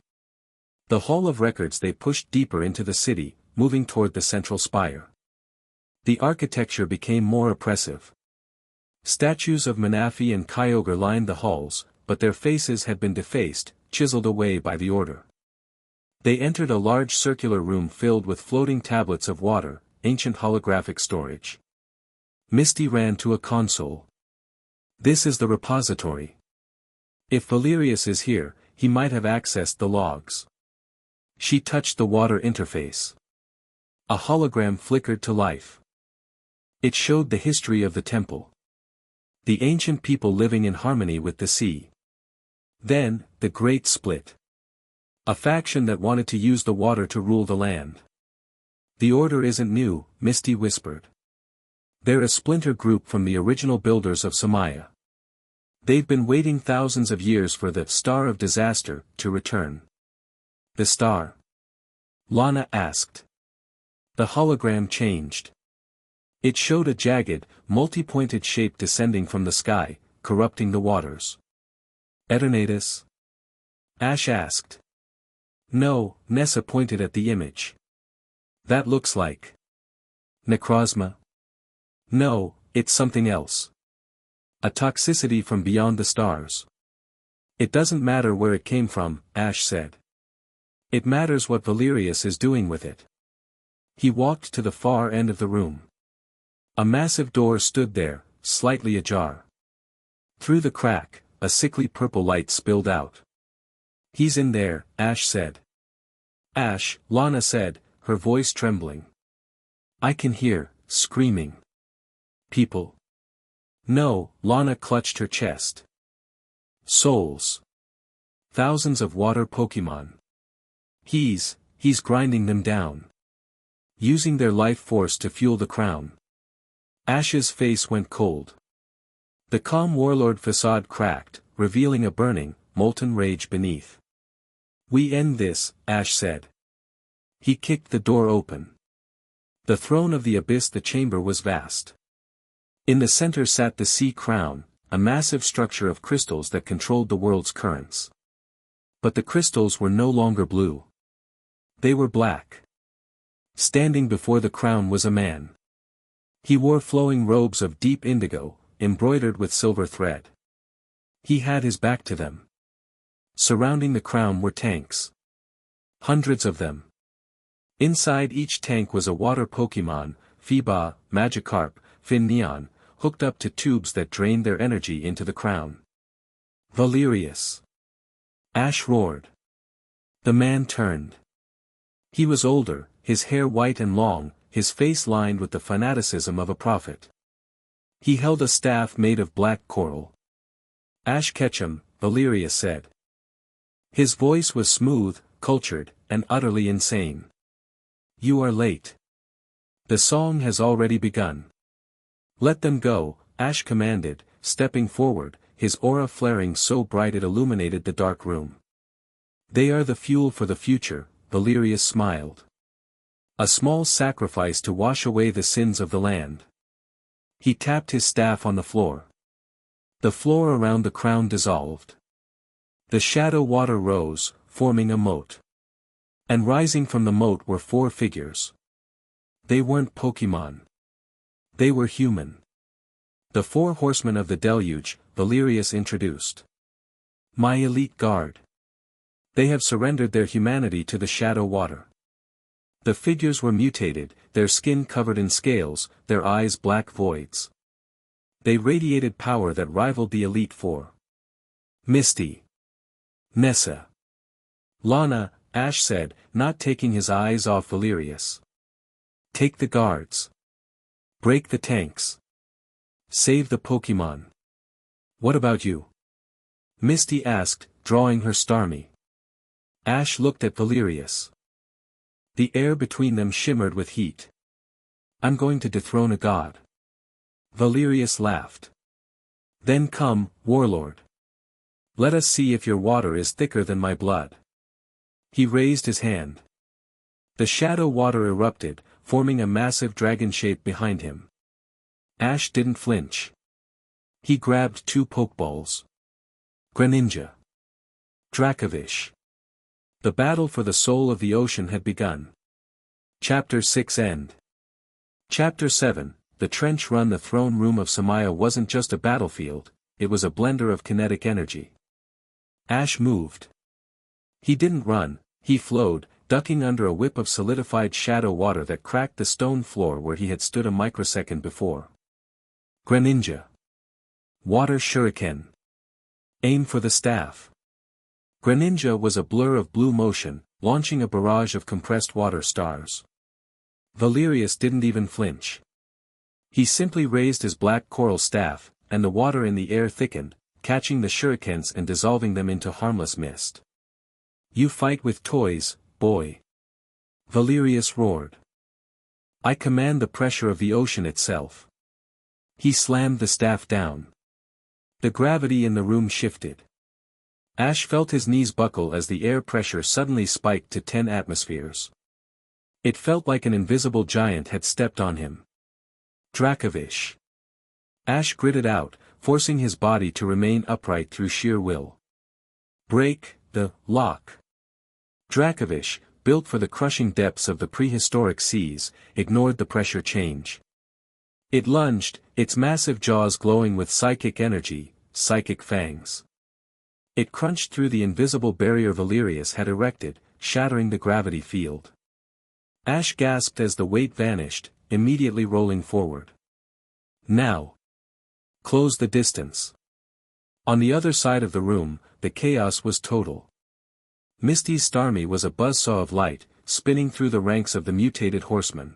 The Hall of Records they pushed deeper into the city, moving toward the central spire. The architecture became more oppressive. Statues of Manaphy and Kyogre lined the halls, but their faces had been defaced, chiseled away by the order. They entered a large circular room filled with floating tablets of water, ancient holographic storage. Misty ran to a console. This is the repository. If Valerius is here, he might have accessed the logs. She touched the water interface. A hologram flickered to life. It showed the history of the temple. The ancient people living in harmony with the sea. Then, the Great Split. A faction that wanted to use the water to rule the land. The order isn't new, Misty whispered. They're a splinter group from the original builders of Samaya. They've been waiting thousands of years for the Star of Disaster to return. The star? Lana asked. The hologram changed. It showed a jagged, multi-pointed shape descending from the sky, corrupting the waters. Eternatus? Ash asked. No, Nessa pointed at the image. That looks like necrozma. No, it's something else. A toxicity from beyond the stars. It doesn't matter where it came from, Ash said. It matters what Valerius is doing with it. He walked to the far end of the room. A massive door stood there, slightly ajar. Through the crack, a sickly purple light spilled out. He's in there, Ash said. Ash, Lana said, her voice trembling. I can hear, screaming. People. No, Lana clutched her chest. Souls. Thousands of water Pokemon. He's grinding them down. Using their life force to fuel the crown. Ash's face went cold. The calm warlord facade cracked, revealing a burning, molten rage beneath. We end this, Ash said. He kicked the door open. The throne of the abyss. The chamber was vast. In the center sat the sea crown, a massive structure of crystals that controlled the world's currents. But the crystals were no longer blue. They were black. Standing before the crown was a man. He wore flowing robes of deep indigo, embroidered with silver thread. He had his back to them. Surrounding the crown were tanks. Hundreds of them. Inside each tank was a water Pokemon, Phoeba, Magikarp, Finneon, hooked up to tubes that drained their energy into the crown. Valerius. Ash roared. The man turned. He was older, his hair white and long, his face lined with the fanaticism of a prophet. He held a staff made of black coral. Ash Ketchum, Valerius said. His voice was smooth, cultured, and utterly insane. You are late. The song has already begun. Let them go, Ash commanded, stepping forward, his aura flaring so bright it illuminated the dark room. They are the fuel for the future, Valerius smiled. A small sacrifice to wash away the sins of the land. He tapped his staff on the floor. The floor around the crown dissolved. The shadow water rose, forming a moat. And rising from the moat were 4 figures. They weren't Pokemon. They were human. The 4 horsemen of the deluge, Valerius introduced. My elite guard. They have surrendered their humanity to the shadow water. The figures were mutated, their skin covered in scales, their eyes black voids. They radiated power that rivaled the Elite Four. Misty. Nessa. Lana, Ash said, not taking his eyes off Valerius. Take the guards. Break the tanks. Save the Pokemon. What about you? Misty asked, drawing her Starmie. Ash looked at Valerius. The air between them shimmered with heat. I'm going to dethrone a god. Valerius laughed. Then come, warlord. Let us see if your water is thicker than my blood. He raised his hand. The shadow water erupted, forming a massive dragon shape behind him. Ash didn't flinch. He grabbed 2 pokeballs. Greninja. Dracovish. The battle for the soul of the ocean had begun. Chapter 6 End. Chapter 7, The Trench Run. The throne room of Samaya wasn't just a battlefield, it was a blender of kinetic energy. Ash moved. He didn't run, he flowed, ducking under a whip of solidified shadow water that cracked the stone floor where he had stood a microsecond before. Greninja. Water Shuriken. Aim for the staff. Greninja was a blur of blue motion, launching a barrage of compressed water stars. Valerius didn't even flinch. He simply raised his black coral staff, and the water in the air thickened, catching the shurikens and dissolving them into harmless mist. You fight with toys, boy. Valerius roared. I command the pressure of the ocean itself. He slammed the staff down. The gravity in the room shifted. Ash felt his knees buckle as the air pressure suddenly spiked to 10 atmospheres. It felt like an invisible giant had stepped on him. Dracovish. Ash gritted out, forcing his body to remain upright through sheer will. Break the lock. Dracovish, built for the crushing depths of the prehistoric seas, ignored the pressure change. It lunged, its massive jaws glowing with psychic energy, psychic fangs. It crunched through the invisible barrier Valerius had erected, shattering the gravity field. Ash gasped as the weight vanished, immediately rolling forward. Now. Close the distance. On the other side of the room, the chaos was total. Misty's Starmie was a buzzsaw of light, spinning through the ranks of the mutated horsemen.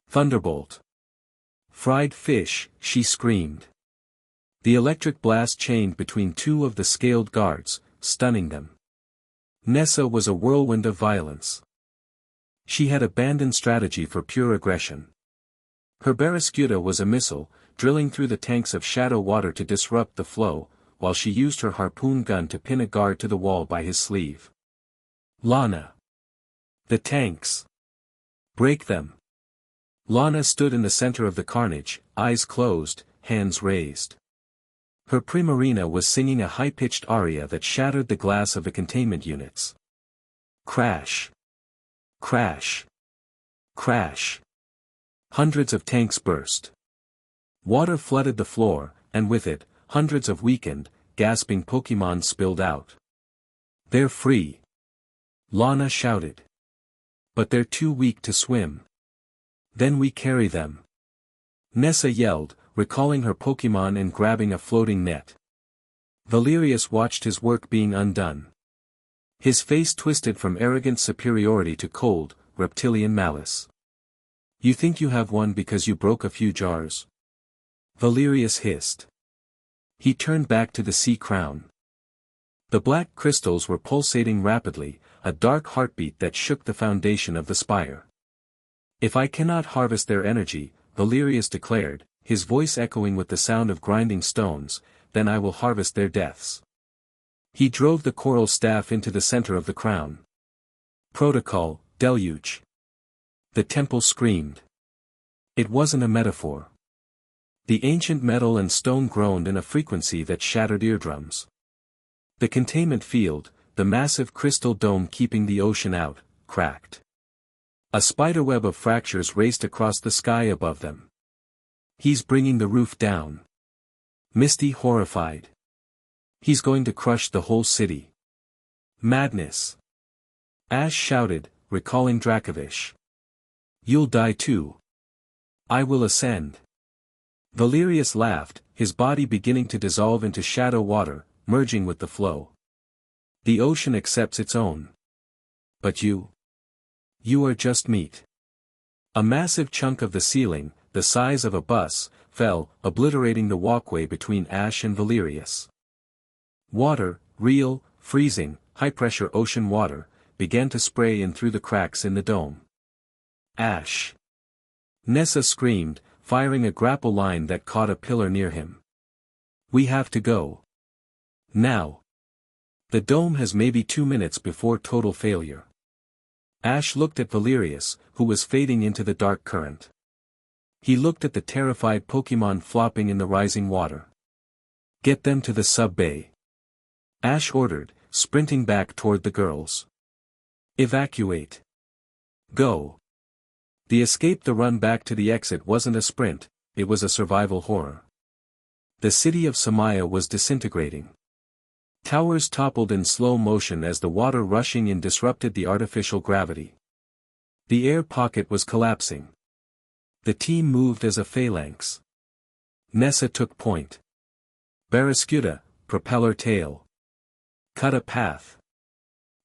Thunderbolt. Fried fish, she screamed. The electric blast chained between 2 of the scaled guards, stunning them. Nessa was a whirlwind of violence. She had abandoned strategy for pure aggression. Her Barraskewda was a missile, drilling through the tanks of shadow water to disrupt the flow, while she used her harpoon gun to pin a guard to the wall by his sleeve. Lana. The tanks. Break them. Lana stood in the center of the carnage, eyes closed, hands raised. Her Primarina was singing a high-pitched aria that shattered the glass of the containment units. Crash. Crash. Crash. Hundreds of tanks burst. Water flooded the floor, and with it, hundreds of weakened, gasping Pokémon spilled out. They're free. Lana shouted. But they're too weak to swim. Then we carry them. Nessa yelled, recalling her Pokémon and grabbing a floating net. Valerius watched his work being undone. His face twisted from arrogant superiority to cold, reptilian malice. You think you have won because you broke a few jars? Valerius hissed. He turned back to the sea crown. The black crystals were pulsating rapidly, a dark heartbeat that shook the foundation of the spire. If I cannot harvest their energy, Valerius declared, his voice echoing with the sound of grinding stones, then I will harvest their deaths. He drove the coral staff into the center of the crown. Protocol, deluge. The temple screamed. It wasn't a metaphor. The ancient metal and stone groaned in a frequency that shattered eardrums. The containment field, the massive crystal dome keeping the ocean out, cracked. A spiderweb of fractures raced across the sky above them. He's bringing the roof down. Misty horrified. He's going to crush the whole city. Madness. Ash shouted, recalling Dracovish. You'll die too. I will ascend. Valerius laughed, his body beginning to dissolve into shadow water, merging with the flow. The ocean accepts its own. But you? You are just meat. A massive chunk of the ceiling, the size of a bus, fell, obliterating the walkway between Ash and Valerius. Water, real, freezing, high-pressure ocean water, began to spray in through the cracks in the dome. Ash! Nessa screamed, firing a grapple line that caught a pillar near him. We have to go. Now. The dome has maybe 2 minutes before total failure. Ash looked at Valerius, who was fading into the dark current. He looked at the terrified Pokémon flopping in the rising water. Get them to the sub-bay. Ash ordered, sprinting back toward the girls. Evacuate. Go. The run back to the exit wasn't a sprint, it was a survival horror. The city of Samaya was disintegrating. Towers toppled in slow motion as the water rushing in disrupted the artificial gravity. The air pocket was collapsing. The team moved as a phalanx. Nessa took point. Barraskewda, propeller tail. Cut a path.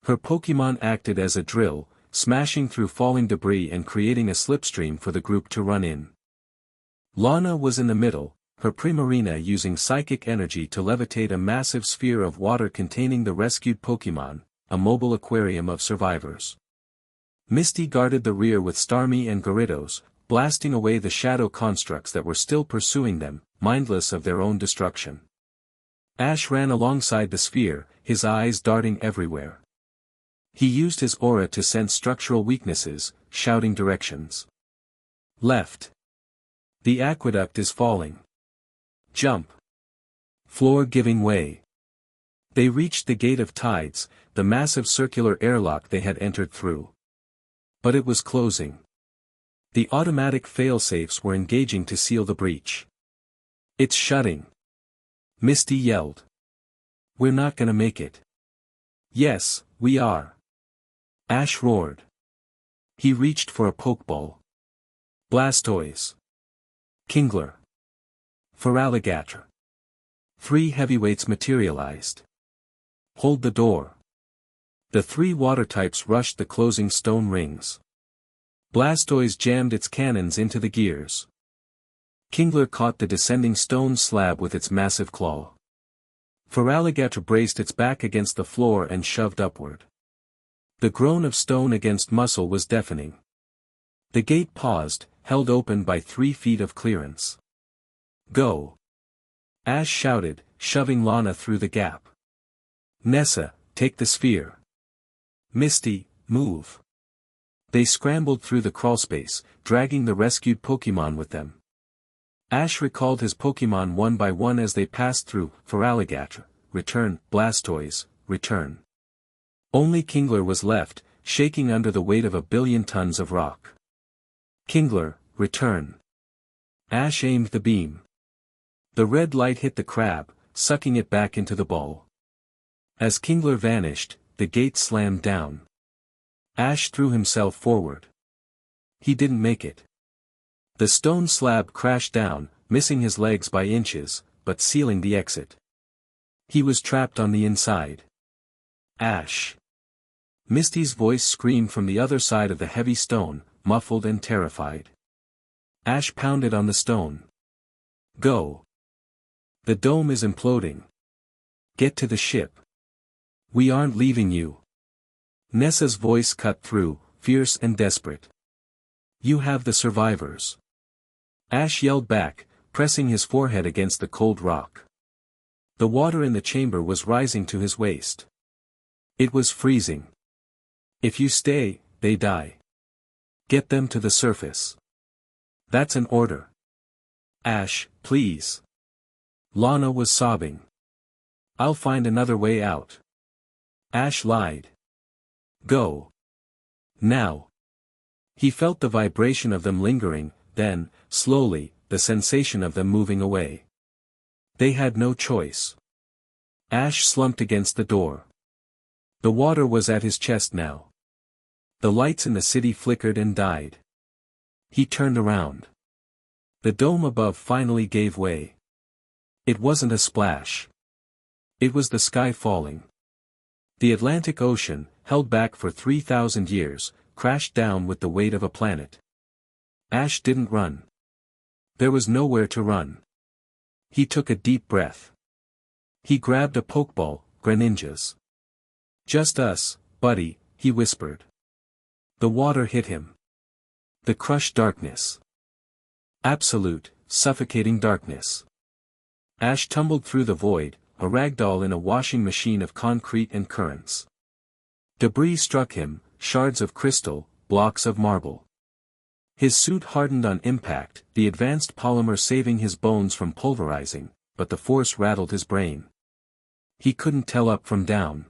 Her Pokémon acted as a drill, smashing through falling debris and creating a slipstream for the group to run in. Lana was in the middle, her Primarina using psychic energy to levitate a massive sphere of water containing the rescued Pokémon, a mobile aquarium of survivors. Misty guarded the rear with Starmie and Gyarados, blasting away the shadow constructs that were still pursuing them, mindless of their own destruction. Ash ran alongside the sphere, his eyes darting everywhere. He used his aura to sense structural weaknesses, shouting directions. Left. The aqueduct is falling. Jump. Floor giving way. They reached the Gate of Tides, the massive circular airlock they had entered through. But it was closing. The automatic failsafes were engaging to seal the breach. It's shutting. Misty yelled. We're not gonna make it. Yes, we are. Ash roared. He reached for a Pokeball. Blastoise. Kingler. Feraligatr. 3 heavyweights materialized. Hold the door. The 3 water types rushed the closing stone rings. Blastoise jammed its cannons into the gears. Kingler caught the descending stone slab with its massive claw. Feraligatr braced its back against the floor and shoved upward. The groan of stone against muscle was deafening. The gate paused, held open by 3 feet of clearance. Go. Ash shouted, shoving Lana through the gap. Nessa, take the sphere. Misty, move. They scrambled through the crawlspace, dragging the rescued Pokémon with them. Ash recalled his Pokémon one by one as they passed through. Feraligatr, return. Blastoise, return. Only Kingler was left, shaking under the weight of 1 billion tons of rock. Kingler, return. Ash aimed the beam. The red light hit the crab, sucking it back into the ball. As Kingler vanished, the gate slammed down. Ash threw himself forward. He didn't make it. The stone slab crashed down, missing his legs by inches, but sealing the exit. He was trapped on the inside. Ash. Misty's voice screamed from the other side of the heavy stone, muffled and terrified. Ash pounded on the stone. Go. The dome is imploding. Get to the ship. We aren't leaving you. Nessa's voice cut through, fierce and desperate. You have the survivors. Ash yelled back, pressing his forehead against the cold rock. The water in the chamber was rising to his waist. It was freezing. If you stay, they die. Get them to the surface. That's an order. Ash, please. Lana was sobbing. I'll find another way out. Ash lied. Go. Now. He felt the vibration of them lingering, then, slowly, the sensation of them moving away. They had no choice. Ash slumped against the door. The water was at his chest now. The lights in the city flickered and died. He turned around. The dome above finally gave way. It wasn't a splash. It was the sky falling. The Atlantic Ocean, held back for 3,000 years, crashed down with the weight of a planet. Ash didn't run. There was nowhere to run. He took a deep breath. He grabbed a Pokeball, Greninja's. Just us, buddy, he whispered. The water hit him. The crushed darkness. Absolute, suffocating darkness. Ash tumbled through the void, a ragdoll in a washing machine of concrete and currents. Debris struck him, shards of crystal, blocks of marble. His suit hardened on impact, the advanced polymer saving his bones from pulverizing, but the force rattled his brain. He couldn't tell up from down.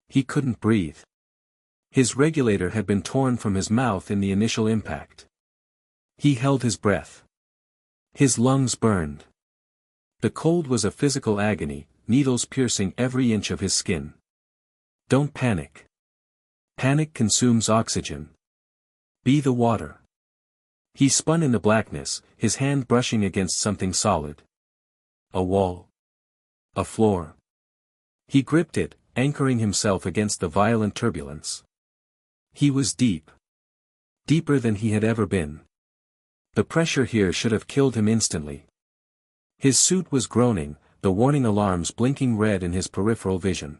He couldn't breathe. His regulator had been torn from his mouth in the initial impact. He held his breath. His lungs burned. The cold was a physical agony, needles piercing every inch of his skin. Don't panic. Panic consumes oxygen. Be the water. He spun in the blackness, his hand brushing against something solid. A wall. A floor. He gripped it, anchoring himself against the violent turbulence. He was deep. Deeper than he had ever been. The pressure here should have killed him instantly. His suit was groaning, the warning alarms blinking red in his peripheral vision.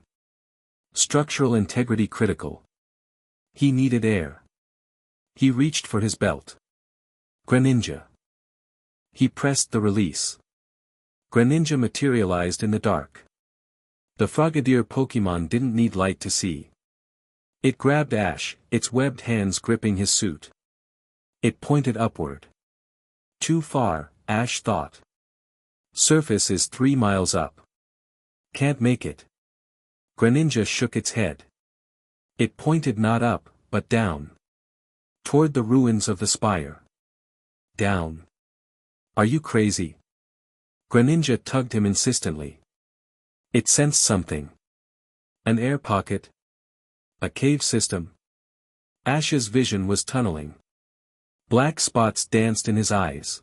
Structural integrity critical. He needed air. He reached for his belt. Greninja. He pressed the release. Greninja materialized in the dark. The Frogadier Pokémon didn't need light to see. It grabbed Ash, its webbed hands gripping his suit. It pointed upward. Too far, Ash thought. Surface is 3 miles up. Can't make it. Greninja shook its head. It pointed not up, but down. Toward the ruins of the spire. Down. Are you crazy? Greninja tugged him insistently. It sensed something. An air pocket? A cave system? Ash's vision was tunneling. Black spots danced in his eyes.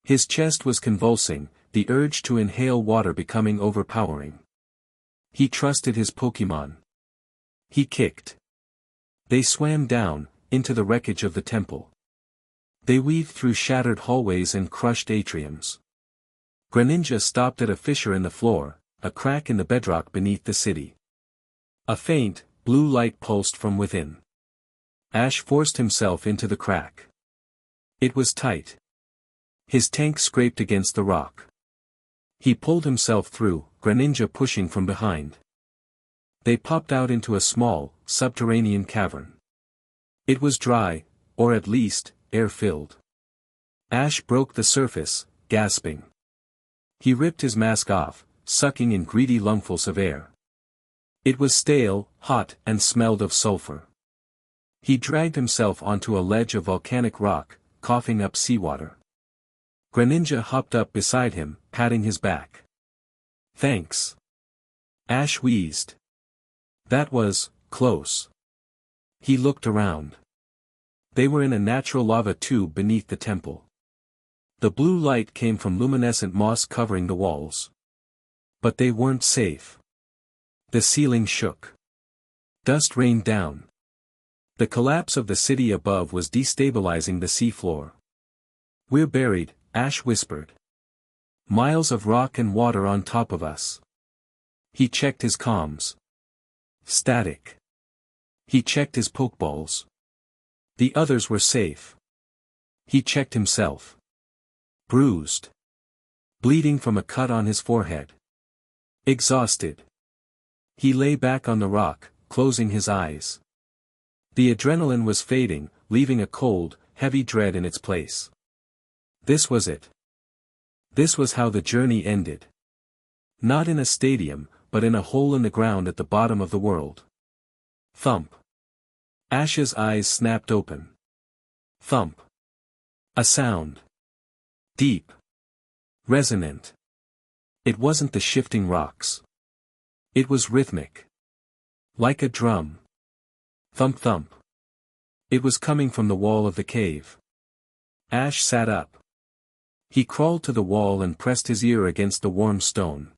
His chest was convulsing, the urge to inhale water becoming overpowering. He trusted his Pokémon. He kicked. They swam down, into the wreckage of the temple. They weaved through shattered hallways and crushed atriums. Greninja stopped at a fissure in the floor, a crack in the bedrock beneath the city. A faint, blue light pulsed from within. Ash forced himself into the crack. It was tight. His tank scraped against the rock. He pulled himself through, Greninja pushing from behind. They popped out into a small, subterranean cavern. It was dry, or at least, air-filled. Ash broke the surface, gasping. He ripped his mask off, sucking in greedy lungfuls of air. It was stale, hot, and smelled of sulfur. He dragged himself onto a ledge of volcanic rock, coughing up seawater. Greninja hopped up beside him, patting his back. Thanks. Ash wheezed. That was close. He looked around. They were in a natural lava tube beneath the temple. The blue light came from luminescent moss covering the walls. But they weren't safe. The ceiling shook. Dust rained down. The collapse of the city above was destabilizing the seafloor. We're buried, Ash whispered. Miles of rock and water on top of us. He checked his comms. Static. He checked his pokeballs. The others were safe. He checked himself. Bruised. Bleeding from a cut on his forehead. Exhausted. He lay back on the rock, closing his eyes. The adrenaline was fading, leaving a cold, heavy dread in its place. This was it. This was how the journey ended. Not in a stadium, but in a hole in the ground at the bottom of the world. Thump. Ash's eyes snapped open. Thump. A sound. Deep. Resonant. It wasn't the shifting rocks. It was rhythmic. Like a drum. Thump thump. It was coming from the wall of the cave. Ash sat up. He crawled to the wall and pressed his ear against the warm stone.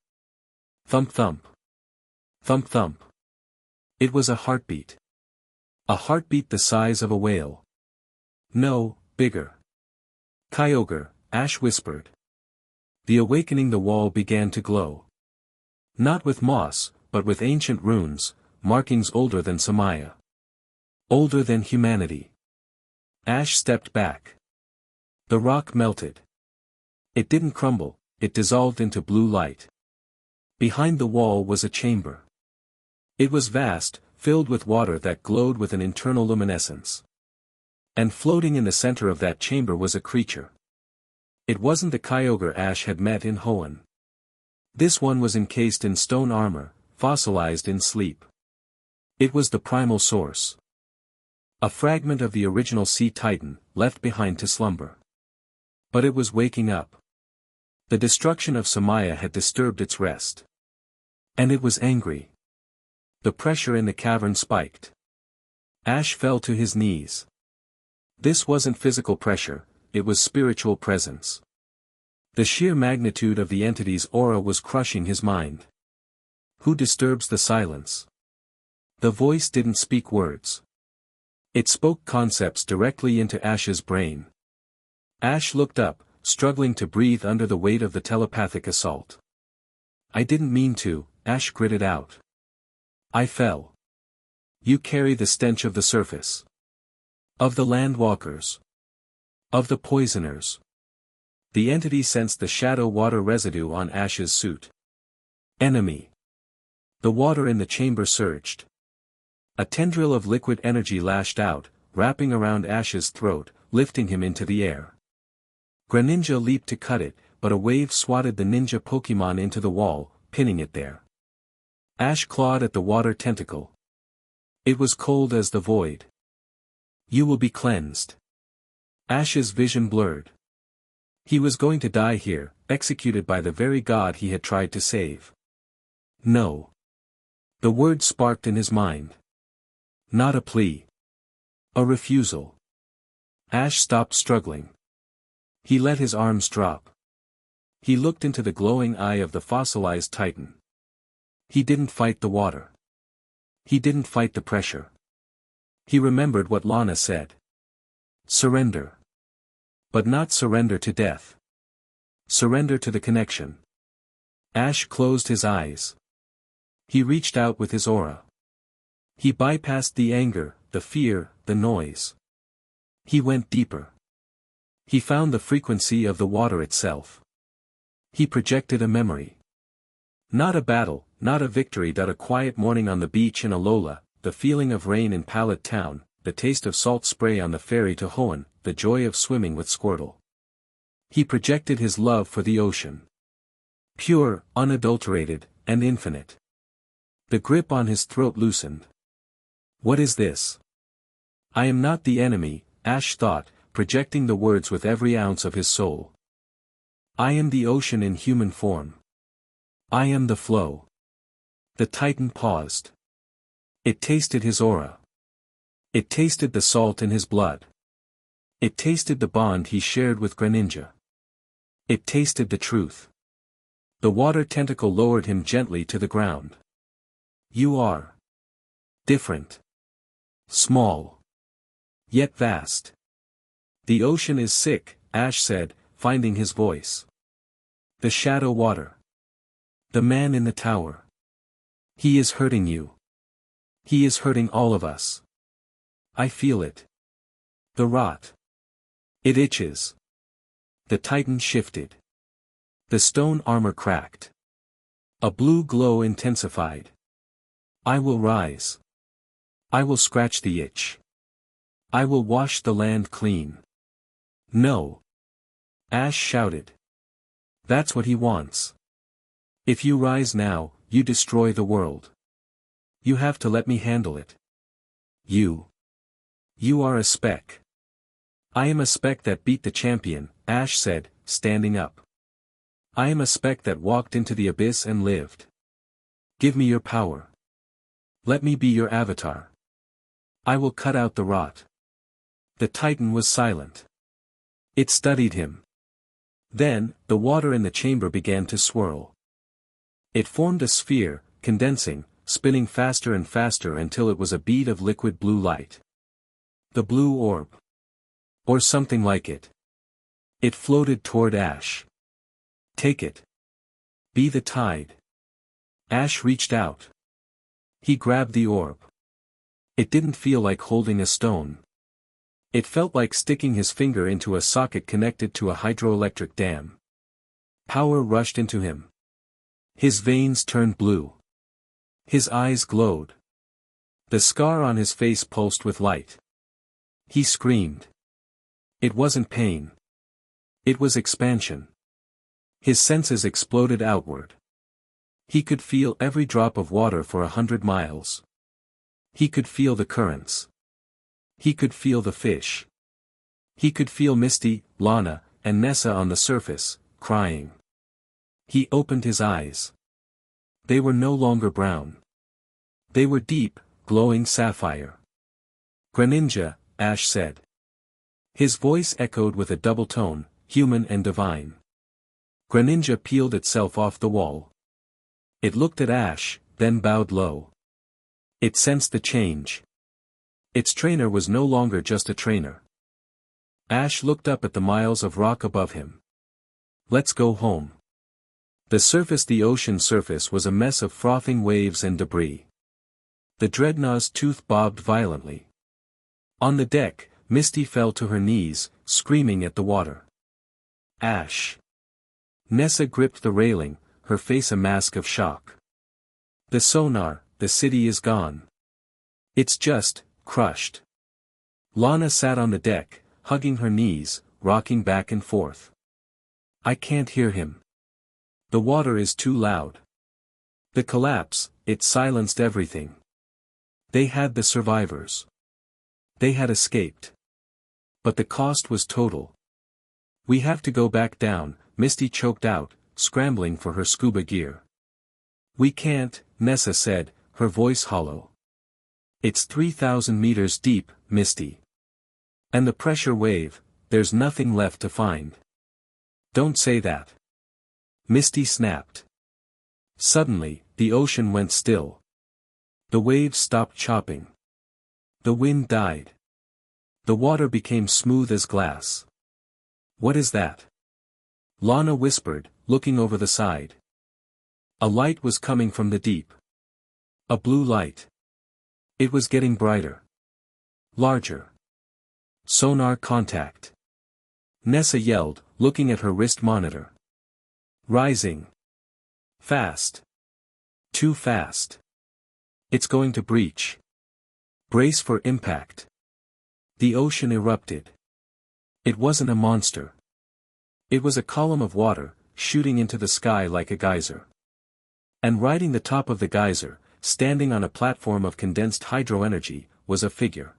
Thump thump. Thump thump. It was a heartbeat. A heartbeat the size of a whale. No, bigger. Kyogre, Ash whispered. The awakening the wall began to glow. Not with moss, but with ancient runes, markings older than Samaya. Older than humanity. Ash stepped back. The rock melted. It didn't crumble, it dissolved into blue light. Behind the wall was a chamber. It was vast, filled with water that glowed with an internal luminescence. And floating in the center of that chamber was a creature. It wasn't the Kyogre Ash had met in Hoenn. This one was encased in stone armor, fossilized in sleep. It was the primal source. A fragment of the original Sea Titan, left behind to slumber. But it was waking up. The destruction of Samaya had disturbed its rest. And it was angry. The pressure in the cavern spiked. Ash fell to his knees. This wasn't physical pressure, it was spiritual presence. The sheer magnitude of the entity's aura was crushing his mind. Who disturbs the silence? The voice didn't speak words. It spoke concepts directly into Ash's brain. Ash looked up, struggling to breathe under the weight of the telepathic assault. I didn't mean to, Ash gritted out. I fell. You carry the stench of the surface. Of the landwalkers. Of the poisoners. The entity sensed the shadow water residue on Ash's suit. Enemy. The water in the chamber surged. A tendril of liquid energy lashed out, wrapping around Ash's throat, lifting him into the air. Greninja leaped to cut it, but a wave swatted the ninja Pokémon into the wall, pinning it there. Ash clawed at the water tentacle. It was cold as the void. You will be cleansed. Ash's vision blurred. He was going to die here, executed by the very god he had tried to save. No. The word sparked in his mind. Not a plea. A refusal. Ash stopped struggling. He let his arms drop. He looked into the glowing eye of the fossilized titan. He didn't fight the water. He didn't fight the pressure. He remembered what Lana said. Surrender. But not surrender to death. Surrender to the connection. Ash closed his eyes. He reached out with his aura. He bypassed the anger, the fear, the noise. He went deeper. He found the frequency of the water itself. He projected a memory. Not a battle, not a victory, but a quiet morning on the beach in Alola, the feeling of rain in Pallet Town, the taste of salt spray on the ferry to Hoenn, the joy of swimming with Squirtle. He projected his love for the ocean. Pure, unadulterated, and infinite. The grip on his throat loosened. What is this? I am not the enemy, Ash thought, projecting the words with every ounce of his soul. I am the ocean in human form. I am the flow. The Titan paused. It tasted his aura. It tasted the salt in his blood. It tasted the bond he shared with Greninja. It tasted the truth. The water tentacle lowered him gently to the ground. You are different. Small. Yet vast. The ocean is sick, Ash said, finding his voice. The shadow water. The man in the tower. He is hurting you. He is hurting all of us. I feel it. The rot. It itches. The Titan shifted. The stone armor cracked. A blue glow intensified. I will rise. I will scratch the itch. I will wash the land clean. No. Ash shouted. That's what he wants. If you rise now, you destroy the world. You have to let me handle it. You are a speck. I am a speck that beat the champion, Ash said, standing up. I am a speck that walked into the abyss and lived. Give me your power. Let me be your avatar. I will cut out the rot. The Titan was silent. It studied him. Then, the water in the chamber began to swirl. It formed a sphere, condensing, spinning faster and faster until it was a bead of liquid blue light. The blue orb. Or something like it. It floated toward Ash. Take it. Be the tide. Ash reached out. He grabbed the orb. It didn't feel like holding a stone. It felt like sticking his finger into a socket connected to a hydroelectric dam. Power rushed into him. His veins turned blue. His eyes glowed. The scar on his face pulsed with light. He screamed. It wasn't pain. It was expansion. His senses exploded outward. He could feel every drop of water for 100 miles. He could feel the currents. He could feel the fish. He could feel Misty, Lana, and Nessa on the surface, crying. He opened his eyes. They were no longer brown. They were deep, glowing sapphire. Greninja, Ash said. His voice echoed with a double tone, human and divine. Greninja peeled itself off the wall. It looked at Ash, then bowed low. It sensed the change. Its trainer was no longer just a trainer. Ash looked up at the miles of rock above him. Let's go home. The ocean surface was a mess of frothing waves and debris. The dreadnought's tooth bobbed violently. On the deck, Misty fell to her knees, screaming at the water. Ash. Nessa gripped the railing, her face a mask of shock. The sonar, the city is gone. It's just, crushed. Lana sat on the deck, hugging her knees, rocking back and forth. I can't hear him. The water is too loud. The collapse, it silenced everything. They had the survivors. They had escaped. But the cost was total. We have to go back down, Misty choked out, scrambling for her scuba gear. We can't, Nessa said, her voice hollow. It's 3,000 meters deep, Misty. And the pressure wave, there's nothing left to find. Don't say that. Misty snapped. Suddenly, the ocean went still. The waves stopped chopping. The wind died. The water became smooth as glass. What is that? Lana whispered, looking over the side. A light was coming from the deep. A blue light. It was getting brighter. Larger. Sonar contact. Nessa yelled, looking at her wrist monitor. Rising. Fast. Too fast. It's going to breach. Brace for impact. The ocean erupted. It wasn't a monster. It was a column of water, shooting into the sky like a geyser. And riding the top of the geyser, standing on a platform of condensed hydroenergy, was a figure.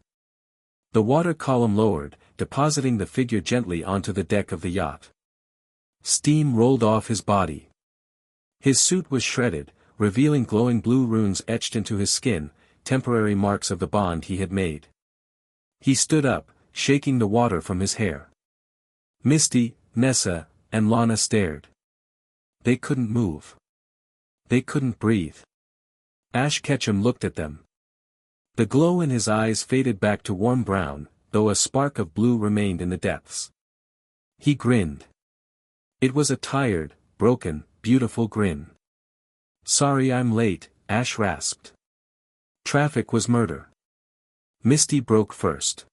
The water column lowered, depositing the figure gently onto the deck of the yacht. Steam rolled off his body. His suit was shredded, revealing glowing blue runes etched into his skin, temporary marks of the bond he had made. He stood up, shaking the water from his hair. Misty, Nessa, and Lana stared. They couldn't move. They couldn't breathe. Ash Ketchum looked at them. The glow in his eyes faded back to warm brown, though a spark of blue remained in the depths. He grinned. It was a tired, broken, beautiful grin. Sorry I'm late, Ash rasped. Traffic was murder. Misty broke first.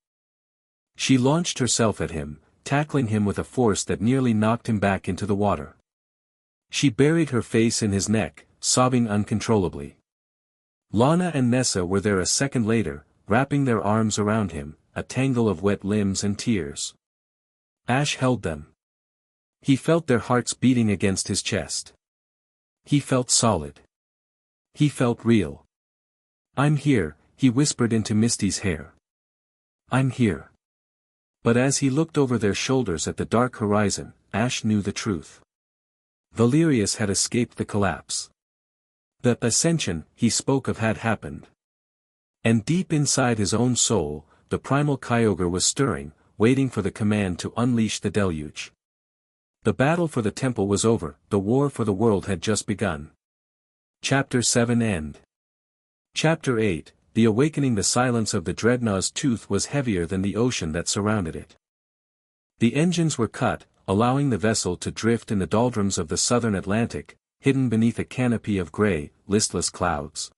She launched herself at him, tackling him with a force that nearly knocked him back into the water. She buried her face in his neck, sobbing uncontrollably. Lana and Nessa were there a second later, wrapping their arms around him, a tangle of wet limbs and tears. Ash held them. He felt their hearts beating against his chest. He felt solid. He felt real. I'm here, he whispered into Misty's hair. I'm here. But as he looked over their shoulders at the dark horizon, Ash knew the truth. Valerius had escaped the collapse. The ascension he spoke of had happened. And deep inside his own soul, the primal Kyogre was stirring, waiting for the command to unleash the deluge. The battle for the temple was over, the war for the world had just begun. Chapter 7 End. Chapter 8, The Awakening. The silence of the Dreadnought's tooth was heavier than the ocean that surrounded it. The engines were cut, allowing the vessel to drift in the doldrums of the southern Atlantic, hidden beneath a canopy of gray, listless clouds.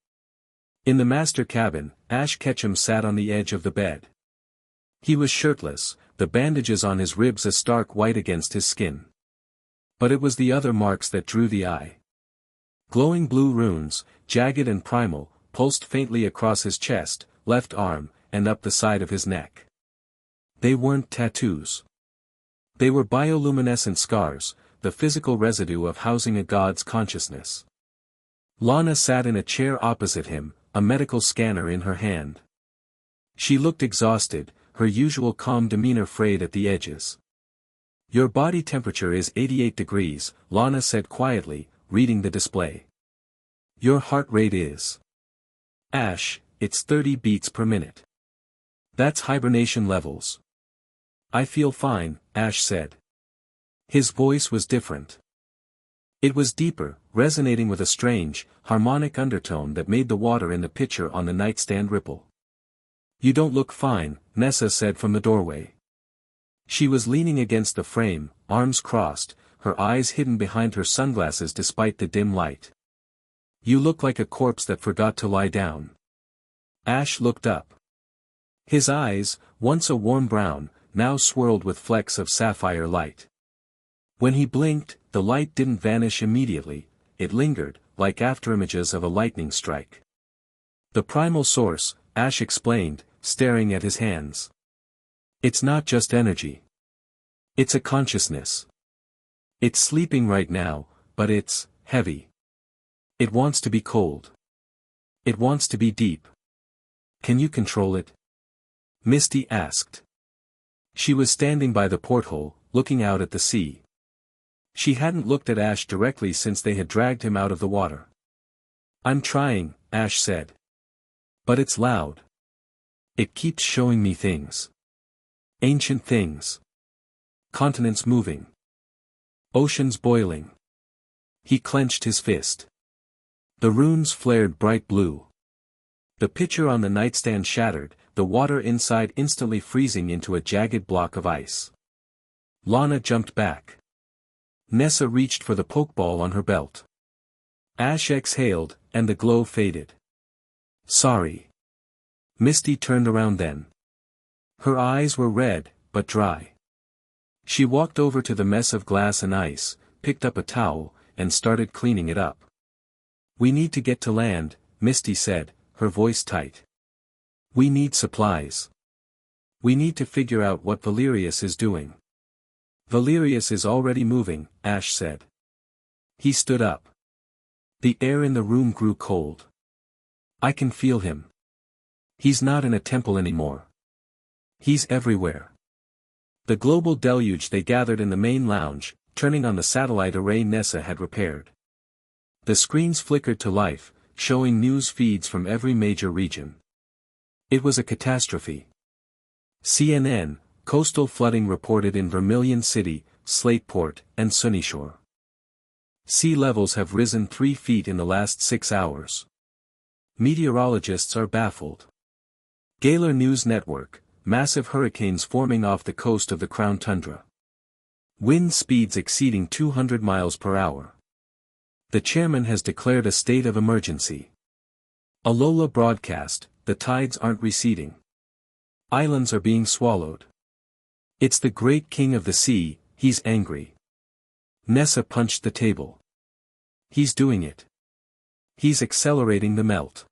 In the master cabin, Ash Ketchum sat on the edge of the bed. He was shirtless, the bandages on his ribs a stark white against his skin. But it was the other marks that drew the eye. Glowing blue runes, jagged and primal, pulsed faintly across his chest, left arm, and up the side of his neck. They weren't tattoos. They were bioluminescent scars, the physical residue of housing a god's consciousness. Lana sat in a chair opposite him, a medical scanner in her hand. She looked exhausted, her usual calm demeanor frayed at the edges. "Your body temperature is 88 degrees, Lana said quietly, reading the display. "Your heart rate is..." "Ash, it's 30 beats per minute. That's hibernation levels." "I feel fine," Ash said. His voice was different. It was deeper, resonating with a strange, harmonic undertone that made the water in the pitcher on the nightstand ripple. "You don't look fine," Nessa said from the doorway. She was leaning against the frame, arms crossed, her eyes hidden behind her sunglasses despite the dim light. "You look like a corpse that forgot to lie down." Ash looked up. His eyes, once a warm brown, now swirled with flecks of sapphire light. When he blinked, the light didn't vanish immediately, it lingered, like afterimages of a lightning strike. "The primal source," Ash explained, staring at his hands. "It's not just energy. It's a consciousness. It's sleeping right now, but it's heavy. It wants to be cold. It wants to be deep. Can you control it?" Misty asked. She was standing by the porthole, looking out at the sea. She hadn't looked at Ash directly since they had dragged him out of the water. "I'm trying," Ash said. "But it's loud. It keeps showing me things. Ancient things. Continents moving. Oceans boiling." He clenched his fist. The runes flared bright blue. The pitcher on the nightstand shattered, the water inside instantly freezing into a jagged block of ice. Lana jumped back. Nessa reached for the pokeball on her belt. Ash exhaled, and the glow faded. "Sorry." Misty turned around then. Her eyes were red, but dry. She walked over to the mess of glass and ice, picked up a towel, and started cleaning it up. "We need to get to land," Misty said, her voice tight. "We need supplies. We need to figure out what Valerius is doing." "Valerius is already moving," Ash said. He stood up. The air in the room grew cold. "I can feel him. He's not in a temple anymore. He's everywhere." The global deluge. They gathered in the main lounge, turning on the satellite array Nessa had repaired. The screens flickered to life, showing news feeds from every major region. It was a catastrophe. CNN, coastal flooding reported in Vermilion City, Slateport, and Sunnyshoore. Sea levels have risen 3 feet in the last 6 hours. Meteorologists are baffled. Gaylor News Network, massive hurricanes forming off the coast of the Crown Tundra. Wind speeds exceeding 200 miles per hour. The chairman has declared a state of emergency. Alola broadcast, the tides aren't receding. Islands are being swallowed. It's the great king of the sea, he's angry. Nessa punched the table. He's doing it. He's accelerating the melt.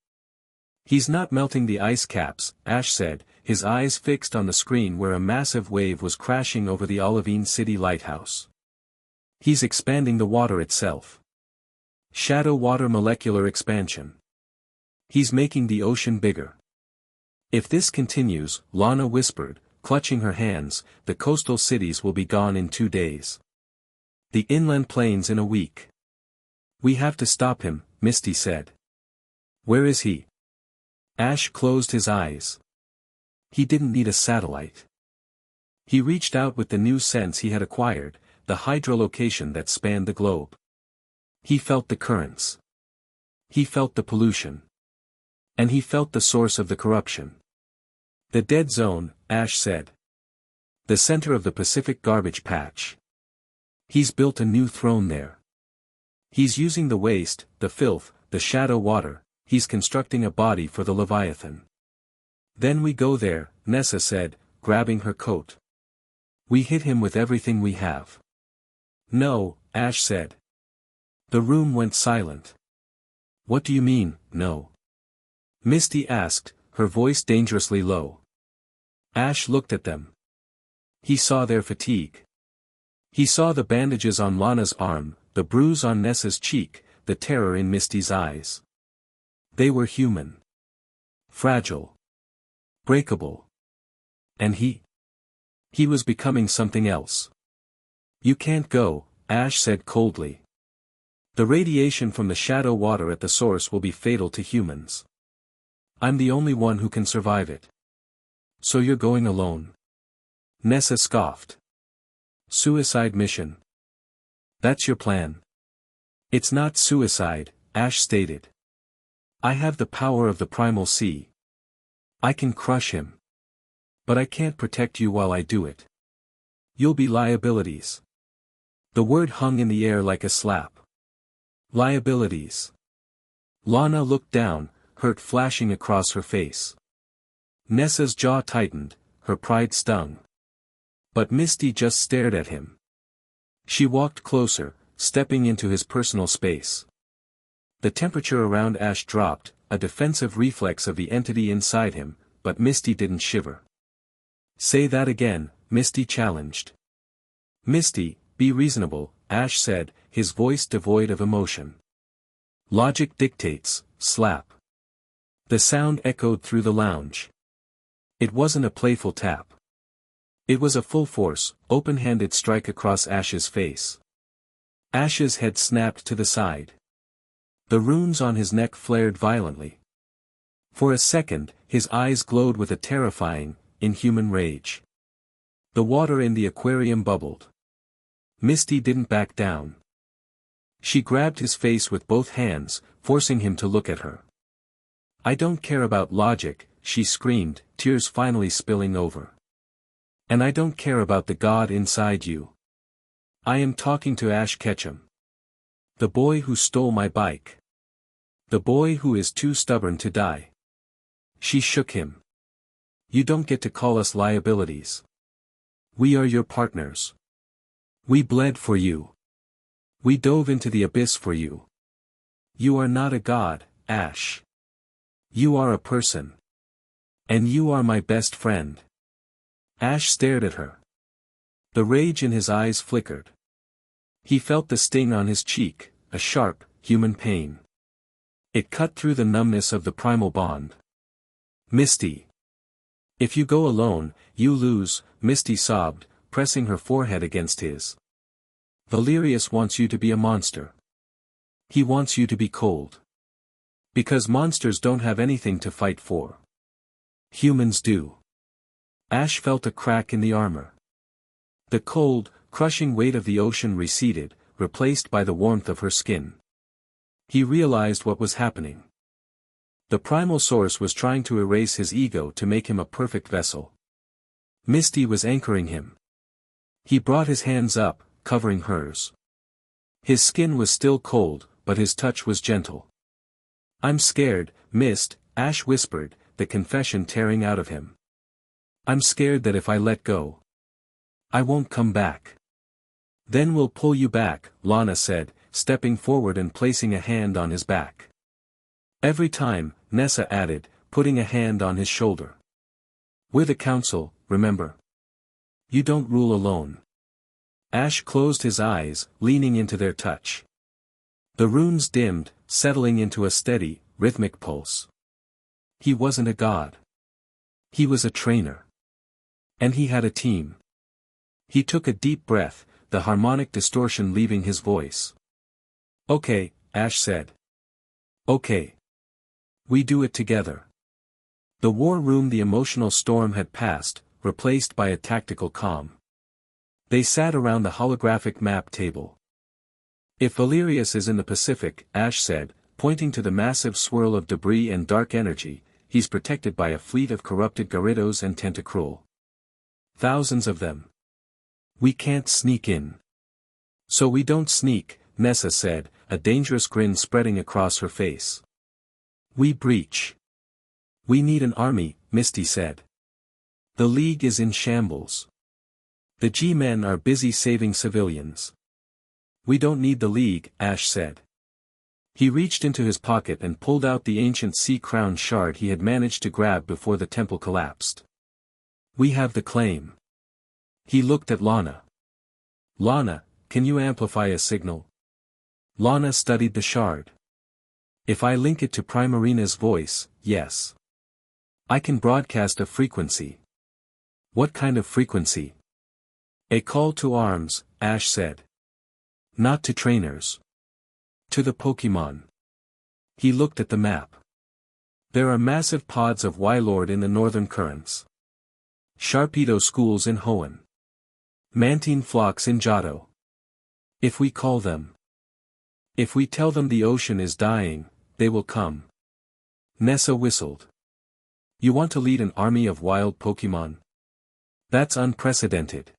He's not melting the ice caps, Ash said, his eyes fixed on the screen where a massive wave was crashing over the Olivine City lighthouse. He's expanding the water itself. Shadow water molecular expansion. He's making the ocean bigger. If this continues, Lana whispered, clutching her hands, the coastal cities will be gone in 2 days. The inland plains in a week. We have to stop him, Misty said. Where is he? Ash closed his eyes. He didn't need a satellite. He reached out with the new sense he had acquired, the hydrolocation that spanned the globe. He felt the currents. He felt the pollution. And he felt the source of the corruption. The dead zone, Ash said. The center of the Pacific garbage patch. He's built a new throne there. He's using the waste, the filth, the shadow water, he's constructing a body for the Leviathan. Then we go there, Nessa said, grabbing her coat. We hit him with everything we have. No, Ash said. The room went silent. What do you mean, no? Misty asked, her voice dangerously low. Ash looked at them. He saw their fatigue. He saw the bandages on Lana's arm, the bruise on Nessa's cheek, the terror in Misty's eyes. They were human. Fragile. Breakable. And he was becoming something else. You can't go, Ash said coldly. The radiation from the shadow water at the source will be fatal to humans. I'm the only one who can survive it. So you're going alone? Nessa scoffed. Suicide mission. That's your plan. It's not suicide, Ash stated. I have the power of the primal sea. I can crush him. But I can't protect you while I do it. You'll be liabilities. The word hung in the air like a slap. Liabilities. Lana looked down, hurt flashing across her face. Nessa's jaw tightened, her pride stung. But Misty just stared at him. She walked closer, stepping into his personal space. The temperature around Ash dropped, a defensive reflex of the entity inside him, but Misty didn't shiver. Say that again, Misty challenged. Misty, be reasonable, Ash said, his voice devoid of emotion. Logic dictates, slap. The sound echoed through the lounge. It wasn't a playful tap. It was a full-force, open-handed strike across Ash's face. Ash's head snapped to the side. The runes on his neck flared violently. For a second, his eyes glowed with a terrifying, inhuman rage. The water in the aquarium bubbled. Misty didn't back down. She grabbed his face with both hands, forcing him to look at her. I don't care about logic, she screamed, tears finally spilling over. And I don't care about the god inside you. I am talking to Ash Ketchum. The boy who stole my bike. The boy who is too stubborn to die. She shook him. You don't get to call us liabilities. We are your partners. We bled for you. We dove into the abyss for you. You are not a god, Ash. You are a person. And you are my best friend. Ash stared at her. The rage in his eyes flickered. He felt the sting on his cheek, a sharp, human pain. It cut through the numbness of the primal bond. Misty. If you go alone, you lose, Misty sobbed, pressing her forehead against his. Valerius wants you to be a monster. He wants you to be cold. Because monsters don't have anything to fight for. Humans do. Ash felt a crack in the armor. The cold, crushing weight of the ocean receded, replaced by the warmth of her skin. He realized what was happening. The primal source was trying to erase his ego to make him a perfect vessel. Misty was anchoring him. He brought his hands up, covering hers. His skin was still cold, but his touch was gentle. I'm scared, Mist, Ash whispered, the confession tearing out of him. I'm scared that if I let go, I won't come back. Then we'll pull you back, Lana said, stepping forward and placing a hand on his back. Every time, Nessa added, putting a hand on his shoulder. We're the council, remember? You don't rule alone. Ash closed his eyes, leaning into their touch. The runes dimmed, settling into a steady, rhythmic pulse. He wasn't a god. He was a trainer. And he had a team. He took a deep breath, the harmonic distortion leaving his voice. Okay, Ash said. Okay. We do it together. The war room, the emotional storm had passed, replaced by a tactical calm. They sat around the holographic map table. If Valerius is in the Pacific, Ash said, pointing to the massive swirl of debris and dark energy, he's protected by a fleet of corrupted Gyarados and Tentacruel. Thousands of them. We can't sneak in. So we don't sneak, Nessa said, a dangerous grin spreading across her face. We breach. We need an army, Misty said. The League is in shambles. The G-men are busy saving civilians. We don't need the League, Ash said. He reached into his pocket and pulled out the ancient sea crown shard he had managed to grab before the temple collapsed. We have the claim. He looked at Lana. Lana, can you amplify a signal? Lana studied the shard. If I link it to Primarina's voice, yes. I can broadcast a frequency. What kind of frequency? A call to arms, Ash said. Not to trainers. To the Pokémon. He looked at the map. There are massive pods of Wylord in the northern currents. Sharpedo schools in Hoenn. Mantine flocks in Johto. If we call them. If we tell them the ocean is dying, they will come. Nessa whistled. You want to lead an army of wild Pokémon? That's unprecedented.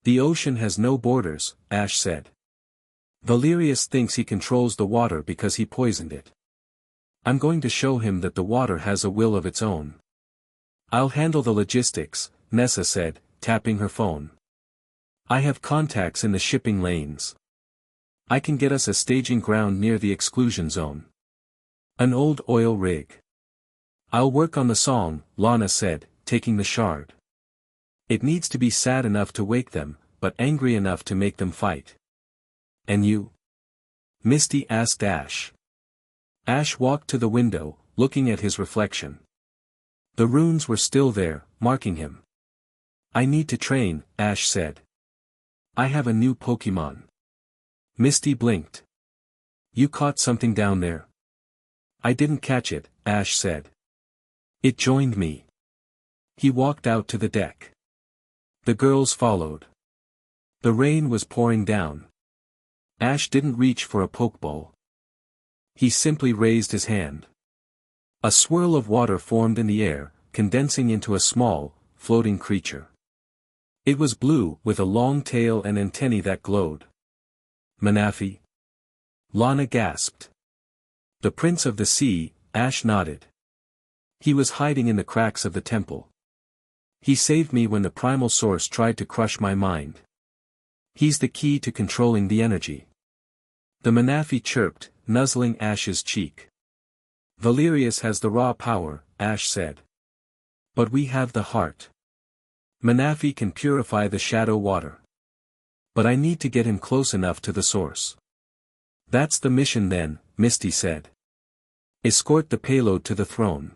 The ocean has no borders, Ash said. Valerius thinks he controls the water because he poisoned it. I'm going to show him that the water has a will of its own. I'll handle the logistics, Nessa said, tapping her phone. I have contacts in the shipping lanes. I can get us a staging ground near the exclusion zone. An old oil rig. I'll work on the song, Lana said, taking the shard. It needs to be sad enough to wake them, but angry enough to make them fight. And you? Misty asked Ash. Ash walked to the window, looking at his reflection. The runes were still there, marking him. I need to train, Ash said. I have a new Pokémon. Misty blinked. You caught something down there? I didn't catch it, Ash said. It joined me. He walked out to the deck. The girls followed. The rain was pouring down. Ash didn't reach for a pokeball. He simply raised his hand. A swirl of water formed in the air, condensing into a small, floating creature. It was blue, with a long tail and antennae that glowed. Manaphy? Lana gasped. The Prince of the Sea, Ash nodded. He was hiding in the cracks of the temple. He saved me when the primal source tried to crush my mind. He's the key to controlling the energy. The Manaphy chirped, nuzzling Ash's cheek. Valerius has the raw power, Ash said. But we have the heart. Manaphy can purify the shadow water. But I need to get him close enough to the source. That's the mission then, Misty said. Escort the payload to the throne.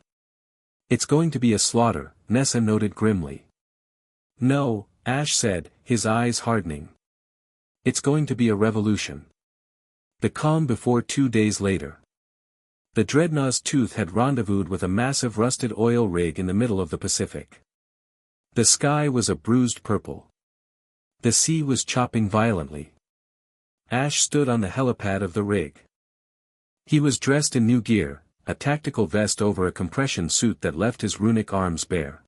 It's going to be a slaughter, Nessa noted grimly. No, Ash said, his eyes hardening. It's going to be a revolution. The calm before 2 days later. The Dreadnaught's tooth had rendezvoused with a massive rusted oil rig in the middle of the Pacific. The sky was a bruised purple. The sea was chopping violently. Ash stood on the helipad of the rig. He was dressed in new gear, a tactical vest over a compression suit that left his runic arms bare.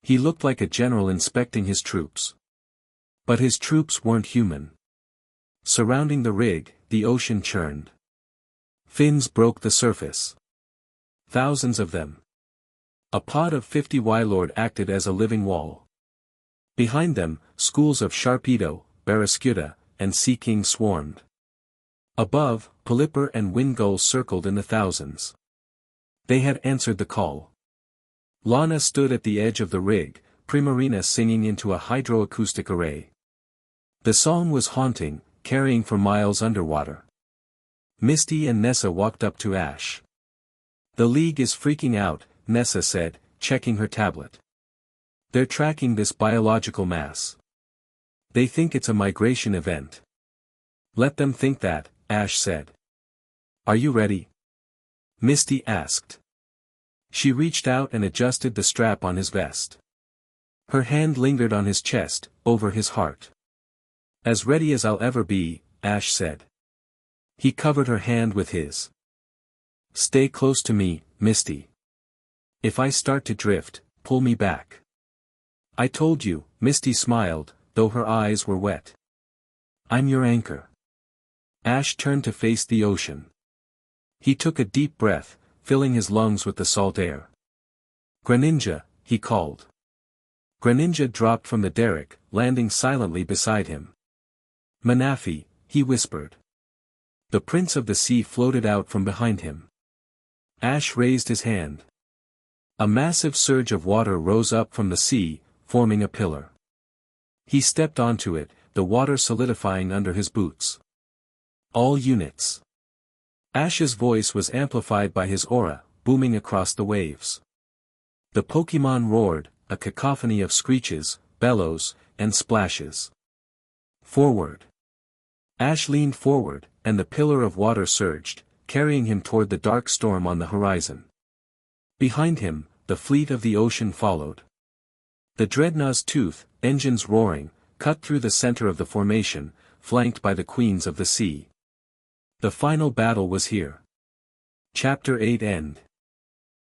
He looked like a general inspecting his troops. But his troops weren't human. Surrounding the rig, the ocean churned. Fins broke the surface. Thousands of them. A pod of 50 Wylord acted as a living wall. Behind them, schools of Sharpedo, Barraskewda, and Sea King swarmed. Above, Polyper and Wingulls circled in the thousands. They had answered the call. Lana stood at the edge of the rig, Primarina singing into a hydroacoustic array. The song was haunting, carrying for miles underwater. Misty and Nessa walked up to Ash. The League is freaking out, Nessa said, checking her tablet. They're tracking this biological mass. They think it's a migration event. Let them think that, Ash said. Are you ready? Misty asked. She reached out and adjusted the strap on his vest. Her hand lingered on his chest, over his heart. As ready as I'll ever be, Ash said. He covered her hand with his. Stay close to me, Misty. If I start to drift, pull me back. I told you, Misty smiled, though her eyes were wet. I'm your anchor. Ash turned to face the ocean. He took a deep breath, filling his lungs with the salt air. Greninja, he called. Greninja dropped from the derrick, landing silently beside him. Manaphy, he whispered. The Prince of the Sea floated out from behind him. Ash raised his hand. A massive surge of water rose up from the sea, forming a pillar. He stepped onto it, the water solidifying under his boots. All units. Ash's voice was amplified by his aura, booming across the waves. The Pokémon roared, a cacophony of screeches, bellows, and splashes. Forward. Ash leaned forward, and the pillar of water surged, carrying him toward the dark storm on the horizon. Behind him, the fleet of the ocean followed. The Dreadnaught's tooth, engines roaring, cut through the center of the formation, flanked by the Queens of the Sea. The final battle was here. Chapter 8 End.